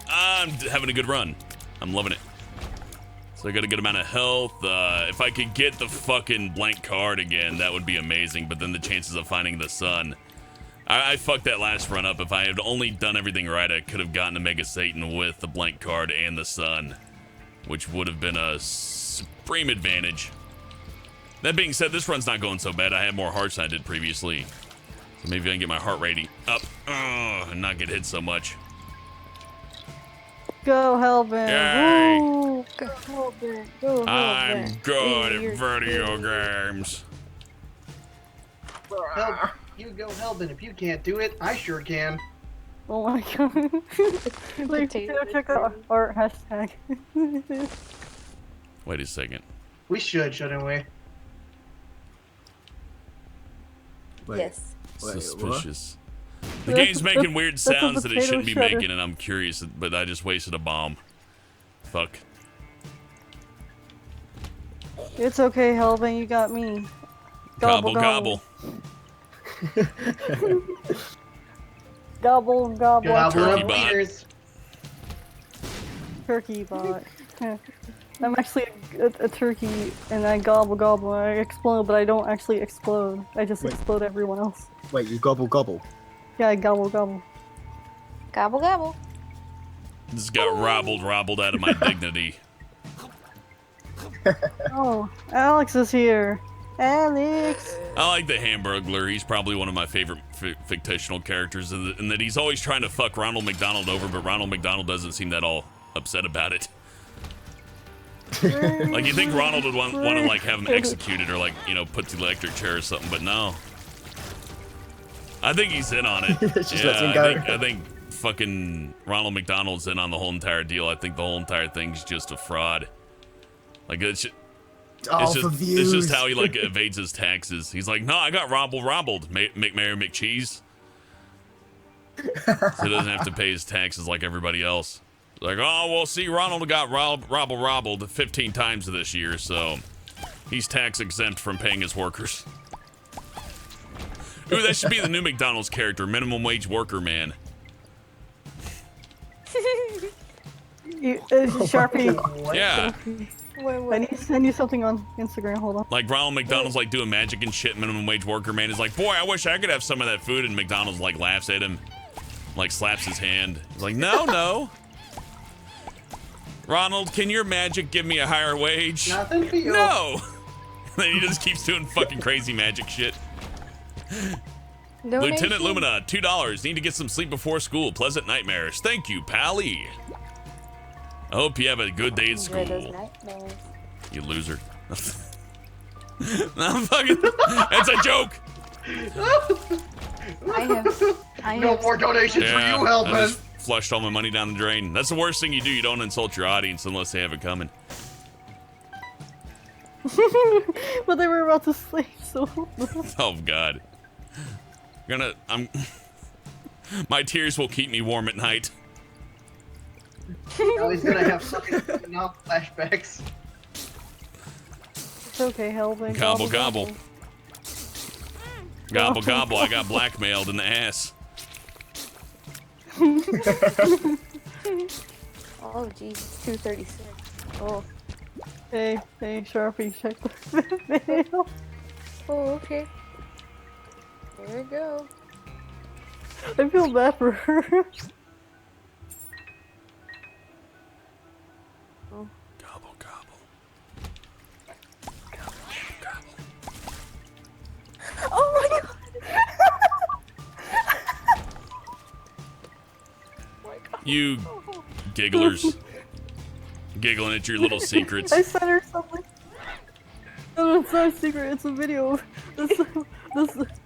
I'm having a good run. I'm loving it. So I got a good amount of health. If I could get the fucking blank card again, that would be amazing. But then the chances of finding the sun. I fucked that last run up. If I had only done everything right, I could have gotten a Mega Satan with the blank card and the sun, which would have been a supreme advantage. That being said, this run's not going so bad. I have more hearts than I did previously. So maybe I can get my heart rating up and not get hit so much. Go, Hellbent. Yay. Woo. Go Hellbent. Go I'm Hellbent. good You're at video games. Hell, you go Hellbent. If you can't do it, I sure can. Oh my god. Like, Potato check out our hashtag. Wait a second. We shouldn't we? Wait, Yes. wait, Suspicious. The That's- game's making weird that's a sounds that it potato shouldn't be shredder. making, and I'm curious, but I just wasted a bomb. Fuck. It's okay, Hellbent. You got me. Gobble, gobble. Gobble, gobble. Gobble Turkey up bot. ears. Turkey bot. I'm actually a turkey, and I gobble gobble. I explode, but I don't actually explode. I just Wait. explode everyone else. Wait, you gobble gobble. Yeah, I gobble gobble. Gobble gobble. Just got robbled out of my dignity. Oh, Alex is here. Alex. I like the Hamburglar. He's probably one of my favorite fictional characters, in that he's always trying to fuck Ronald McDonald over, but Ronald McDonald doesn't seem that all upset about it. Like, you think Ronald would want to, like, have him executed or, like, put to the electric chair or something, but no. I think he's in on it. Just lets him go. I think fucking Ronald McDonald's in on the whole entire deal. I think the whole entire thing's just a fraud. Like, it's Oh, for views. it's just how he, like, evades his taxes. He's like, no, I got robbled. McMary McCheese. So he doesn't have to pay his taxes like everybody else. Like, oh, well, see, Ronald got robbled 15 times this year, so he's tax exempt from paying his workers. Ooh, that should be the new McDonald's character, minimum wage worker man. Sharpie. Yeah. I need to send you something on Instagram. Hold on. Like Ronald McDonald's like doing magic and shit. Minimum wage worker man is like, boy, I wish I could have some of that food. And McDonald's like laughs at him, like slaps his hand. He's like, no. Ronald, can your magic give me a higher wage? Nothing for you. No. Then he just keeps doing fucking crazy magic shit. Lieutenant Lumina, $2. Need to get some sleep before school. Pleasant nightmares. Thank you, Pally. I hope you have a good day at school. You loser. No, fucking. That's a joke. No more donations for you, I Hellbent. just flushed all my money down the drain. That's the worst thing you do. You don't insult your audience unless they have it coming. But they were about to sleep, so. Oh God. My tears will keep me warm at night. Now he's gonna have fucking flashbacks. It's okay, Hellbent. Gobble gobble. Gobble gobble. I got blackmailed in the ass. Oh, jeez, 236. Oh. Hey, Sharpie, check the video. Oh, okay. There we go. I feel bad for her. Oh. Gobble gobble. Oh my god! You gigglers. Giggling at your little secrets. I sent her something. No, it's not a secret. It's a video of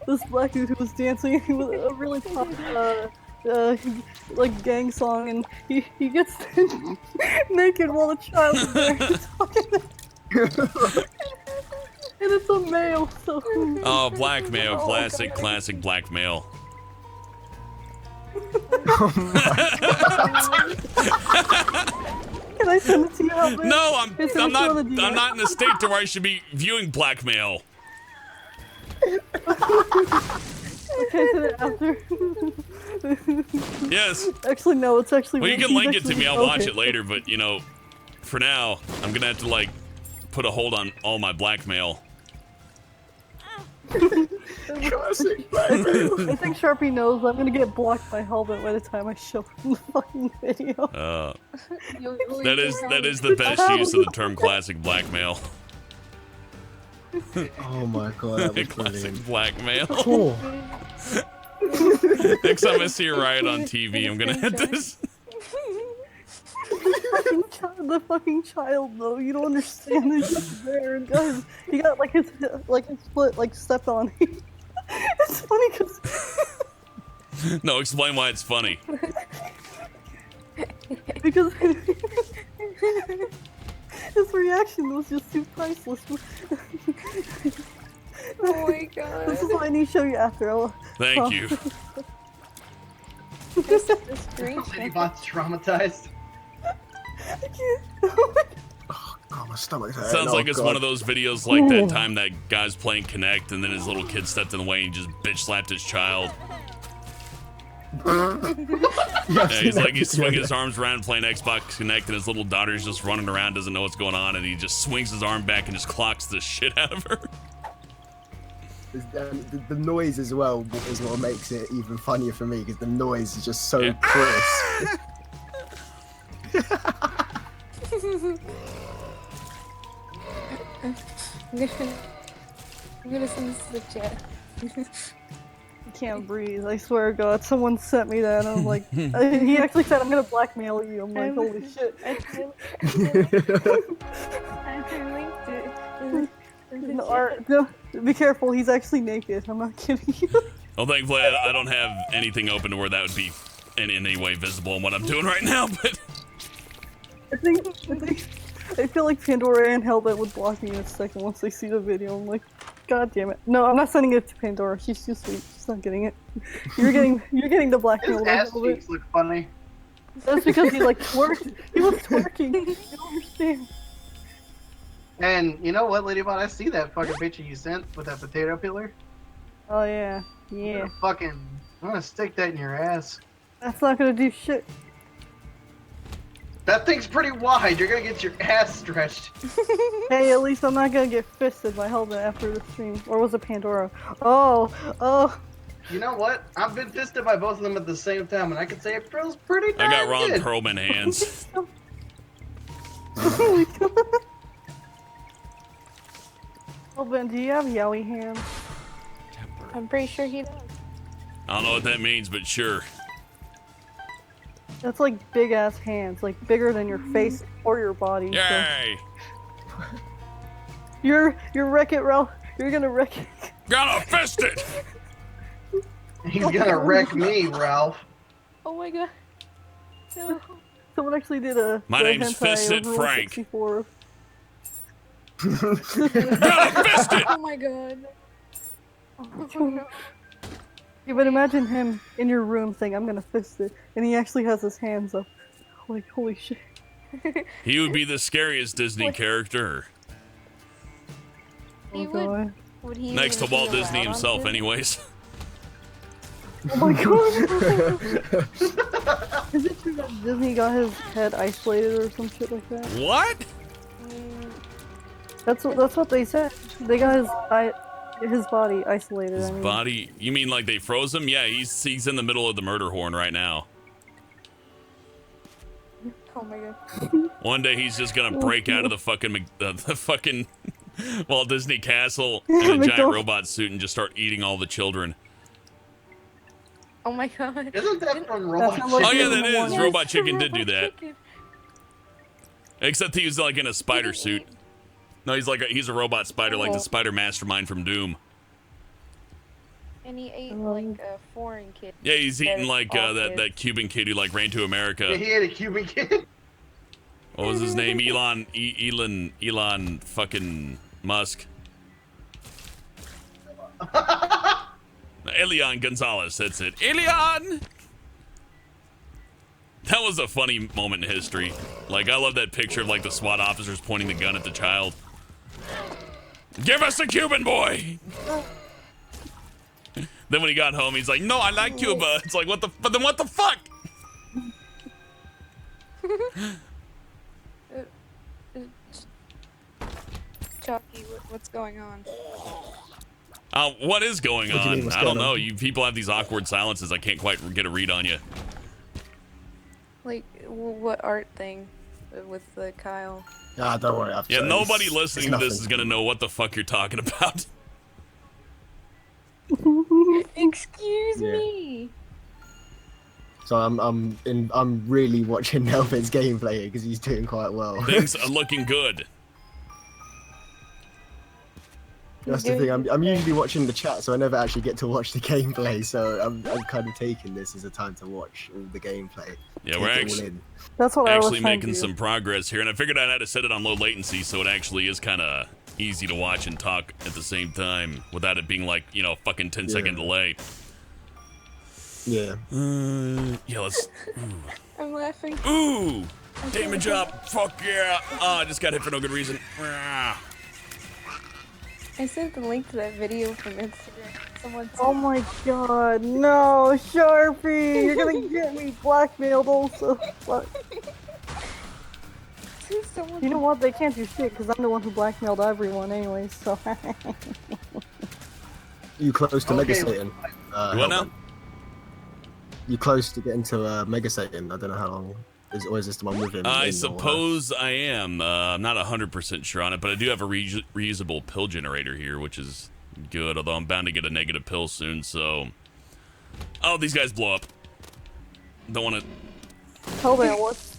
this black dude who was dancing with a really pop, like gang song, and he gets naked while the child is there. And it's a male, so. Oh, blackmail. Classic blackmail. Can I send it to you? Albert? No, I'm not in I'm the state to where I should be viewing blackmail. Okay, send it after. Yes. Actually, no, it's actually. Well, you can he's link it to actually- me. I'll watch okay. it later, but you know, for now, I'm gonna have to like put a hold on all my blackmail. Classic blackmail. I think Sharpie knows I'm gonna get blocked by Hellbent by the time I show him the fucking video. That is the best use of the term classic blackmail. Oh my god, that was Classic brilliant. blackmail. Oh. Next time I see a riot on TV, I'm gonna hit this. The fucking child, though, you don't understand. He's just there, and guys, he got like his foot like stepped on. It's funny because. No, explain why it's funny. Because his reaction was just too priceless. Oh my god. This is what I need to show you after. Thank you. Just the screenshot. Ladybot's traumatized. Oh god, my stomach's hurting. Sounds Oh, like it's God. one of those videos like that time that guy's playing Connect and then his little kid stepped in the way and just bitch slapped his child. Yeah, he's swinging his arms around playing Xbox Connect and his little daughter's just running around, doesn't know what's going on, and he just swings his arm back and just clocks the shit out of her. The noise as well is what makes it even funnier for me, because the noise is just so crisp. I'm gonna send this to the chat. I can't breathe. I swear to God, someone sent me that, and I'm like, he actually said, "I'm gonna blackmail you." I'm like, holy shit. I linked it. No, be careful. He's actually naked. I'm not kidding you. Well, thankfully, I don't have anything open to where that would be in any way visible in what I'm doing right now, but I think I feel like Pandora and Hellbent would block me in a second once they see the video. I'm like, God damn it. No, I'm not sending it to Pandora. She's too sweet. She's not getting it. You're getting the His blackmail. ass cheeks look funny. That's because he like twerked. He was twerking. You don't understand. And you know what, Ladybot? I see that fucking picture you sent with that potato peeler. Oh yeah, I'm yeah. gonna stick that in your ass. That's not gonna do shit. That thing's pretty wide. You're gonna get your ass stretched. Hey, at least I'm not gonna get fisted by Hellbent after the stream. Or was it Pandora? Oh. You know what? I've been fisted by both of them at the same time, and I can say it feels pretty I damn got Ron good. Perlman hands. Hellbent, do you have yowie hands? I'm pretty sure he does. I don't know what that means, but sure. That's like big ass hands, like bigger than your face or your body. So. Yay! You're Wreck-It Ralph. You're gonna wreck it. Gonna fist it! He's gonna wreck me, Ralph. Oh my god. No. Someone actually did a My name's hentai Fisted of Rule Frank. 64. Gonna fist it! Oh my god. Oh, Yeah, but imagine him in your room saying, "I'm gonna fist it," and he actually has his hands up. Like, holy shit. He would be the scariest Disney character. Oh He god. would he Next to even Walt be Disney allowed on himself, Disney? anyways. Oh my god. Is it true that Disney got his head isolated or some shit like that? What? That's what they said. They got his body isolated. His I mean. body? You mean like they froze him? Yeah, he's in the middle of the murder horn right now. Oh my god. One day he's just gonna break out of the fucking Walt Disney Castle in a giant McDonald's. robot suit and just start eating all the children. Oh my god. Isn't that from Robot That's not like Oh yeah, Chicken that is. Yes, Robot Chicken did do that. Chicken. Except he was like in a spider suit. No, he's a robot spider, like the spider mastermind from Doom. And he ate like a foreign kid. Yeah, he's eating like all that kids. Cuban kid who like ran to America. He ate a Cuban kid. What was his name? Elon fucking Musk. Elian Gonzalez, that's it. Elian! That was a funny moment in history. Like, I love that picture of like the SWAT officers pointing the gun at the child. Give us the Cuban boy! Then when he got home, he's like, no, I like Cuba. It's like, but then what the fuck? Chucky, what's going on? What is going What do you mean, on? what's I don't going know. on? You people have these awkward silences. I can't quite get a read on you. Like, what art thing with the Kyle? Ah, don't worry. Yeah, nobody it's listening to this nothing. is gonna know what the fuck you're talking about. Excuse Yeah. me. So I'm really watching Nelvin's gameplay because he's doing quite well. Things are looking good. That's the thing. I'm usually watching the chat, so I never actually get to watch the gameplay. So I'm kind of taking this as a time to watch all the gameplay. Yeah, take we're it all actually in. That's what I was actually trying to making do. some progress here, and I figured I had to set it on low latency so it actually is kind of easy to watch and talk at the same time without it being like, you know, fucking 10-second delay. Yeah. Yeah, let's. I'm laughing. Ooh! Damage up! Fuck yeah! Oh, I just got hit for no good reason. Ah. I sent the link to that video from Instagram. Someone Oh my god, no, Sharpie! You're gonna get me blackmailed also. Fuck. someone You know what? They can't do shit because I'm the one who blackmailed everyone anyways, so. You close to Okay. Mega Satan? You what now? Hellbent? You close to getting to Mega Satan? I don't know how long. Or is this the one with him? I in, or- suppose I am. I'm not 100% sure on it, but I do have a reusable pill generator here, which is good, although I'm bound to get a negative pill soon, so... Oh, these guys blow up. Don't want to... Hellbent,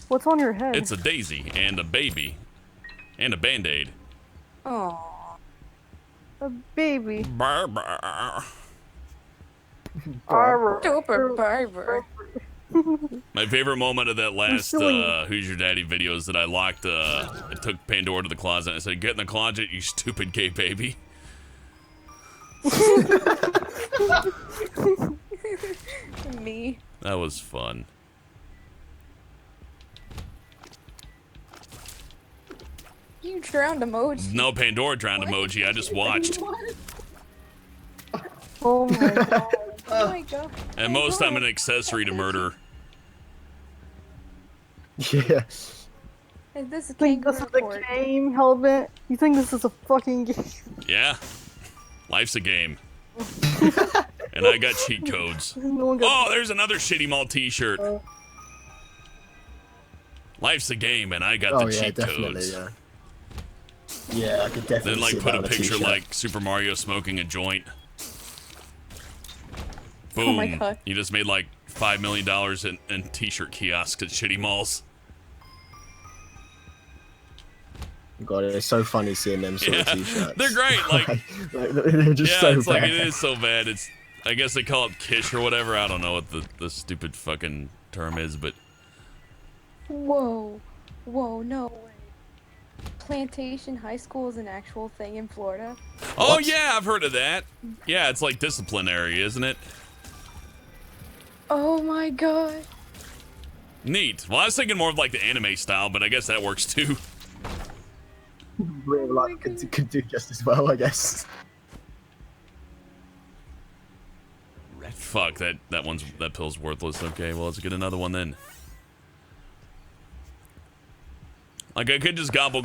what's on your head? It's a daisy and a baby and a band-aid. Oh. a baby. Brr, brr. Arr. Super Barber. My favorite moment of that last silly. Who's Your Daddy video is that I locked, I took Pandora to the closet and I said, get in the closet, you stupid gay baby. Me. That was fun. You drowned emoji. No Pandora drowned emoji, I just watched. Oh my god. Oh my god. At most, I'm an accessory to murder. Yeah. Is this a You think this kangaroo is court? a game, Hellbent? You think this is a fucking game? Yeah. Life's a game. And I got cheat codes. No one got Oh, there's another Shitty Mall t-shirt. Life's a game, and I got Oh the yeah, cheat definitely. codes. Yeah. Yeah, I could definitely. Then, like, see put that a on picture t-shirt. like Super Mario smoking a joint. Oh Boom. my God. You just made like $5 million in t-shirt kiosks at Shitty Malls. God, it's so funny seeing them sort of Yeah, t-shirts. they're great. Like, they're just yeah, so it's like bad. it is so bad. It's I guess they call it Kish or whatever. I don't know what the stupid fucking term is, but Whoa. Whoa, no way. Plantation High School is an actual thing in Florida. oh What? yeah, I've heard of that. Yeah, it's like disciplinary, isn't it? Oh my god. Neat. Well, I was thinking more of like the anime style, but I guess that works too. Real life could do just as well, I guess. Fuck that pill's worthless. Okay, well let's get another one then. Like I could just gobble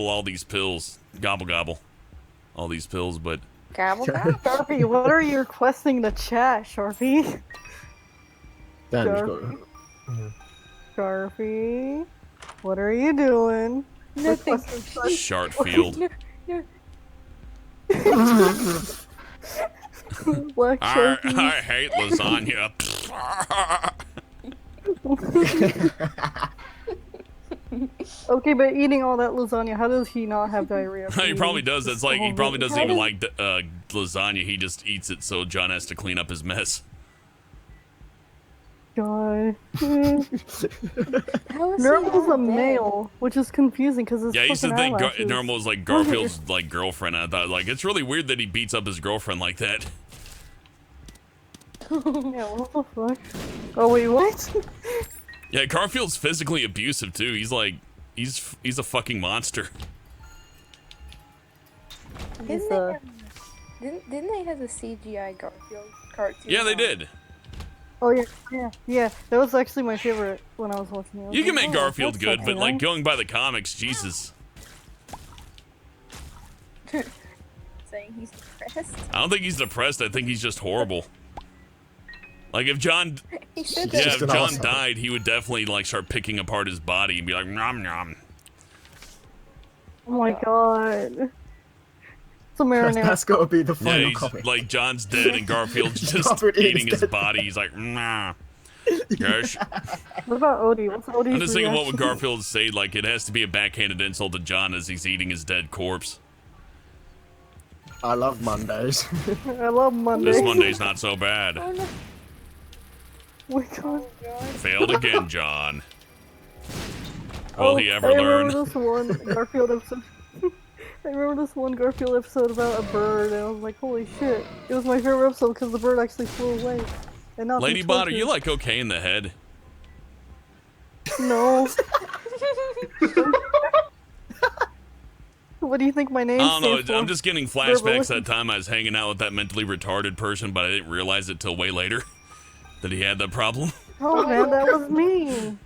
all these pills, gobble all these pills, but Gobble gobble. Sharpie, what are you requesting to chat, Sharpie? Damn, Sure. you've got. Sharpie, what are you doing? Nothing. Shartfield. No, no. Black I Sharpie. hate lasagna. Okay, but eating all that lasagna, how does he not have diarrhea? from He eating probably does. That's like he all probably of it? doesn't even like lasagna. He just eats it so John has to clean up his mess. God. How is Normal's he a not dead? male, which is confusing because it's Yeah, I used to fucking think eyelashes. Normal was like Garfield's like girlfriend. I thought like it's really weird that he beats up his girlfriend like that. Yeah, what the fuck? Oh wait, what? Yeah, Garfield's physically abusive too. He's like he's a fucking monster. He's, Didn't they have a CGI Garfield cartoon? Yeah, they on? did. Oh yeah. That was actually my favorite when I was watching it. I was You can like, make oh, Garfield that's good, but okay. like going by the comics, Jesus. Saying he's depressed. I don't think he's depressed. I think he's just horrible. Like if John, He said yeah, that. if an John asshole. died, he would definitely like start picking apart his body and be like nom nom. Oh my god. It's a marinara. That's got to be the Yeah, final he's, comic. like John's dead and Garfield's just Garfield eating eating his dead body. He's like nah. Gosh. What about Odie? What's Odie's I'm just thinking what would reaction? Garfield say? Like it has to be a backhanded insult to John as he's eating his dead corpse. I love Mondays. I love Monday. This Monday's not so bad. Oh no. Oh my god. Failed again, John. Will he ever I remember learn? this one Garfield episode. I remember this one Garfield episode about a bird, and I was like, holy shit. It was my favorite episode because the bird actually flew away. And not Lady Bot, are you like okay in the head? No. What do you think my name I don't stands know. for? I'm just getting flashbacks Verbally. that time I was hanging out with that mentally retarded person, but I didn't realize it till way later that he had that problem. Oh man, that was me.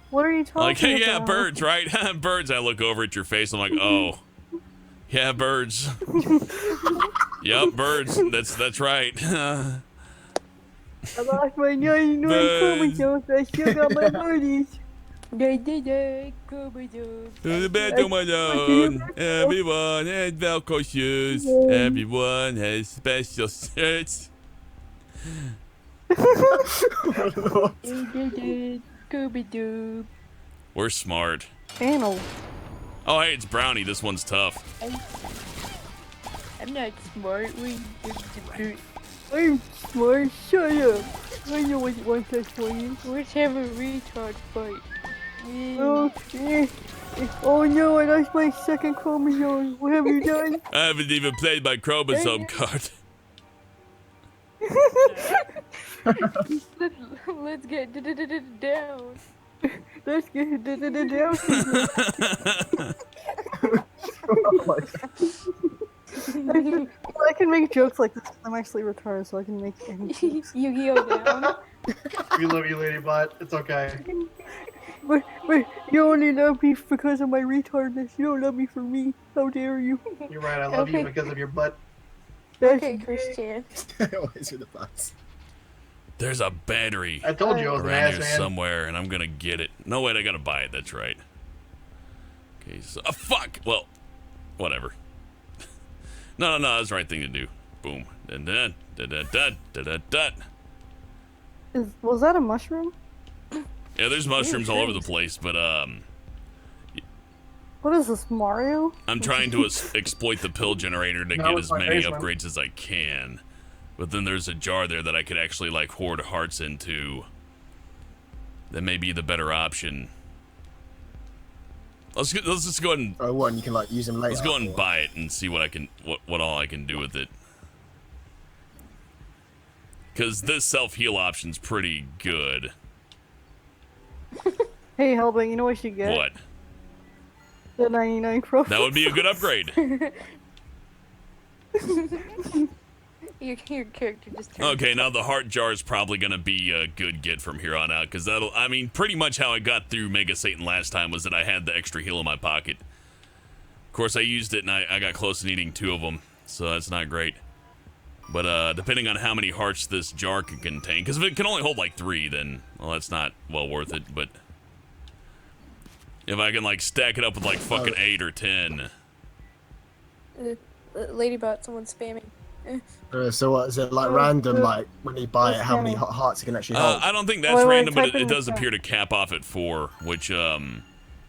What are you talking Like, hey, yeah, about? birds, right? Birds. I look over at your face. I'm like, oh, yeah, birds. Yep, birds. That's right. I lost my name. Birds. I still got my birdies. The bed on my own. Everyone has Velcro shoes. Everyone has special shirts. We're smart. Anal. Oh, hey, it's Brownie. This one's tough. I'm not smart. I'm smart. Shut up. I know what you want that for you. Let's have a retard fight. Okay. Oh no, I lost my second chromosome. What have you done? I haven't even played my chromosome card. Let's get down. Let's get down. I can make jokes like this. I'm actually retarded, so I can make any jokes. Yu-Gi-Oh down. We love you, Ladybot. It's okay. But you only love me because of my retardness. You don't love me for me. How dare you? You're right. I love you because of your butt. That's Okay, Christian. Always with the butts. There's a battery I told you I was an around ass here man. somewhere, and I'm gonna get it. No, wait, I gotta buy it. That's right. Okay, so fuck. Well, whatever. No, that's the right thing to do. Boom. Dun dun dun dun dun dun dun dun. Was that a mushroom? Yeah, there's mushrooms all over the place, but What is this, Mario? I'm trying to exploit the pill generator to No, get it's as my many basement. upgrades as I can. But then there's a jar there that I could actually like hoard hearts into. That may be the better option. Let's just go ahead and Oh, what? And you can like use them later. let's go ahead and or- buy it and see what I can what all I can do with it. Because this self-heal option's pretty good. Hey, Hellbang, you know what you should get? What? The 99 Pro. That would be a good upgrade. Your character just turned. Okay, now the heart jar is probably going to be a good get from here on out, because that'll, I mean, pretty much how I got through Mega Satan last time was that I had the extra heal in my pocket. Of course, I used it and I got close to needing 2 of them, so that's not great. But depending on how many hearts this jar can contain, because if it can only hold like 3, then, well, that's not well worth it, but if I can like stack it up with like fucking 8 or 10. Ladybot, someone's spamming. So what is it like random? Like when you buy it, how many hearts you can actually hold? I don't think that's Wait, random, but type it in the does chat. appear to cap off at 4, which Oh,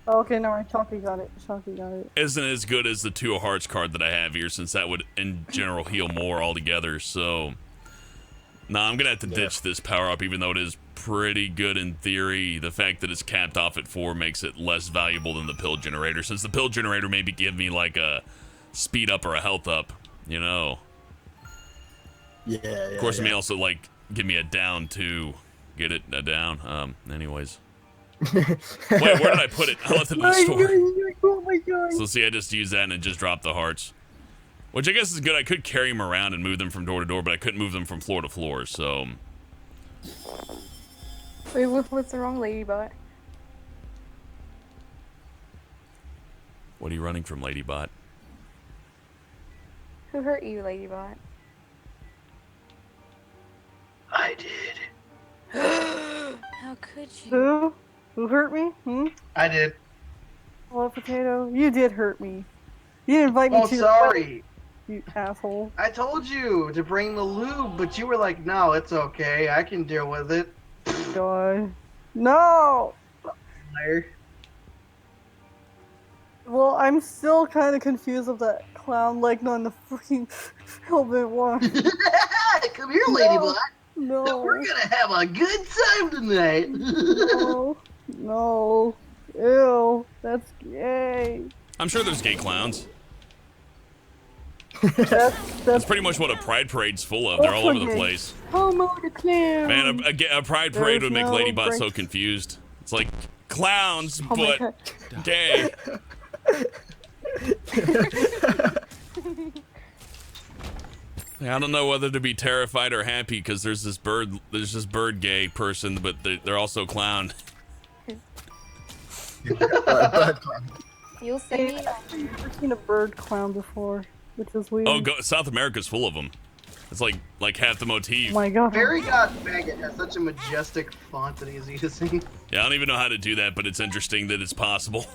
okay, no, Chalky got it. Chalky got it. isn't as good as the 2 of hearts card that I have here, since that would in general heal more altogether. So nah, I'm gonna have to ditch this power up, even though it is pretty good in theory. The fact that it's capped off at 4 makes it less valuable than the pill generator, since the pill generator maybe give me like a speed up or a health up, you know. Yeah. Of course, it may also like give me a down too. Get it? A down. Anyways. Wait, where did I put it? I left it in the store. Oh my god. So see, I just used that and it just dropped the hearts. Which I guess is good. I could carry them around and move them from door to door, but I couldn't move them from floor to floor, so... Wait, what's the wrong Ladybot? What are you running from, Ladybot? Who hurt you, Ladybot? I did. How could you? Who? Who hurt me? I did. Well, Potato, you did hurt me. You didn't invite me Oh, to your sorry. wedding, you asshole. I told you to bring the lube, but you were like, no, it's okay. I can deal with it. God. No! Liar. Well, I'm still kind of confused of that clown leg on the freaking helmet one. Come here, Ladybot. No. We're gonna have a good time tonight. No. No. Ew. That's gay. I'm sure there's gay clowns. That's That's pretty much what a pride parade's full of. They're all over the okay. place. Homo the clown. Man, a pride parade would make There's no Ladybot so break. confused. It's like clowns, Oh my but God. gay. I don't know whether to be terrified or happy because there's this bird gay person, but they're also clown. You'll see me. I've never seen a bird clown before, which is weird. Oh, South America's full of them. It's like half the motif. Oh my god. Fairy God Faggot has such a majestic font that he's using. Yeah, I don't even know how to do that, but it's interesting that it's possible.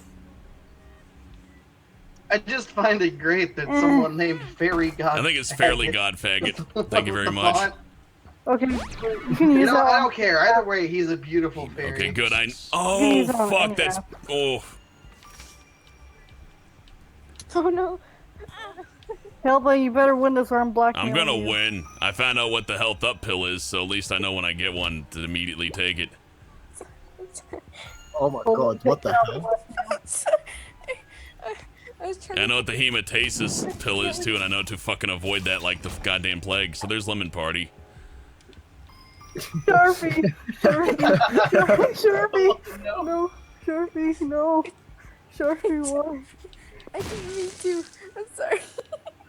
I just find it great that someone named Fairy God. I think it's fairly Faggot God faggot. Thank you very the much. font. Okay, you can You use know, that I one. don't care. Either way, he's a beautiful fairy. Okay, good. Oh, He's on fuck, an that's... app. Oh, Oh no. Hellboy, you better win this or I'm blackmailing I'm gonna you. win. I found out what the health up pill is, so at least I know when I get one to immediately take it. Oh my god, what the hell? I was trying I know what the hematasis pill is too, and I know to fucking avoid that like the goddamn plague. So there's Lemon Party. Sharpie! Sharpie! No! Sharpie, no! Sharpie, why? I didn't mean to. I'm sorry.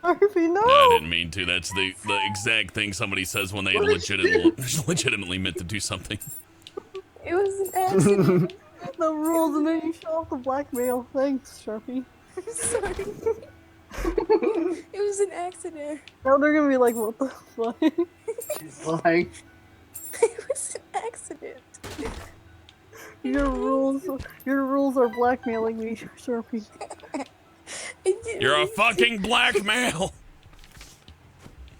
Sharpie, no! I didn't mean to. That's the exact thing somebody says when they legitimately meant to do something. It was an accident. The rules, and then you show off the blackmail. Thanks, Sharpie. I'm sorry. It was an accident. Now they're gonna be like, what the fuck? She's lying. It was an accident. Your rules are blackmailing me, Sharpie. You're a fucking blackmail.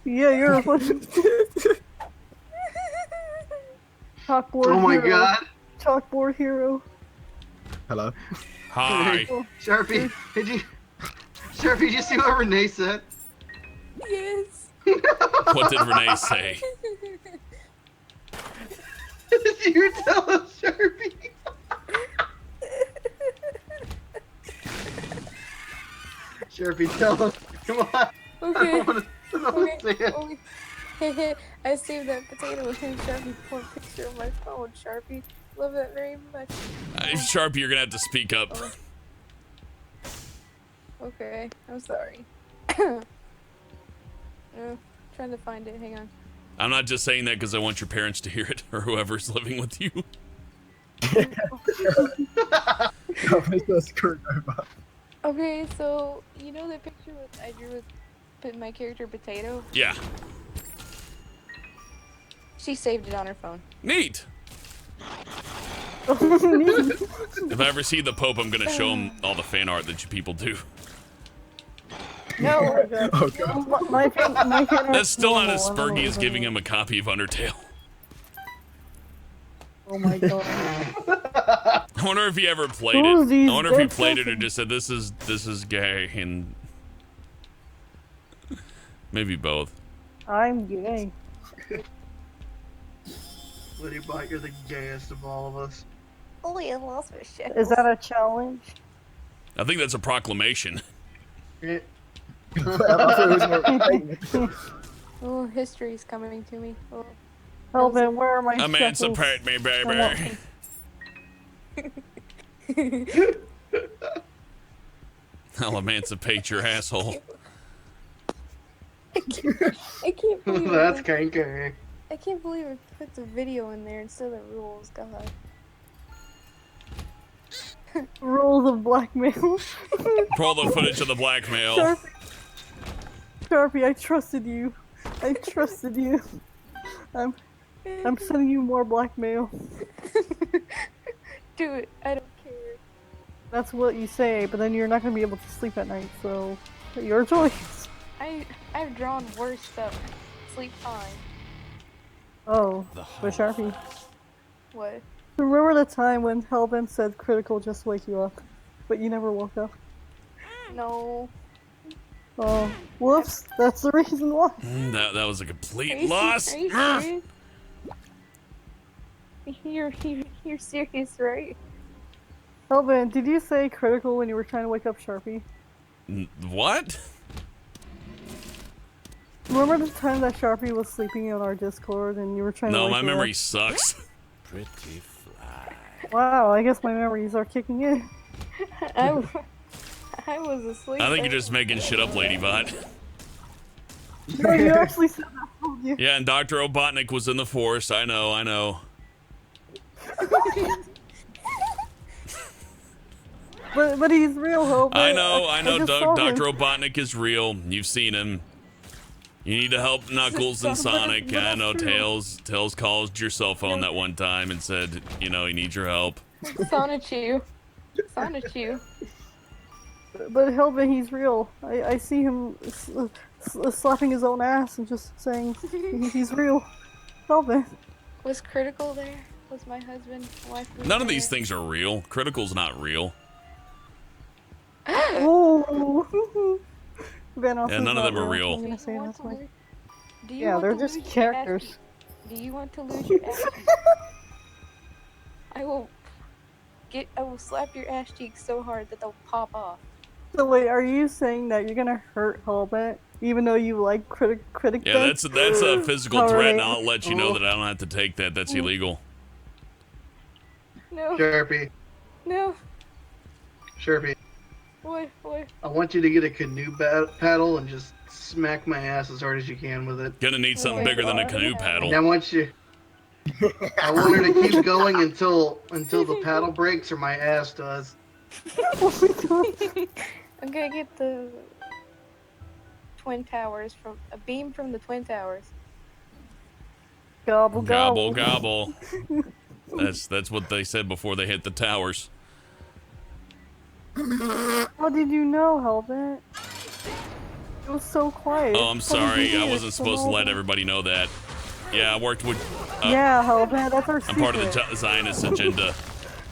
Yeah, you're a fucking chalkboard Oh my hero. god. Chalkboard hero. Hello. Hi. Sharpie, Sharpie, did you see what Renee said? Yes. What did Renee say? Did you tell us, Sharpie? Sharpie, tell us. Come on. I Okay. don't want to say it. Okay. I saved that potato and Sharpie for a picture of my phone. Sharpie, love that very much. Sharpie, you're gonna have to speak up. Okay, I'm sorry. Trying to find it. Hang on. I'm not just saying that because I want your parents to hear it or whoever's living with you. Okay, so you know that picture I drew with my character Potato? Yeah. She saved it on her phone. Neat. If I ever see the Pope, I'm gonna show him all the fan art that you people do. No, my That's still not as spurgy as giving him a copy of Undertale. Oh my god. I wonder if he ever played Who are it. these I wonder if he dead played it or persons? just said this is gay and maybe both. I'm gay. Liddy Bot, you're the gayest of all of us. Oh, I lost my shit. Is that a challenge? I think that's a proclamation. Oh, history's coming to me. Oh. Elvin, where are my Emancipate me, baby. I'll emancipate your asshole. I can't believe That's it. kinky. I can't believe it put the video in there instead of the rules. God. Rules of blackmail. Roll the footage of the blackmail. Sharpie, I trusted you. I trusted you. I'm sending you more blackmail. Do it. I don't care. That's what you say, but then you're not gonna be able to sleep at night, so your choice. I've drawn worse stuff. Sleep fine. Oh, but Sharpie. What? Remember the time when Hellbent said critical just wake you up, but you never woke up? No. Oh, whoops, that's the reason why. That was a complete Are you loss. Are you serious? You're serious, right? Hellbent, did you say critical when you were trying to wake up Sharpie? What? Remember the time that Sharpie was sleeping in our Discord and you were trying to No, wake my her memory up? sucks. Pretty fly. Wow, I guess my memories are kicking in. I was asleep. I think you're just making shit up, Ladybot. No, you actually said that, told you. Yeah, and Dr. Robotnik was in the force. I know. But he's real, Hellbent. I know, just saw him. Dr. Robotnik is real. You've seen him. You need to help Knuckles and Sonic. but I know that's true. Tails called your cell phone that one time and said, he needs your help. Sonichu. But Hellbent, he's real. I see him slapping his own ass and just saying he's real. Hellbent. Was Critical there? Was my husband, wife? None of these things are real. Critical's not real. Oh. Vanoss Yeah, is none of not them are real. I'm gonna say that's why. Do you Yeah, want they're to just lose your ass characters. cheeks? Do you want to lose your ass cheeks? I will slap your ass cheeks so hard that they'll pop off. So wait, are you saying that you're gonna hurt Hellbent even though you like critic? Yeah, that's a physical threat, and Alright. I'll let you know that I don't have to take that. That's illegal. No, Sharpie, no. Sharpie, What? I want you to get a canoe paddle and just smack my ass as hard as you can with it. Gonna need something my bigger than a God. canoe paddle. And I want her to keep going until the paddle breaks or my ass does. I'm gonna get the Twin Towers from a beam from the Twin Towers. Gobble Gobble gobble. gobble. That's what they said before they hit the towers. How did you know, Hellbent? It was so quiet. Oh, I'm sorry. I wasn't supposed to let everybody know that. Yeah, I worked with. Yeah, Hellbent, that's our I'm secret. part of the Zionist agenda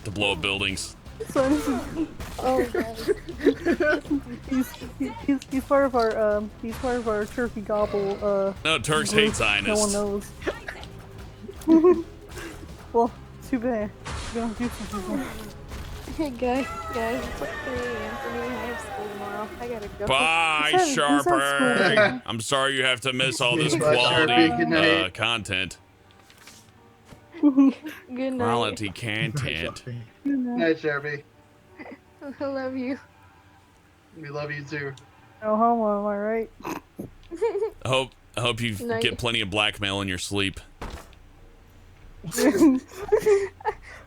to blow up buildings. So this is, Oh god. he's part of our turkey gobble. No, Turks group. hate Zionists. No one knows. Well, too bad. You're gonna do something. Hey guys, it's like 3 a.m. for me and I have school tomorrow. I gotta go. Bye, Who's at school? Sharper. I'm sorry you have to miss all this Bye, quality Sharpie. Good night. content. Good night. Quality content. Night, Sharpie. I love you. We love you too. No homo, am I right? I hope you Night. get plenty of blackmail in your sleep.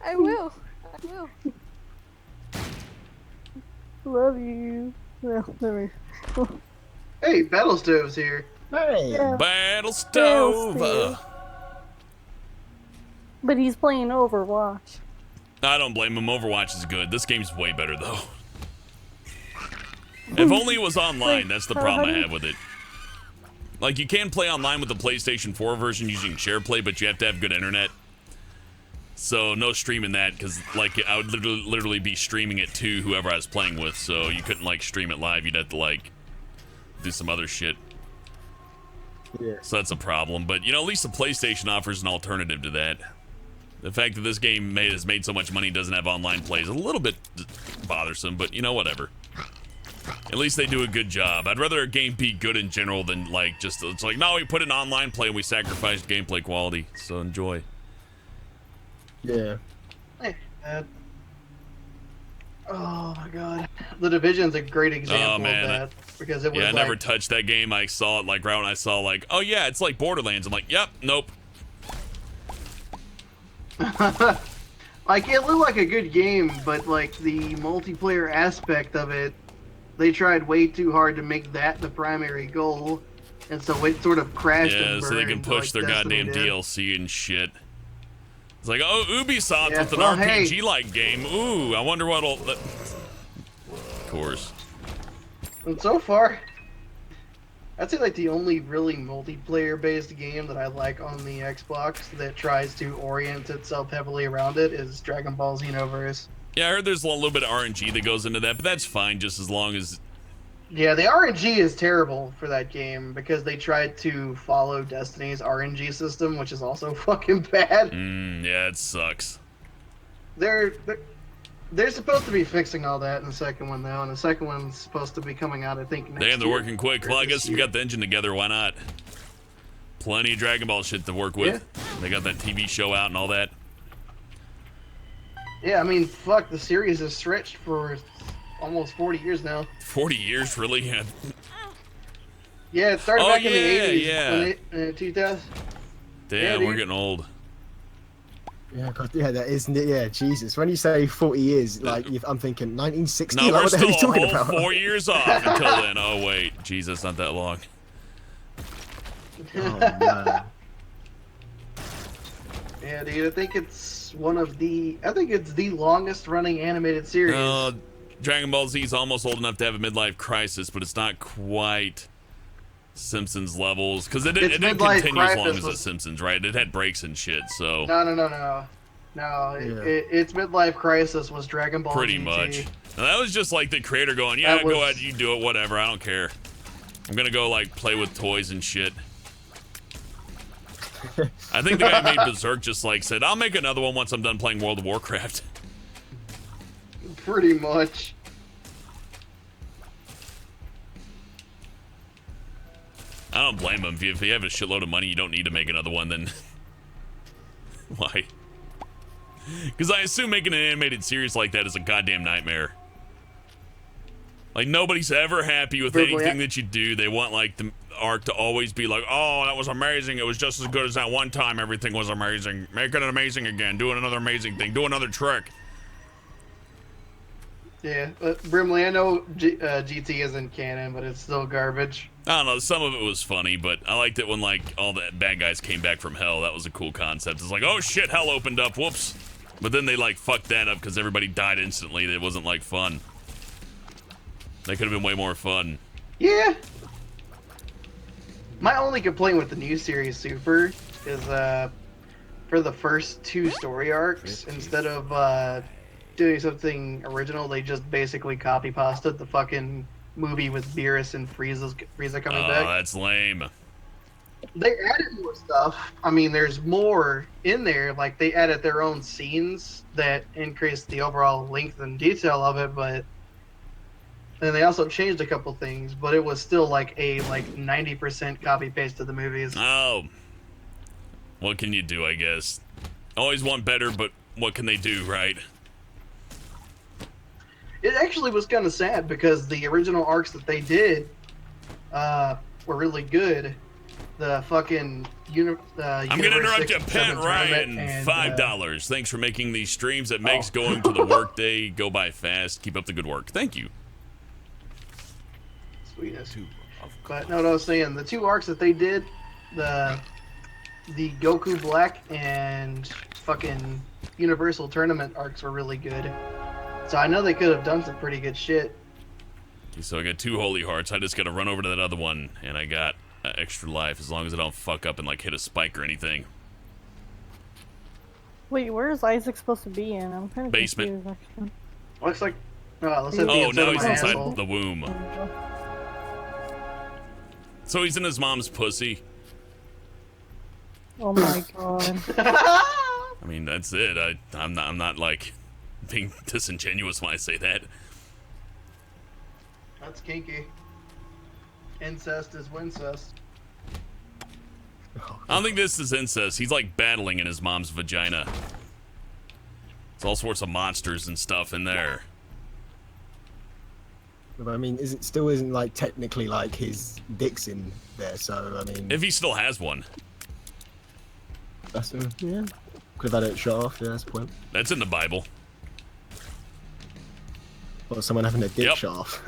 I will. Love you. Well, there we Hey, Battlestov's here. Hey. Yeah. Battle stove. Stove. But he's playing Overwatch. I don't blame him. Overwatch is good. This game's way better though. If only it was online. That's the problem I have with it. Like, you can play online with the PlayStation 4 version using SharePlay, but you have to have good internet. So no streaming that, because like I would literally be streaming it to whoever I was playing with. So you couldn't like stream it live. You'd have to like do some other shit. Yeah. So that's a problem. But you know, at least the PlayStation offers an alternative to that. The fact that this game has made so much money and doesn't have online play is a little bit bothersome, but you know, whatever. At least they do a good job. I'd rather a game be good in general than like just, it's like, no, we put in online play and we sacrificed gameplay quality. So enjoy. Yeah. Hey, oh my god. The Division's a great example man. of that. Because it was Yeah, I like, never touched that game. I saw it like right when I saw like, oh yeah, it's like Borderlands. I'm like, yep, nope. like, it looked like a good game, but like the multiplayer aspect of it, they tried way too hard to make that the primary goal. And so it sort of crashed Yeah, and so they can burned push like their Destiny goddamn did. DLC and shit. It's like, oh, Ubisoft Yeah, with an well, hey. RPG-like game. Ooh, I wonder what'll... Of course. And so far, I'd say like the only really multiplayer-based game that I like on the Xbox that tries to orient itself heavily around it is Dragon Ball Xenoverse. Yeah, I heard there's a little bit of RNG that goes into that, but that's fine just as long as... Yeah, the RNG is terrible for that game because they tried to follow Destiny's RNG system, which is also fucking bad. yeah, it sucks. They're supposed to be fixing all that in the second one, though, and the second one's supposed to be coming out, I think, next Damn, they're year. working quick. Well, I guess we got the engine together, why not? Plenty of Dragon Ball shit to work with. They got that TV show out and all that. Yeah, I mean, fuck, the series has stretched for almost 40 years now. 40 years, really? Yeah. Yeah, it started Oh, back in the yeah, 80s. yeah. In 2000. Damn, dude. we're getting old. Yeah, God, yeah, that isn't it. Yeah, Jesus. When you say 40 years, like I'm thinking 1960. No, like, we're what the hell are you still a talking whole about? 4 years off until then. Oh, wait. Jesus, not that long. Oh man. Yeah, dude, I think it's the longest running animated series. Dragon Ball Z is almost old enough to have a midlife crisis, but it's not quite Simpsons levels because it didn't midlife continue as long crisis as The was- Simpsons, right? It had breaks and shit, so No. Its midlife crisis was Dragon Ball pretty GT. much. Now, that was just like the creator going, yeah, That go was- ahead, you do it, whatever, I don't care. I'm gonna go like play with toys and shit. I think the guy who made Berserk just like said, I'll make another one once I'm done playing World of Warcraft. Pretty much. I don't blame him. If you have a shitload of money, you don't need to make another one, then why? Because I assume making an animated series like that is a goddamn nightmare. Like, nobody's ever happy with anything that you do. They want, like, the arc to always be like, oh, that was amazing. It was just as good as that one time. Everything was amazing. Make it amazing again. Do another amazing thing. Do another trick. Yeah, Brimley, I know GT isn't canon, but it's still garbage. I don't know. Some of it was funny, but I liked it when, like, all the bad guys came back from hell. That was a cool concept. It's like, oh, shit, hell opened up. Whoops. But then they, like, fucked that up because everybody died instantly. It wasn't, like, fun. That could have been way more fun. Yeah. My only complaint with the new series Super is for the first 2 story arcs, instead of doing something original, they just basically copy pasted the fucking movie with Beerus and Frieza coming back. Oh, that's lame. They added more stuff. I mean, there's more in there. Like, they added their own scenes that increased the overall length and detail of it, but then they also changed a couple things, but it was still like 90% copy paste of the movies. Oh. What can you do, I guess? Always want better, but what can they do, right? It actually was kind of sad because the original arcs that they did were really good. The fucking I'm gonna interrupt you, Pat Ryan. $5. Thanks for making these streams. That makes going to the workday go by fast. Keep up the good work. Thank you. Sweetness. But no, what I was saying, the 2 arcs that they did, the Goku Black and fucking Universal Tournament arcs were really good. So I know they could have done some pretty good shit. So I got 2 holy hearts. I just gotta run over to that other one, and I got extra life as long as I don't fuck up and like hit a spike or anything. Wait, where is Isaac supposed to be in? I'm kind of Basement. confused, actually. Looks like. Oh, now he's inside the womb. So he's in his mom's pussy. Oh my god. I mean, that's it. I'm not like being disingenuous when I say that. That's kinky. Incest is wincest. I don't think this is incest. He's like battling in his mom's vagina. It's all sorts of monsters and stuff in there. But I mean, isn't like technically like his dick's in there? So I mean, if he still has one, that's yeah. Could have had it shut off. Yeah, that's the point. That's in the Bible. Or someone having a dick shut off.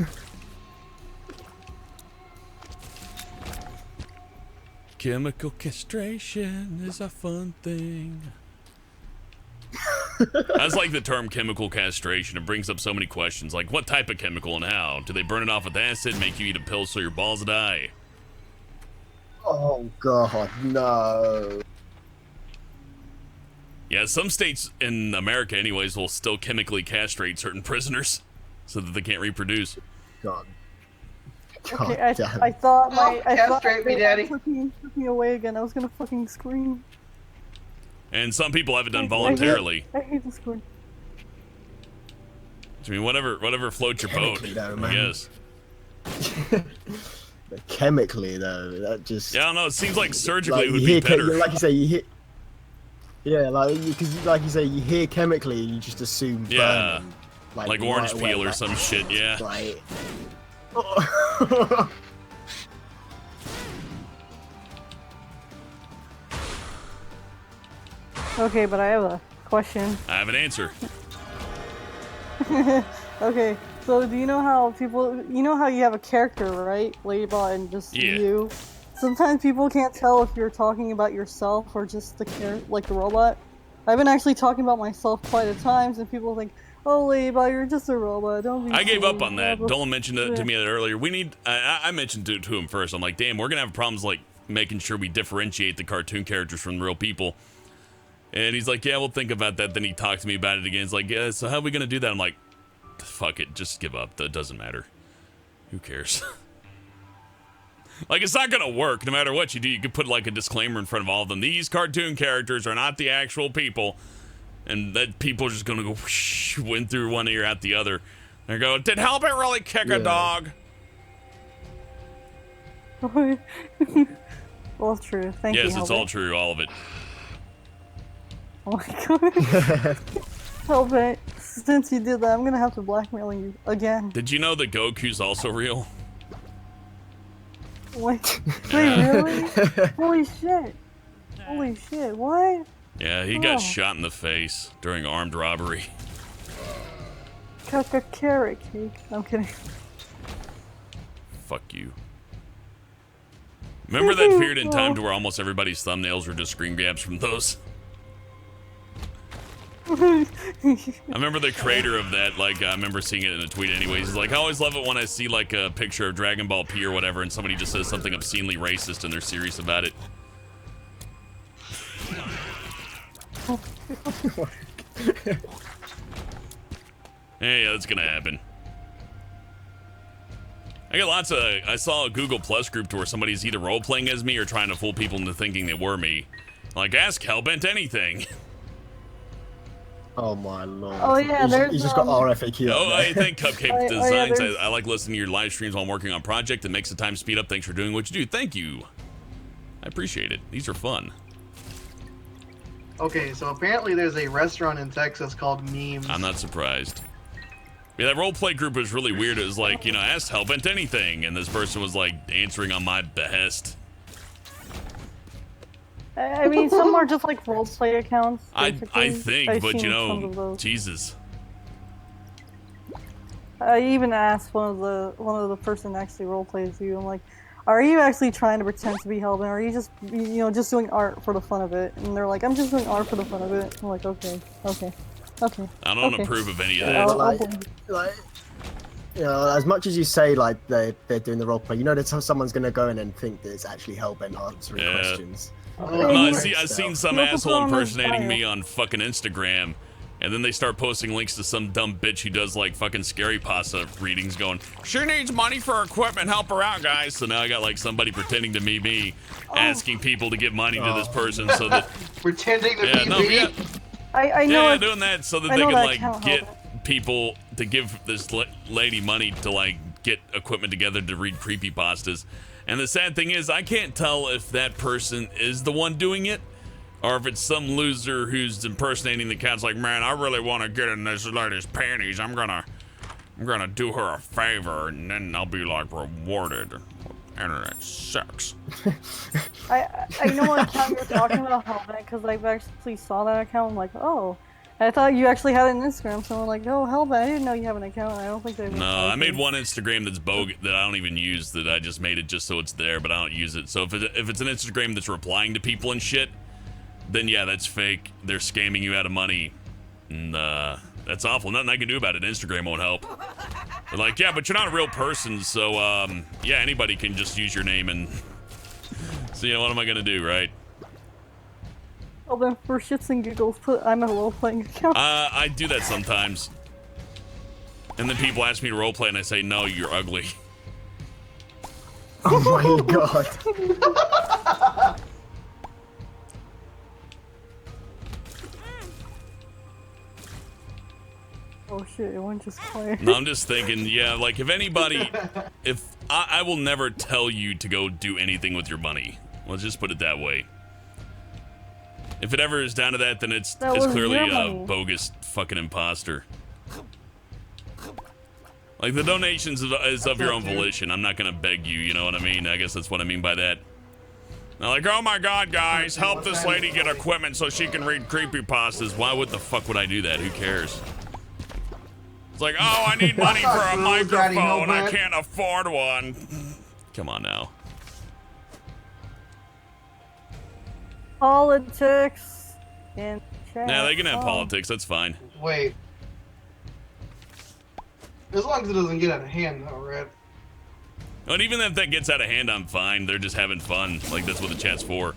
Chemical castration is a fun thing. I just like the term chemical castration. It brings up so many questions, like what type of chemical and how? Do they burn it off with acid, make you eat a pill so your balls die? Oh god, no. Yeah, some states in America anyways will still chemically castrate certain prisoners so that they can't reproduce. God. Okay, I thought castrate me, Daddy. Took me away again. I was gonna fucking scream. And some people have it done voluntarily. I hate this scream. I mean, whatever floats your boat, I guess. But chemically, though, that just... Yeah, I don't know. It seems like surgically like, would be better. Like you say, you hit... Yeah, because like you say, you hear chemically, you just assume yeah, burning, like orange peel or some shit, yeah. Right. Okay, but I have a question. I have an answer. Okay, so do you know how you have a character, right? Ladybot and just you? Sometimes people can't tell if you're talking about yourself or just the robot. I've been actually talking about myself quite a times, and people think, "Oh, Ladybot, you're just a robot. Don't be." I gave up on that. Dolan mentioned it to me earlier. We need. I mentioned it to him first. I'm like, damn, we're gonna have problems like making sure we differentiate the cartoon characters from real people. And he's like, yeah, we'll think about that. Then he talked to me about it again. He's like, yeah, so how are we gonna do that? I'm like, fuck it, just give up. That doesn't matter. Who cares? Like, it's not gonna work no matter what you do. You could put like a disclaimer in front of all of them. These cartoon characters are not the actual people. And that people are just gonna go whoosh, win through one ear out the other. They go, did Hellbent really kick a dog? All true. Thank you. Yes, it's Hellbent. all true, all of it. Oh my god. Hellbent, since you did that, I'm gonna have to blackmail you again. Did you know that Goku's also real? Wait, really? Holy shit. Holy shit, what? Yeah, he got shot in the face during armed robbery. Carrot cake. I'm kidding. Fuck you. Remember that period in time to where almost everybody's thumbnails were just screen grabs from those? I remember the creator of that, like, I remember seeing it in a tweet anyways. He's like, I always love it when I see, like, a picture of Dragon Ball P or whatever, and somebody just says something obscenely racist and they're serious about it. Hey, that's gonna happen. I got lots of, I saw a Google Plus group to where somebody's either role-playing as me or trying to fool people into thinking they were me. Like, ask Hellbent anything. Oh my lord. Oh yeah, he's just got RFAQ. Oh, I thank Cupcake yeah, Designs. I like listening to your live streams while I'm working on a project. It makes the time speed up. Thanks for doing what you do. Thank you. I appreciate it. These are fun. Okay, so apparently there's a restaurant in Texas called Memes. I'm not surprised. Yeah, that roleplay group was really weird. It was like, you know, ask Hellbent anything, and this person was like answering on my behest. I mean, some are just like roleplay accounts. I basically. think, I've but seen you tons of know, those. Jesus. I even asked one of the person that actually roleplays you. I'm like, are you actually trying to pretend to be Hellbent? Or are you just, you know, just doing art for the fun of it? And they're like, I'm just doing art for the fun of it. I'm like, okay. I don't approve of any of Yeah, that. Like, you know, as much as you say like they're doing the roleplay, you know that someone's gonna go in and think that it's actually Hellbent answering questions. No, I've seen some asshole impersonating me on fucking Instagram, and then they start posting links to some dumb bitch who does like fucking scary pasta readings going, she needs money for equipment, help her out, guys. So now I got like somebody pretending to be me, asking people to give money to this person so that... Pretending to be me? Yeah. I know. Yeah, doing that so that they can like get people to give this lady money to like get equipment together to read creepypastas. And the sad thing is, I can't tell if that person is the one doing it, or if it's some loser who's impersonating the account's like, man, I really want to get in this lady's panties. I'm gonna do her a favor, and then I'll be like rewarded. Internet sucks. I know what account you're talking about, Hellbent, because I actually saw that account. I'm like, oh. I thought you actually had an Instagram, so I'm like, oh, Hellbent, I didn't know you have an account. I don't think they. No, I made one Instagram that's bogus that I don't even use. That I just made it just so it's there, but I don't use it. So if it's an Instagram that's replying to people and shit, then yeah, that's fake. They're scamming you out of money, and that's awful. Nothing I can do about it. Instagram won't help. They're like, yeah, but you're not a real person, so yeah, anybody can just use your name and. So you know what am I gonna do, right? Well then, for shits and giggles, I'm a role-playing account. I do that sometimes. And then people ask me to roleplay and I say, no, you're ugly. Oh my god. Oh shit, it went just quiet. No, I'm just thinking, yeah, like if anybody, if I will never tell you to go do anything with your money. Let's just put it that way. If it ever is down to that, then it's clearly a bogus fucking imposter. Like, the donations is of your own volition. I'm not gonna beg you, you know what I mean? I guess that's what I mean by that. Now, like, oh my god, guys, help this lady get equipment so she can read creepypastas. Why would the fuck would I do that? Who cares? It's like, oh, I need money for a microphone. I can't afford one. Come on now. Politics and chat. Nah, they can have politics. That's fine. Wait. As long as it doesn't get out of hand, though, right? And even if that gets out of hand, I'm fine. They're just having fun. Like, that's what the chat's for.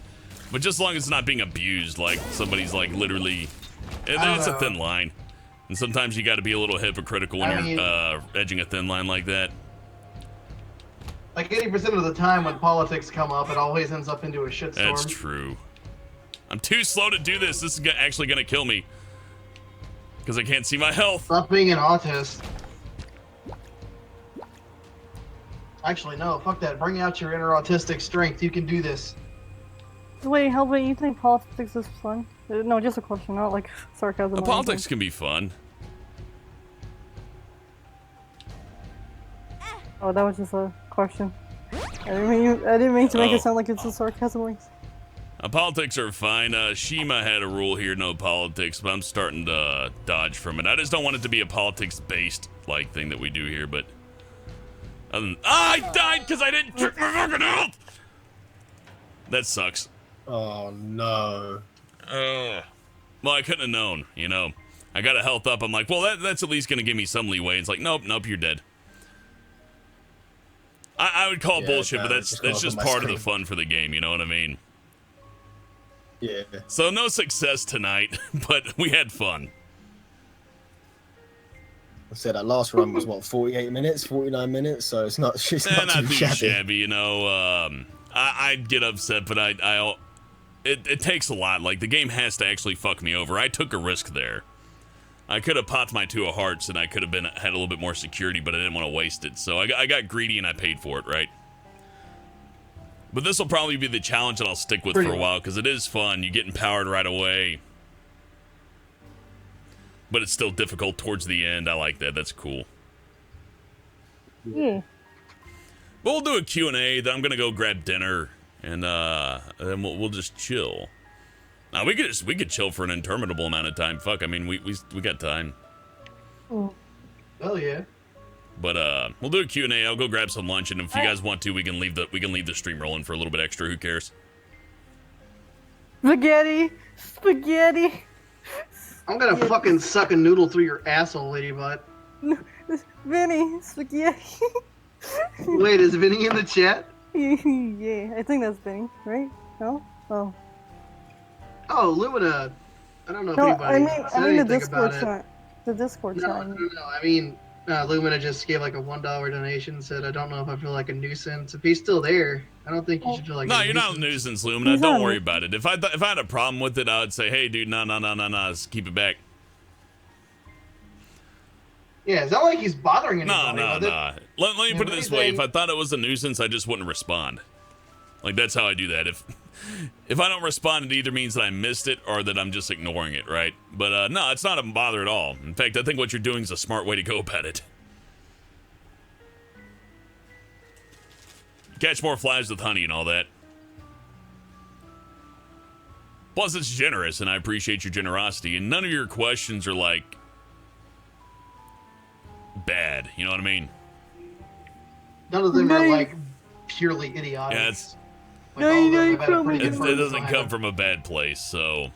But just as long as it's not being abused, like, somebody's, like, literally... It's a thin line. And sometimes you gotta be a little hypocritical when you're edging a thin line like that. Like 80% of the time when politics come up, it always ends up into a shitstorm. That's true. I'm too slow to do this. This is actually gonna kill me. Because I can't see my health. Stop being an autist. Actually, no, fuck that. Bring out your inner autistic strength. You can do this. Wait, Hellbent, you think politics is fun? No, just a question, not like sarcasm. or Politics anything. can be fun. Oh, that was just a question. I didn't mean to make it sound like it's a sarcasm. Or... Politics are fine. Shima had a rule here, no politics, but I'm starting to dodge from it. I just don't want it to be a politics-based like thing that we do here, but... I died because I didn't drink my fucking health! That sucks. Oh, no. Well, I couldn't have known, you know. I got a health up. I'm like, well, that's at least going to give me some leeway. It's like, nope, you're dead. I would call it bullshit, no, but that's just my part of screen. the fun for the game, you know what I mean? Yeah. So no success tonight, but we had fun. I said that last run was, what, 48 minutes, 49 minutes? So it's not too shabby. You know. I'd get upset, but it takes a lot. Like, the game has to actually fuck me over. I took a risk there. I could have popped my 2 of hearts, and I could have had a little bit more security, but I didn't want to waste it. So I got greedy, and I paid for it, right? But this will probably be the challenge that I'll stick with for a while, because it is fun. You get empowered right away. But it's still difficult towards the end. I like that. That's cool. Yeah. But we'll do a Q&A, then I'm going to go grab dinner, and then we'll just chill. Now, we could chill for an interminable amount of time. Fuck, I mean, we got time. Oh yeah. But we'll do a Q&A. I'll go grab some lunch, and if you guys want to, we can leave the stream rolling for a little bit extra. Who cares? Spaghetti! I'm gonna fucking suck a noodle through your asshole, lady butt. Vinny, spaghetti. Wait, is Vinny in the chat? Yeah, I think that's Vinny, right? No? Oh. Oh, Lumina. I don't know if No, anybody I mean said the anything Discord about it. chat. The Discord No, chat. I mean, Lumina just gave like a $1 donation. Said, I don't know if I feel like a nuisance. If he's still there, I don't think you should feel like. No, a you're not a nuisance, Lumina. He's Don't not worry a- about it. If I had a problem with it, I would say, hey, dude, no, just keep it back. Yeah, it's not like he's bothering No. anybody. with it. Let me put it this way. If anything- I thought it was a nuisance, I just wouldn't respond. Like, that's how I do that. If I don't respond, it either means that I missed it or that I'm just ignoring it, right? But no, it's not a bother at all. In fact, I think what you're doing is a smart way to go about it. Catch more flies with honey and all that. Plus, it's generous, and I appreciate your generosity. And none of your questions are, like, bad. You know what I mean? None of them are like purely idiotic. Yeah, it's... Like, all of them have had a pretty good It purpose doesn't behind come them. from a bad place, so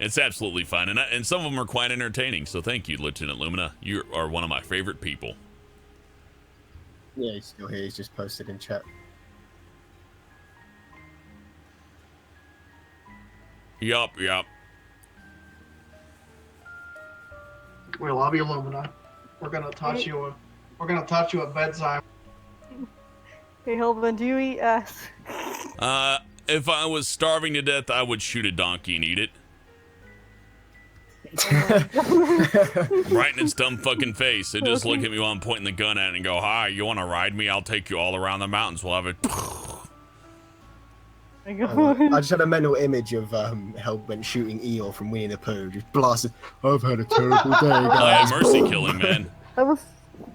it's absolutely fine. And some of them are quite entertaining, so thank you, Lieutenant Lumina. You are one of my favorite people. Yeah, he's still here. He's just posted in chat. Yup. We'll lobby Illumina. We're gonna touch you. We're gonna touch you at bedtime. Hey, Hellbent, do you eat ass? If I was starving to death, I would shoot a donkey and eat it. Right in its dumb fucking face. It just look at me while I'm pointing the gun at it and go, hi, you want to ride me? I'll take you all around the mountains. We'll have it. I go. I just had a mental image of Hellbent shooting Eeyore from Winnie the Pooh, just blasting. I've had a terrible day, Oh, yeah, guys. mercy killing, man. I was. Oh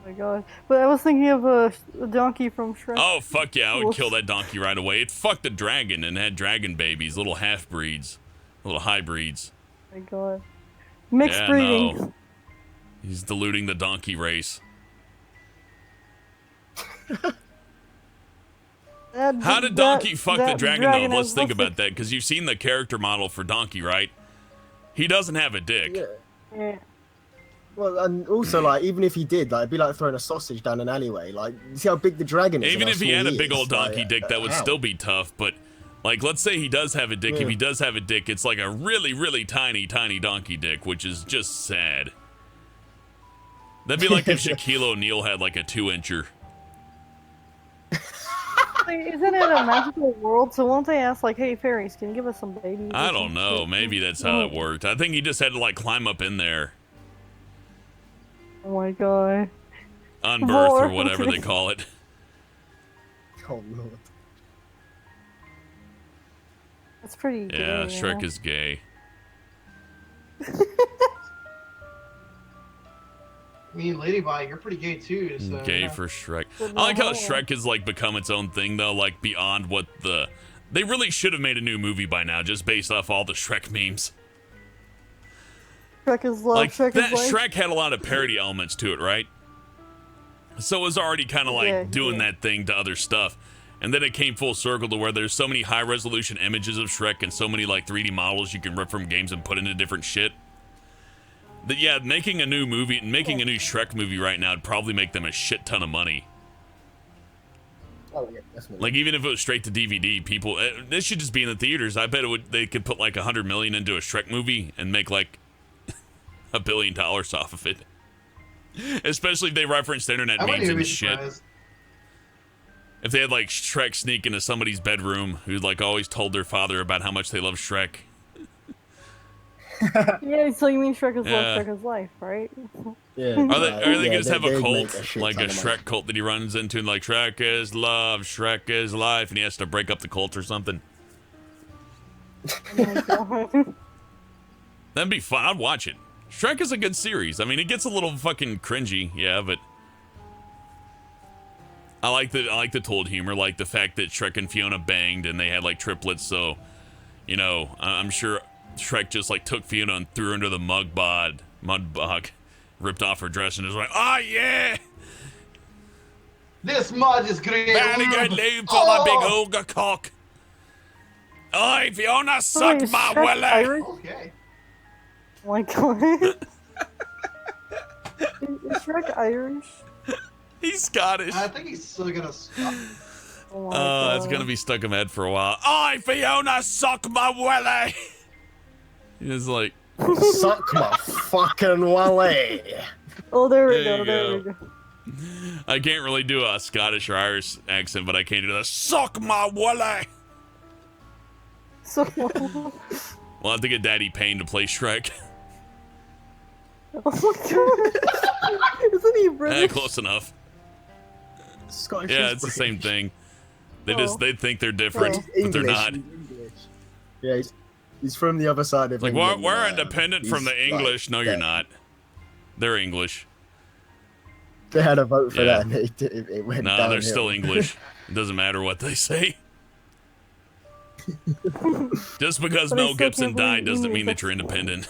my god. But I was thinking of a donkey from Shrek. Oh, fuck yeah, I would kill that donkey right away. It fucked a dragon and had dragon babies, little half-breeds, little hybrids. Oh my god. Mixed Yeah, breeding. no. He's diluting the donkey race. How did Donkey fuck the dragon, though? Let's think about that, because you've seen the character model for Donkey, right? He doesn't have a dick. Yeah. Well, and also, like, even if he did, like, it'd be like throwing a sausage down an alleyway. Like, see how big the dragon is? Even and if how he had small a big is? old donkey Like, dick, that would ow. still be tough, but, like, let's say he does have a dick. Yeah. If he does have a dick, it's like a really, really tiny, tiny donkey dick, which is just sad. That'd be like if Shaquille O'Neal had, like, a 2-incher. Isn't it a magical world? So won't they ask like, "Hey, fairies, can you give us some babies?" I or don't some know. shit? Maybe that's how it worked. I think he just had to like climb up in there, Oh my god. unbirth or More. whatever they call it. Oh lord. That's pretty. Yeah, gay, Shrek yeah. is gay. I mean, Ladybot, you're pretty gay too. So, Gay you know. for Shrek. But I like how no. Shrek has like become its own thing though, like beyond what the. They really should have made a new movie by now, just based off all the Shrek memes. Shrek is love. Like Shrek that, is life. Shrek had a lot of parody elements to it, right? So it was already kind of like Yeah, doing yeah. that thing to other stuff. And then it came full circle to where there's so many high resolution images of Shrek and so many like 3D models you can rip from games and put into different shit. That yeah, making a new movie, making a new Shrek movie right now would probably make them a shit ton of money. Oh yeah, definitely. Like even if it was straight to DVD, people this should just be in the theaters. I bet it would. They could put like $100 million into a Shrek movie and make like $1 billion off of it. Especially if they referenced internet I wouldn't memes even be and shit. surprised. If they had like Shrek sneak into somebody's bedroom who like always told their father about how much they love Shrek. Yeah, so you mean Shrek is Yeah. love, Shrek is life, right? Yeah. Are they gonna just have a they'd cult, make shit like a ton of money. Shrek cult that he runs into, and like Shrek is love, Shrek is life, and he has to break up the cult or something? Oh my god. That'd be fun. I'd watch it. Shrek is a good series. I mean, it gets a little fucking cringy, yeah, but I like the told humor, like the fact that Shrek and Fiona banged and they had like triplets. So, you know, I'm sure Shrek just like took Fiona and threw her into the mud bog, ripped off her dress, and was like, "Oh yeah, This mud is great. very good lube for my big ogre cock." Oi, Fiona, suck Wait, is my Shrek willy. Irish? Okay. Oh my god. Is Shrek Irish? He's Scottish. I think he's still gonna stop. Oh my god. It's gonna be stuck in my head for a while. Oi, Fiona, suck my willy. He's like, Suck my fucking willy. Oh, there we There go. you There we go. go. I can't really do a Scottish or Irish accent, but I can do that. Suck my willy. So. We'll have to get Daddy Payne to play Shrek. Oh my god. Isn't he British? Close enough. Scottish Yeah, is it's the same British. thing. They Oh. they think they're different, Oh. but they're English, not. he's English. Yeah, he's from the other side of Like England. we're independent from he's the English. like No, you're that. not. They're English. They had a vote for Yeah. that, and it went No, downhill. they're still English. It doesn't matter what they say. Just because But I Mel still Gibson can't believe died doesn't English, mean that that's- you're independent.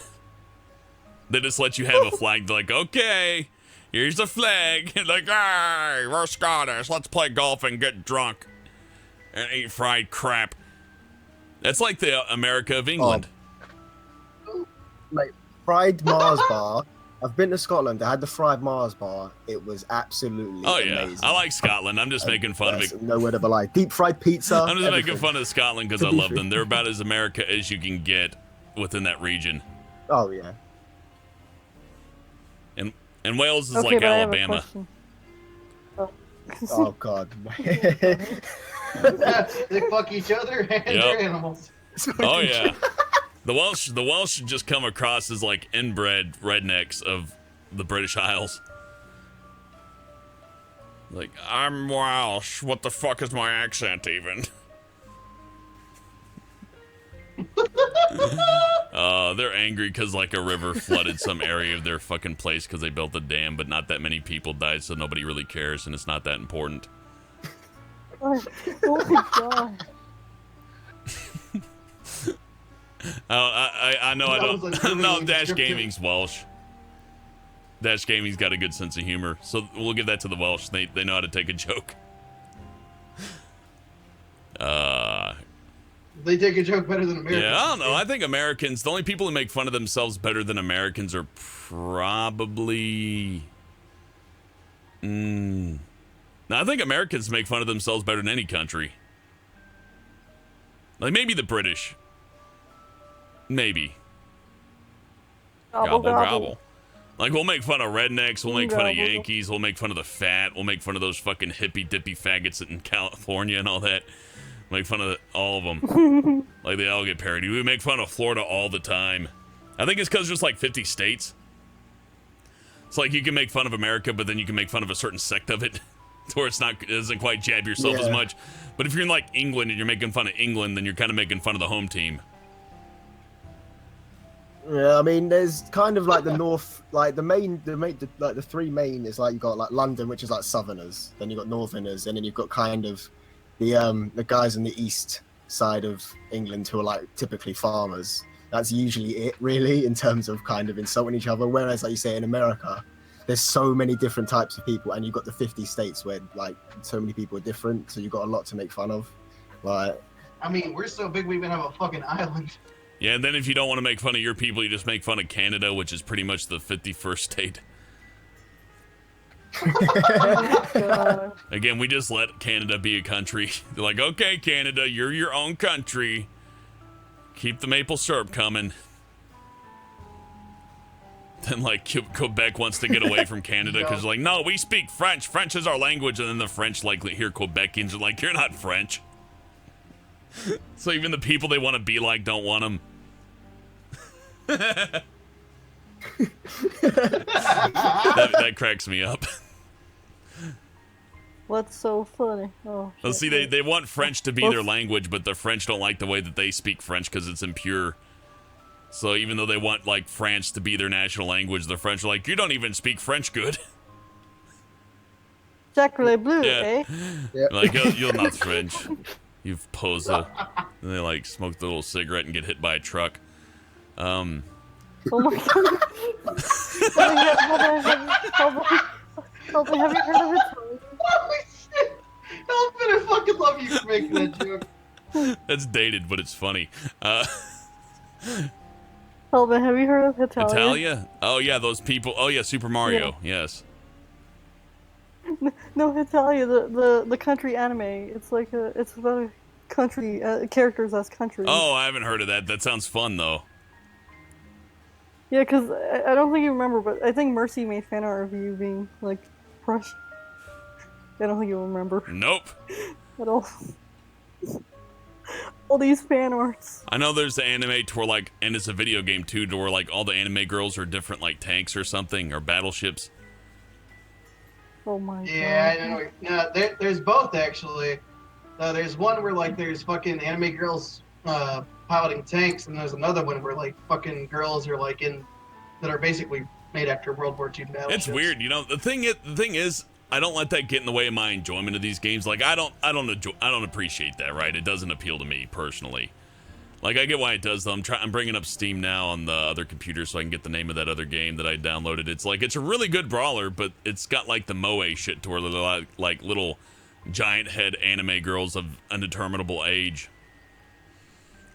They just let you have a flag. They're like, okay, here's a flag. Like, hey, we're Scottish. Let's play golf and get drunk and eat fried crap. That's like the America of England. Like fried Mars bar. I've been to Scotland. They had the fried Mars bar. It was absolutely Oh yeah, amazing. I like Scotland. I'm just making fun of it. There's nowhere to belie. Deep fried pizza. I'm just making everything. fun of Scotland because I To be love fair. them. They're about as America as you can get within that region. Oh yeah. And Wales is Okay, like but I have a Alabama. question. Oh. Oh god. They fuck each other and Yep. their animals. Oh yeah. The Welsh should just come across as like inbred rednecks of the British Isles. Like, I'm Welsh. What the fuck is my accent even? They're angry because like a river flooded some area of their fucking place because they built a dam, but not that many people died, so nobody really cares, and it's not that important. Oh my god. I know I That was, don't. like, really No, Dash descriptive. Gaming's Welsh. Dash Gaming's got a good sense of humor, so we'll give that to the Welsh. They know how to take a joke. They take a joke better than Americans. Yeah, I don't know. I think Americans, the only people who make fun of themselves better than Americans are probably. No, I think Americans make fun of themselves better than any country. Like maybe the British. Maybe. Gobble, Gobble, gobble. Like, we'll make fun of rednecks, we'll make fun of Yeah. Yankees, we'll make fun of the fat, we'll make fun of those fucking hippy-dippy faggots in California and all that. Make fun of all of them. Like, they all get parodied. We make fun of Florida all the time. I think it's because there's like 50 states. It's like you can make fun of America, but then you can make fun of a certain sect of it, to where it doesn't quite jab yourself as much. But if you're in like England and you're making fun of England, then you're kind of making fun of the home team. Yeah, I mean, there's kind of like the north, like the three main is like you got like London, which is like Southerners, then you got Northerners, and then you've got kind of the guys on the east side of England who are like typically farmers. That's usually it, really, in terms of kind of insulting each other. Whereas, like you say, in America, there's so many different types of people, and you've got the 50 states where like so many people are different, so you've got a lot to make fun of. Like, I mean, we're so big we even have a fucking island. Yeah, and then if you don't want to make fun of your people, you just make fun of Canada, which is pretty much the 51st state. Again, we just let Canada be a country. They're like, okay, Canada, you're your own country. Keep the maple syrup coming. Then, like, Quebec wants to get away from Canada because, like, no, we speak French. French is our language. And then the French, like, hear Quebecians are like, you're not French. So even the people they want to be like don't want them. that cracks me up. What's so funny? Oh, Well, see, they want French to be their language, but the French don't like the way that they speak French because it's impure. So even though they want, like, France to be their national language, the French are like, you don't even speak French good. Sacre bleu, Yeah. eh? Yep. Like, you're not French. You poser. And they, like, smoke the little cigarette and get hit by a truck. Oh my god. Hold on, have you heard of it? Holy shit! I'm gonna fucking love you for making that joke. That's dated, but it's funny. Helva, have you heard of Hitalia? Italia? Oh, yeah, those people. Oh, yeah, Super Mario. Yes. No, Hitalia, the country anime. It's like it's about a country characters as countries. Oh, I haven't heard of that. That sounds fun, though. Yeah, because I don't think you remember, but I think Mercy made fan art of you being like Russian. I don't think you'll remember Nope. at all. All these fan arts. I know there's the anime to where, like, and it's a video game, too, to where, like, all the anime girls are different, like, tanks or something, or battleships. Oh my Yeah, god. I know. No, there's both actually. There's one where like there's fucking anime girls piloting tanks, and there's another one where like fucking girls are like that are basically made after World War II battleships. It's weird, you know. The thing is, I don't let that get in the way of my enjoyment of these games. Like, I don't appreciate that, right? It doesn't appeal to me personally. Like, I get why it does, though. I'm bringing up Steam now on the other computer so I can get the name of that other game that I downloaded. It's like, it's a really good brawler, but it's got, like, the moe shit to where they're like little giant head anime girls of undeterminable age.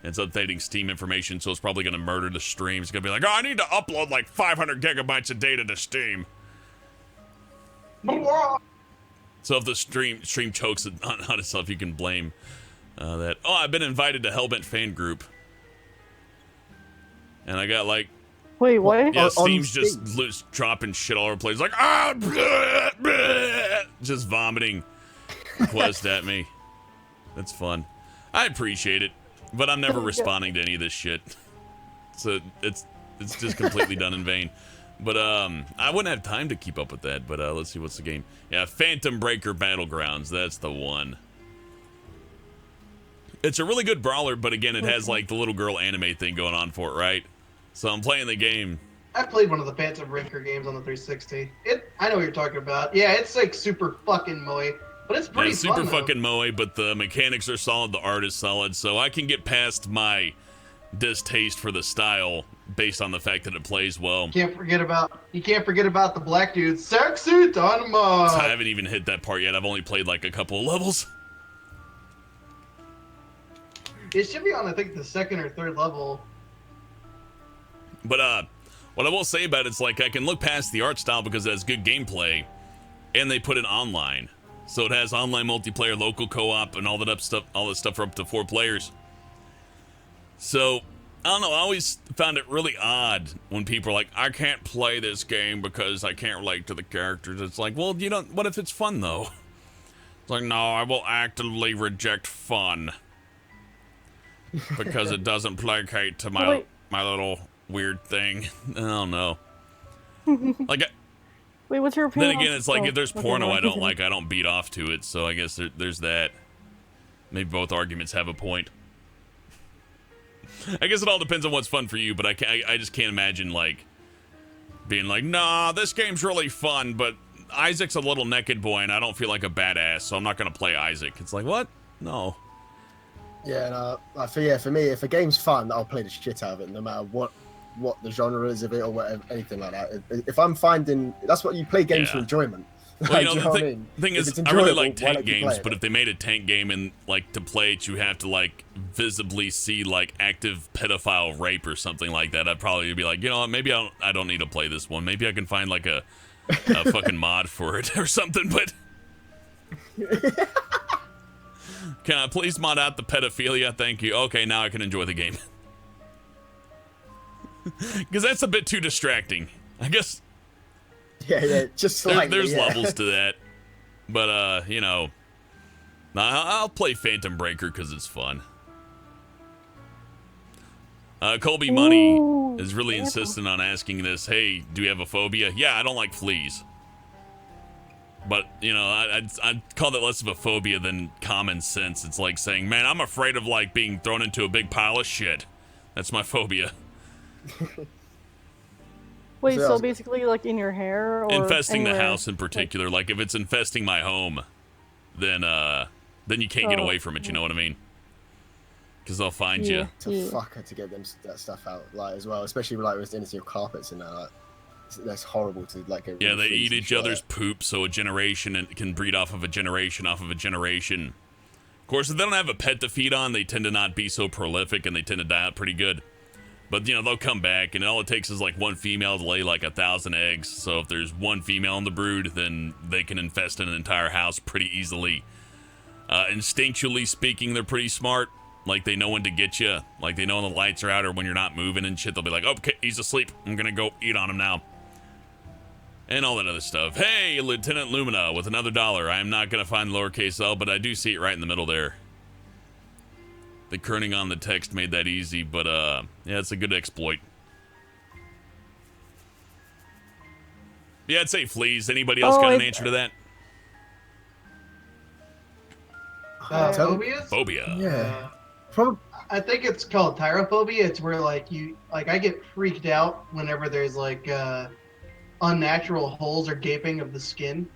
It's updating Steam information, so it's probably going to murder the stream. It's going to be like, oh, I need to upload, like, 500 gigabytes of data to Steam. So if the stream chokes on itself, you can blame that. Oh, I've been invited to Hellbent fan group, and I got like, Wait, what? yeah, On Steam's Steam? just loose, dropping shit all over the place, like bleh, bleh, just vomiting requests at me. That's fun. I appreciate it, but I'm never responding to any of this shit. So it's just completely done in vain. But I wouldn't have time to keep up with that. But let's see, what's the game? Yeah, Phantom Breaker Battlegrounds. That's the one. It's a really good brawler, but again, it has like the little girl anime thing going on for it, right? So I'm playing the game. I played one of the Phantom Breaker games on the 360. I know what you're talking about. Yeah, it's like super fucking moe, but it's pretty It's super fun, though. fucking moe, but the mechanics are solid, the art is solid, so I can get past my distaste for the style based on the fact that it plays well. You can't forget about the black dude, Sexy Dynamite. I haven't even hit that part yet. I've only played like a couple of levels. It should be on, I think, the second or third level. But what I will say about it's like I can look past the art style because it has good gameplay, and they put it online, so it has online multiplayer, local co-op, and all that stuff for up to 4 players. So I don't know. I always found it really odd when people are like, I can't play this game because I can't relate to the characters. It's like, well, you don't. What if it's fun though? It's like, no, I will actively reject fun because it doesn't placate to my little weird thing. I don't know. Like, wait, what's your opinion? then again, it's like if there's porno I don't continue. like, I don't beat off to it. So I guess there's that. Maybe both arguments have a point. I guess it all depends on what's fun for you, but I just can't imagine, like, being like, nah, this game's really fun, but Isaac's a little naked boy, and I don't feel like a badass, so I'm not going to play Isaac. It's like, what? No. Yeah, no, like for me, if a game's fun, I'll play the shit out of it, no matter what the genre is of it or whatever, anything like that. If I'm finding, that's what you play games for enjoyment. Well, Like, you know, the thing is, I really like tank games, but if they made a tank game and, like, to play it, you have to, like, visibly see, like, active pedophile rape or something like that, I'd probably be like, you know what, maybe I don't need to play this one. Maybe I can find, like, a fucking mod for it or something, but... Can I please mod out the pedophilia? Thank you. Okay, now I can enjoy the game. Because that's a bit too distracting. I guess... Yeah, just slightly. There's levels to that, but you know, I'll play Phantom Breaker because it's fun. Colby Money is really insistent on asking this. Hey, do you have a phobia? Yeah, I don't like fleas. But you know, I'd call that less of a phobia than common sense. It's like saying, man, I'm afraid of like being thrown into a big pile of shit. That's my phobia. Wait, so basically, like in your hair, or infesting anywhere? the house in particular. Like if it's infesting my home, then you can't get away from it. You know what I mean? Because they'll find you. It's a fucker to get that stuff out, like as well, especially like with into your carpets and that. Like, that's horrible to like. Yeah, they eat each other's poop, so a generation can breed off of a generation off of a generation. Of course, if they don't have a pet to feed on, they tend to not be so prolific, and they tend to die out pretty good. But, you know, they'll come back, and all it takes is, like, one female to lay, like, 1,000 eggs. So if there's one female in the brood, then they can infest an entire house pretty easily. Instinctually speaking, they're pretty smart. Like, they know when to get you. Like, they know when the lights are out or when you're not moving and shit. They'll be like, okay, he's asleep. I'm gonna go eat on him now. And all that other stuff. Hey, Lieutenant Lumina with another $1. I am not gonna find lowercase L, but I do see it right in the middle there. The kerning on the text made that easy, but yeah, it's a good exploit. Yeah, I'd say fleas. Anybody else got an answer to that? Phobias? Phobia. Yeah. I think it's called tyrophobia. It's where like I get freaked out whenever there's like unnatural holes or gaping of the skin.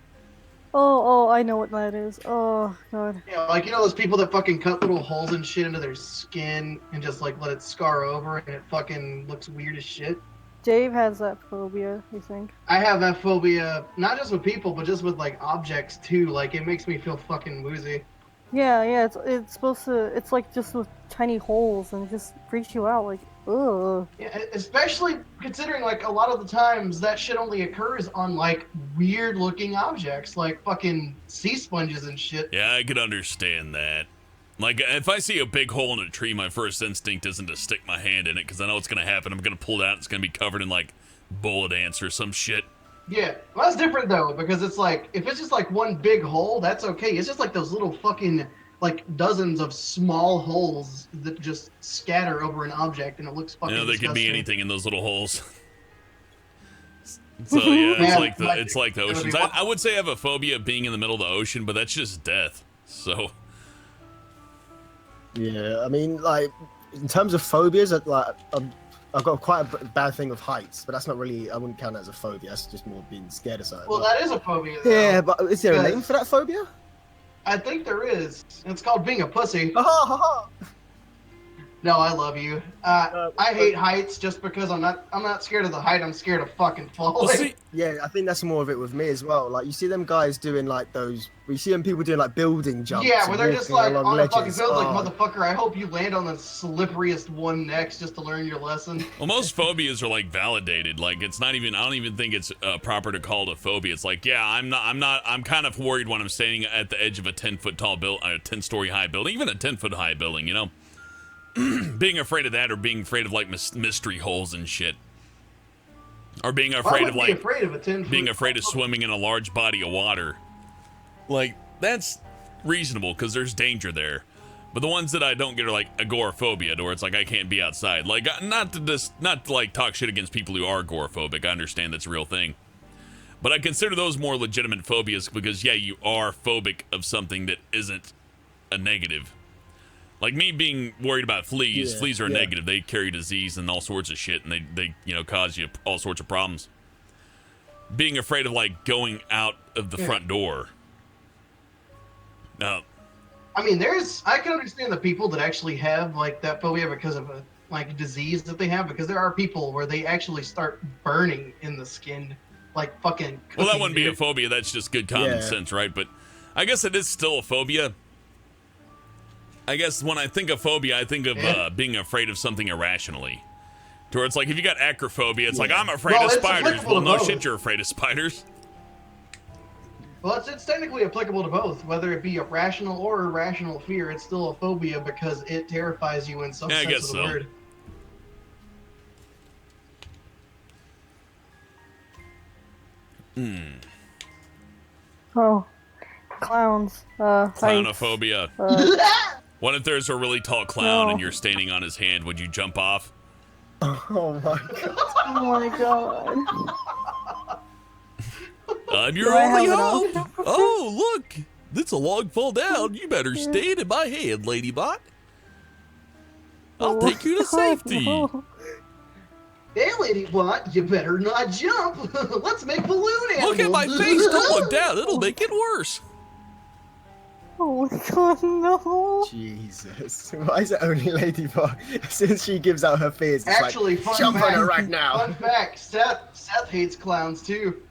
Oh, I know what that is. Oh, God. Yeah, like, you know those people that fucking cut little holes and shit into their skin and just, like, let it scar over and it fucking looks weird as shit? Dave has that phobia, you think? I have that phobia, not just with people, but just with, like, objects, too. Like, it makes me feel fucking woozy. Yeah, it's supposed to, it's like just with tiny holes and it just freaks you out, like, ugh. Yeah, especially considering, like, a lot of the times that shit only occurs on, like, weird-looking objects, like fucking sea sponges and shit. Yeah, I could understand that. Like, if I see a big hole in a tree, my first instinct isn't to stick my hand in it, because I know what's going to happen. I'm going to pull it out, it's going to be covered in, like, bullet ants or some shit. Yeah, well, that's different, though, because it's like, if it's just, like, one big hole, that's okay. It's just, like, those little fucking, like, dozens of small holes that just scatter over an object, and it looks fucking You know, there could be disgusting. anything in those little holes. So, yeah, it's like the oceans. I would say I have a phobia of being in the middle of the ocean, but that's just death, so... Yeah, I mean, like, in terms of phobias, like, I've got quite a bad thing with heights, but that's not really, I wouldn't count it as a phobia, that's just more being scared of something. Well, that is a phobia, though. Yeah, but is there a name for that phobia? I think there is. It's called being a pussy. No, I love you. I hate heights just because I'm not scared of the height. I'm scared of fucking falling. Yeah, I think that's more of it with me as well. Like, you see them guys doing like those. We see them people doing like building jumps. Yeah, where they're just like on the fucking ledges. build, like, motherfucker, I hope you land on the slipperiest one next just to learn your lesson. Well, most phobias are like validated. Like, it's not even, I don't even think it's proper to call it a phobia. It's like, yeah, I'm kind of worried when I'm standing at the edge of a 10-foot tall building, a 10-story high building, even a 10-foot high building, you know? being afraid of that, or being afraid of like mystery holes and shit, or being afraid of like being afraid of swimming in a large body of water. Like that's reasonable because there's danger there. But the ones that I don't get are like agoraphobia, to where it's like I can't be outside. Like not to like talk shit against people who are agoraphobic. I understand that's a real thing. But I consider those more legitimate phobias because, yeah, you are phobic of something that isn't a negative. Like me being worried about fleas. Yeah, Fleas are yeah. negative. They carry disease and all sorts of shit, and they you know, cause you all sorts of problems. Being afraid of, like, going out of the front door. No. I mean, I can understand the people that actually have, like, that phobia because of a, like, disease that they have, because there are people where they actually start burning in the skin. Like fucking. Well, that wouldn't be a phobia. That's just good common sense, right? But I guess it is still a phobia. I guess when I think of phobia, I think of being afraid of something irrationally. To where it's like, if you got acrophobia, it's like, I'm afraid of spiders. Well, no shit, you're afraid of spiders. Well, it's technically applicable to both. Whether it be a rational or irrational fear, it's still a phobia because it terrifies you in some sense of the word. Oh, clowns. Clownophobia. What if there's a really tall clown and you're standing on his hand? Would you jump off? Oh my god. Oh my god. I'm your only hope. Oh, look. It's a log fall down. You better stay in my hand, Ladybot. I'll take you to safety. Hey, Ladybot, you better not jump. Let's make balloon animals. Look at my face. Don't look down. It'll make it worse. Oh my god, no. Jesus. Why is it only Ladybot? Since she gives out her fears, it's actually, like, jump on her right now. Fun fact, Seth hates clowns too.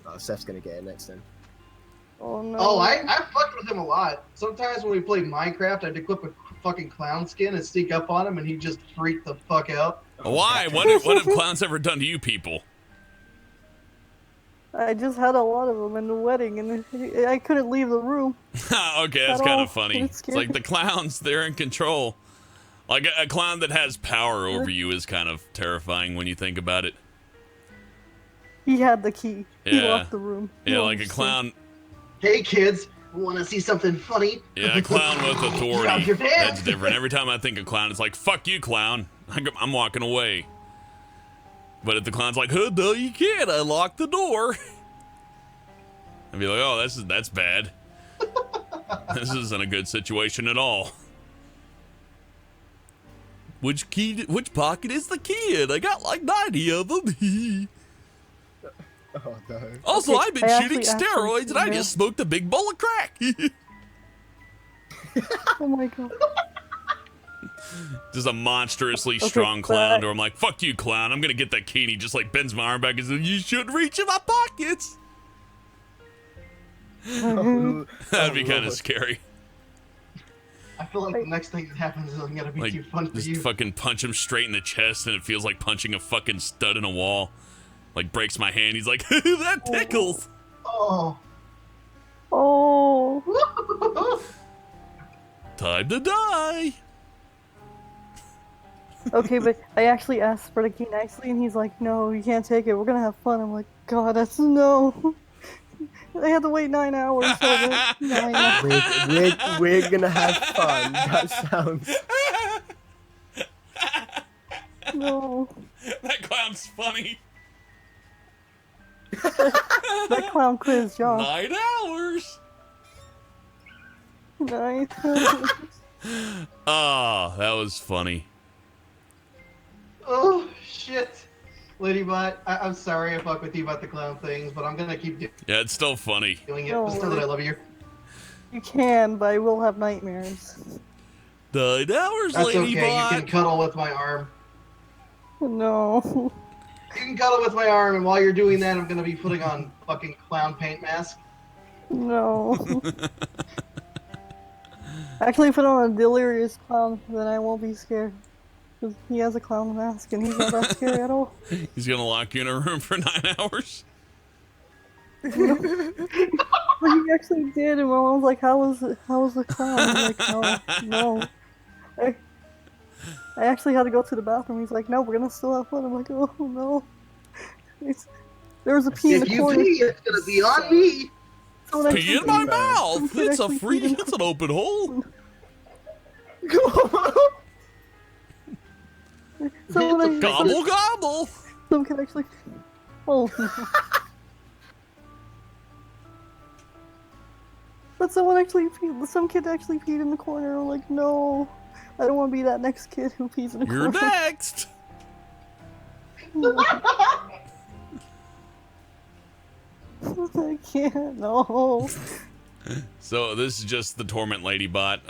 Oh, Seth's gonna get it next then. Oh no. Oh, I fucked with him a lot. Sometimes when we played Minecraft, I'd equip a fucking clown skin and sneak up on him, and he'd just freak the fuck out. Why? What have clowns ever done to you people? I just had a lot of them in the wedding, and I couldn't leave the room. Okay, that's kind of funny. It's like the clowns, they're in control. Like a clown that has power over you is kind of terrifying when you think about it. He had the key. He Yeah. locked the room. Yeah, like a clown. Hey kids, want to see something funny? Yeah, a clown with Grab authority. your pants. That's different. Every time I think of clown, it's like, fuck you, clown. I'm walking away. But if the clown's like, oh, no, you can't. I locked the door. I'd be like, oh, that's bad. This isn't a good situation at all. Which pocket is the key in? I got like 90 of them. Oh no. Also, Okay, I've been I shooting actually steroids and I yeah. just smoked a big bowl of crack. Oh my god. Just a monstrously Okay, strong but clown, or I'm like, fuck you, clown. I'm gonna get that key. And he just like bends my arm back and says, you shouldn't reach in my pockets. Oh, That'd be kind of Lord. scary. I feel like the next thing that happens is gonna be Like, too fun for just you. fucking punch him straight in the chest, and it feels like punching a fucking stud in a wall. Like, breaks my hand. He's like, that tickles. Oh. Oh. Time to die. Okay, but I actually asked for the key nicely, and he's like, no, you can't take it. We're gonna have fun. I'm like, god, that's no. I had to wait 9 hours. So I went 9 hours. We're gonna have fun. That sounds. No. That clown's funny. That clown quit his job. 9 hours. 9 Oh, that was funny. Oh shit. Ladybot, I'm sorry I fuck with you about the clown things, but I'm gonna keep Yeah, it's still funny. doing it. No, Just know that I love you. You can, but I will have nightmares. 9 hours, That's okay. Ladybot. You can cuddle with my arm. No. You can cuddle with my arm, and while you're doing that, I'm gonna be putting on fucking clown paint mask. No. Actually, put on a delirious clown, then I won't be scared. Because he has a clown mask and he's not that scary at all. He's gonna lock you in a room for 9 hours. But he actually did, and my mom was like, how was the clown? I'm like, no. I actually had to go to the bathroom. He's like, no, we're gonna still have fun. I'm like, oh no. There was a pee in If the you corner. pee, it's gonna be on me. Someone Pee actually in my peed- mouth. some kid It's a actually free. peed in- It's an open hole. Someone actually- Gobble gobble. Some kid actually. Oh. No. But someone actually peed. Some kid actually peed in the corner. I'm like, no, I don't want to be that next kid who pees in the You're corner. next. I can't. No. So this is just the Torment Lady bot.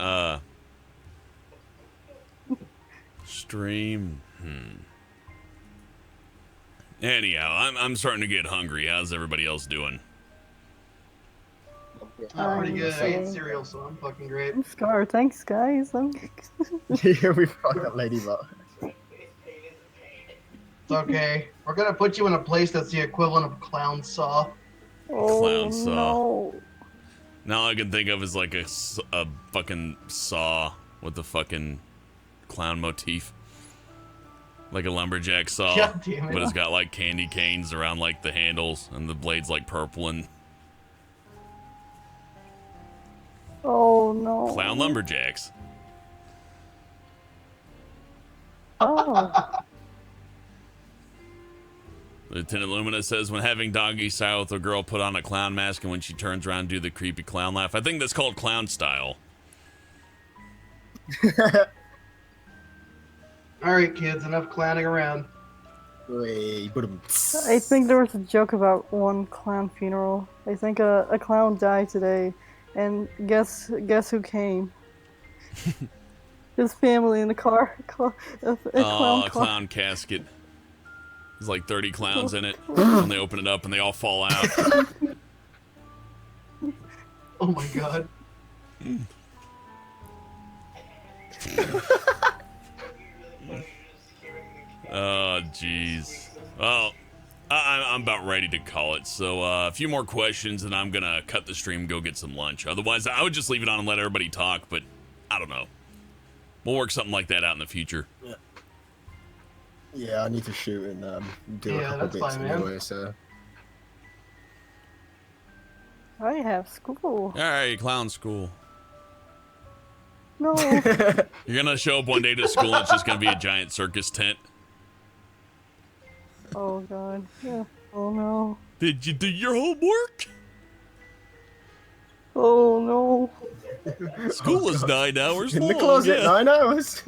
Stream. Anyhow, I'm starting to get hungry. How's everybody else doing? I'm pretty good. I ate Same. cereal, so I'm fucking great. I'm scarred. Thanks, guys. Yeah, we fucked up Ladybot. It's okay. We're gonna put you in a place that's the equivalent of a clown saw. Oh Clown saw. no. Now all I can think of is like a fucking saw with the fucking clown motif. Like a lumberjack saw. God damn it. But it's got like candy canes around like the handles and the blade's like purple and Oh no. clown lumberjacks. Oh. Lieutenant Lumina says when having doggy style with a girl put on a clown mask and when she turns around do the creepy clown laugh. I think that's called clown style. Alright, kids, enough clowning around. I think there was a joke about one clown funeral. I think a clown died today, and guess who came? His family in the car. A clown car. Clown casket. There's like 30 clowns in it. And they open it up and they all fall out. Oh my god. Oh, jeez. Well, I'm about ready to call it. So a few more questions and I'm going to cut the stream and go get some lunch. Otherwise, I would just leave it on and let everybody talk, but I don't know. We'll work something like that out in the future. Yeah, I need to shoot and do a Yeah, couple that's bits fine, man. anyway, so. I have school. All right, clown school. No. You're going to show up one day to school and it's just going to be a giant circus tent. Oh god. Yeah. Oh no. Did you do your homework? Oh no. School is 9 hours In long. the closet, yeah. 9 hours.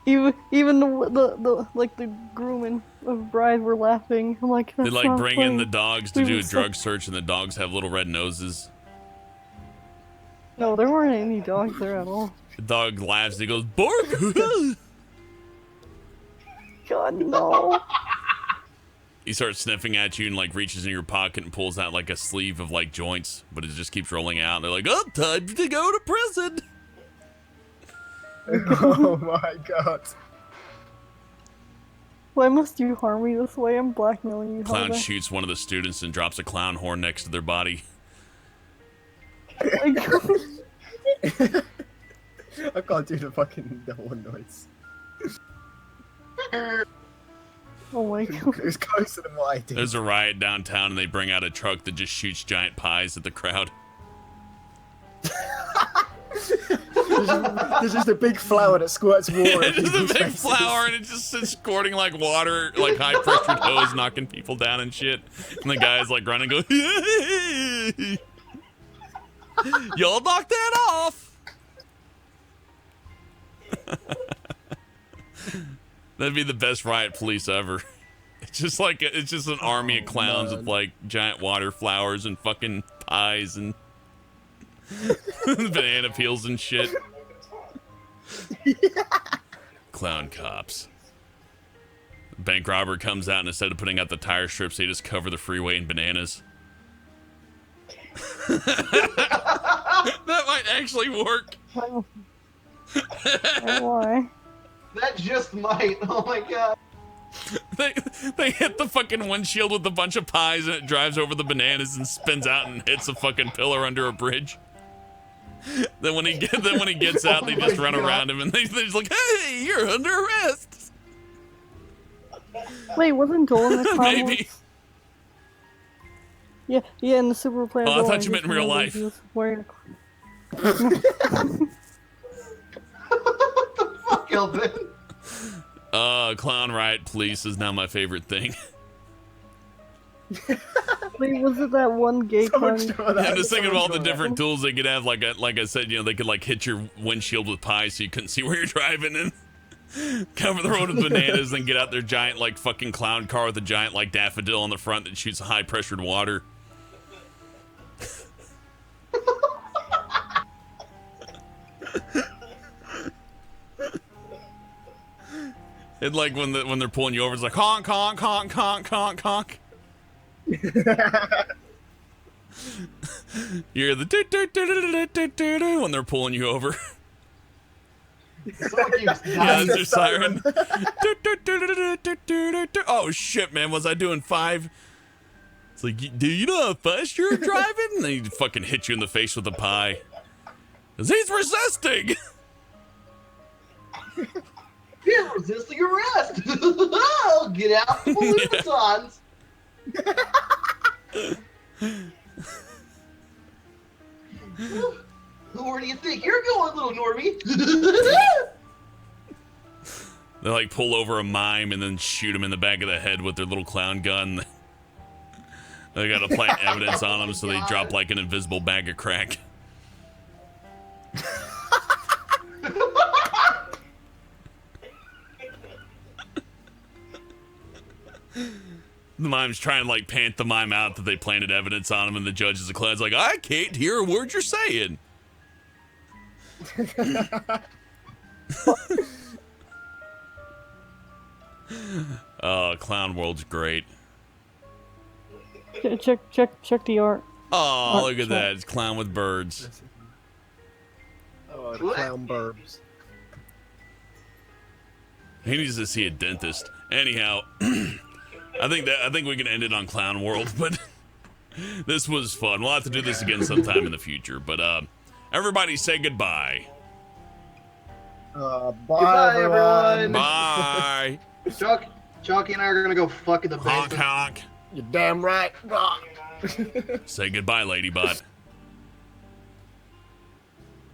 Even the like the groom and bride were laughing. I'm like, They that's like not bring funny. in the dogs to We do were a so- drug search and the dogs have little red noses. No, there weren't any dogs there at all. The dog laughs and he goes, bark! God no. He starts sniffing at you and like reaches in your pocket and pulls out like a sleeve of like joints, but it just keeps rolling out. And they're like, oh, time to go to prison. Oh my god. Why must you harm me this way? I'm blackmailing you. Clown Helga. shoots one of the students and drops a clown horn next to their body. I can't do the fucking devil noise. Oh my god. It was closer than what I did. There's a riot downtown and they bring out a truck that just shoots giant pies at the crowd. There's just a big flower that squirts water. It's in just a people's big faces. flower and it just sits squirting like water, like high pressure hose, knocking people down and shit. And the guy's like running, go, y'all knock that off. That'd be the best riot police ever. It's just like it's just an army of clowns with like giant water flowers and fucking pies and banana peels and shit. Clown cops. Bank robber comes out and instead of putting out the tire strips, they just cover the freeway in bananas. That might actually work. Why? That just might. Oh my god. They hit the fucking windshield with a bunch of pies and it drives over the bananas and spins out and hits a fucking pillar under a bridge. Then when he gets out, they just run around him and they're just like, "Hey, you're under arrest." Wait, wasn't Joel in the Clown Maybe. Wars? Yeah, in the Super Player. Oh, I thought you meant in real life. He was wearing Fuck, Elvin. Clown Riot Police is now my favorite thing. Wait, was it that one gay clown? I'm just thinking of all the different tools they could have. Like I said, you know, they could like hit your windshield with pie so you couldn't see where you're driving and cover the road with bananas, then get out their giant like fucking clown car with a giant like daffodil on the front that shoots high pressured water. And like when they're pulling you over, it's like honk honk honk honk honk honk. You're the do when they're pulling you over. Yeah, that's your siren. Oh shit, man! Was I doing 5? It's like, do you know how fast you're driving? And they fucking hit you in the face with a pie. 'Cause he's resisting. He's resisting arrest. Oh, get out the Louis Vuittons. Where do you think you're going, little Normie? They like pull over a mime and then shoot him in the back of the head with their little clown gun. They gotta plant evidence on him, so they drop like an invisible bag of crack. The mime's trying to like pant the mime out that they planted evidence on him, and the judge is a clown's like, I can't hear a word you're saying. Oh, Clown World's great. Check the art. Oh, look at that. It's clown with birds. Oh, the clown burbs. He needs to see a dentist. Anyhow, I think we can end it on Clown World, but this was fun. We'll have to do this again sometime in the future. But everybody say goodbye. Bye, Goodbye, everyone. Bye. Chalky and I are gonna go fuck in the Honk basement. honk. You're damn right. Say goodbye, Ladybot.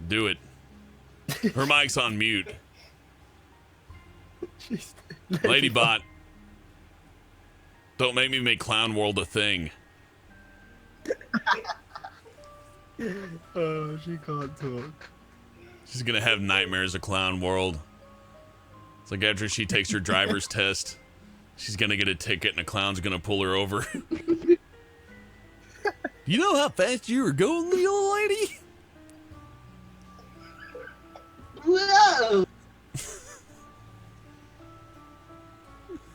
Do it. Her mic's on mute. Ladybot. Don't make me make Clown World a thing. Oh, she can't talk. She's gonna have nightmares of Clown World. It's like after she takes her driver's test, she's gonna get a ticket and a clown's gonna pull her over. You know how fast you were going, little lady? Whoa!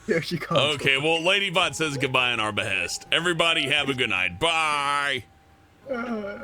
Yeah, she can't Okay, well, Ladybot says goodbye on our behest. Everybody have a good night. Bye! talk.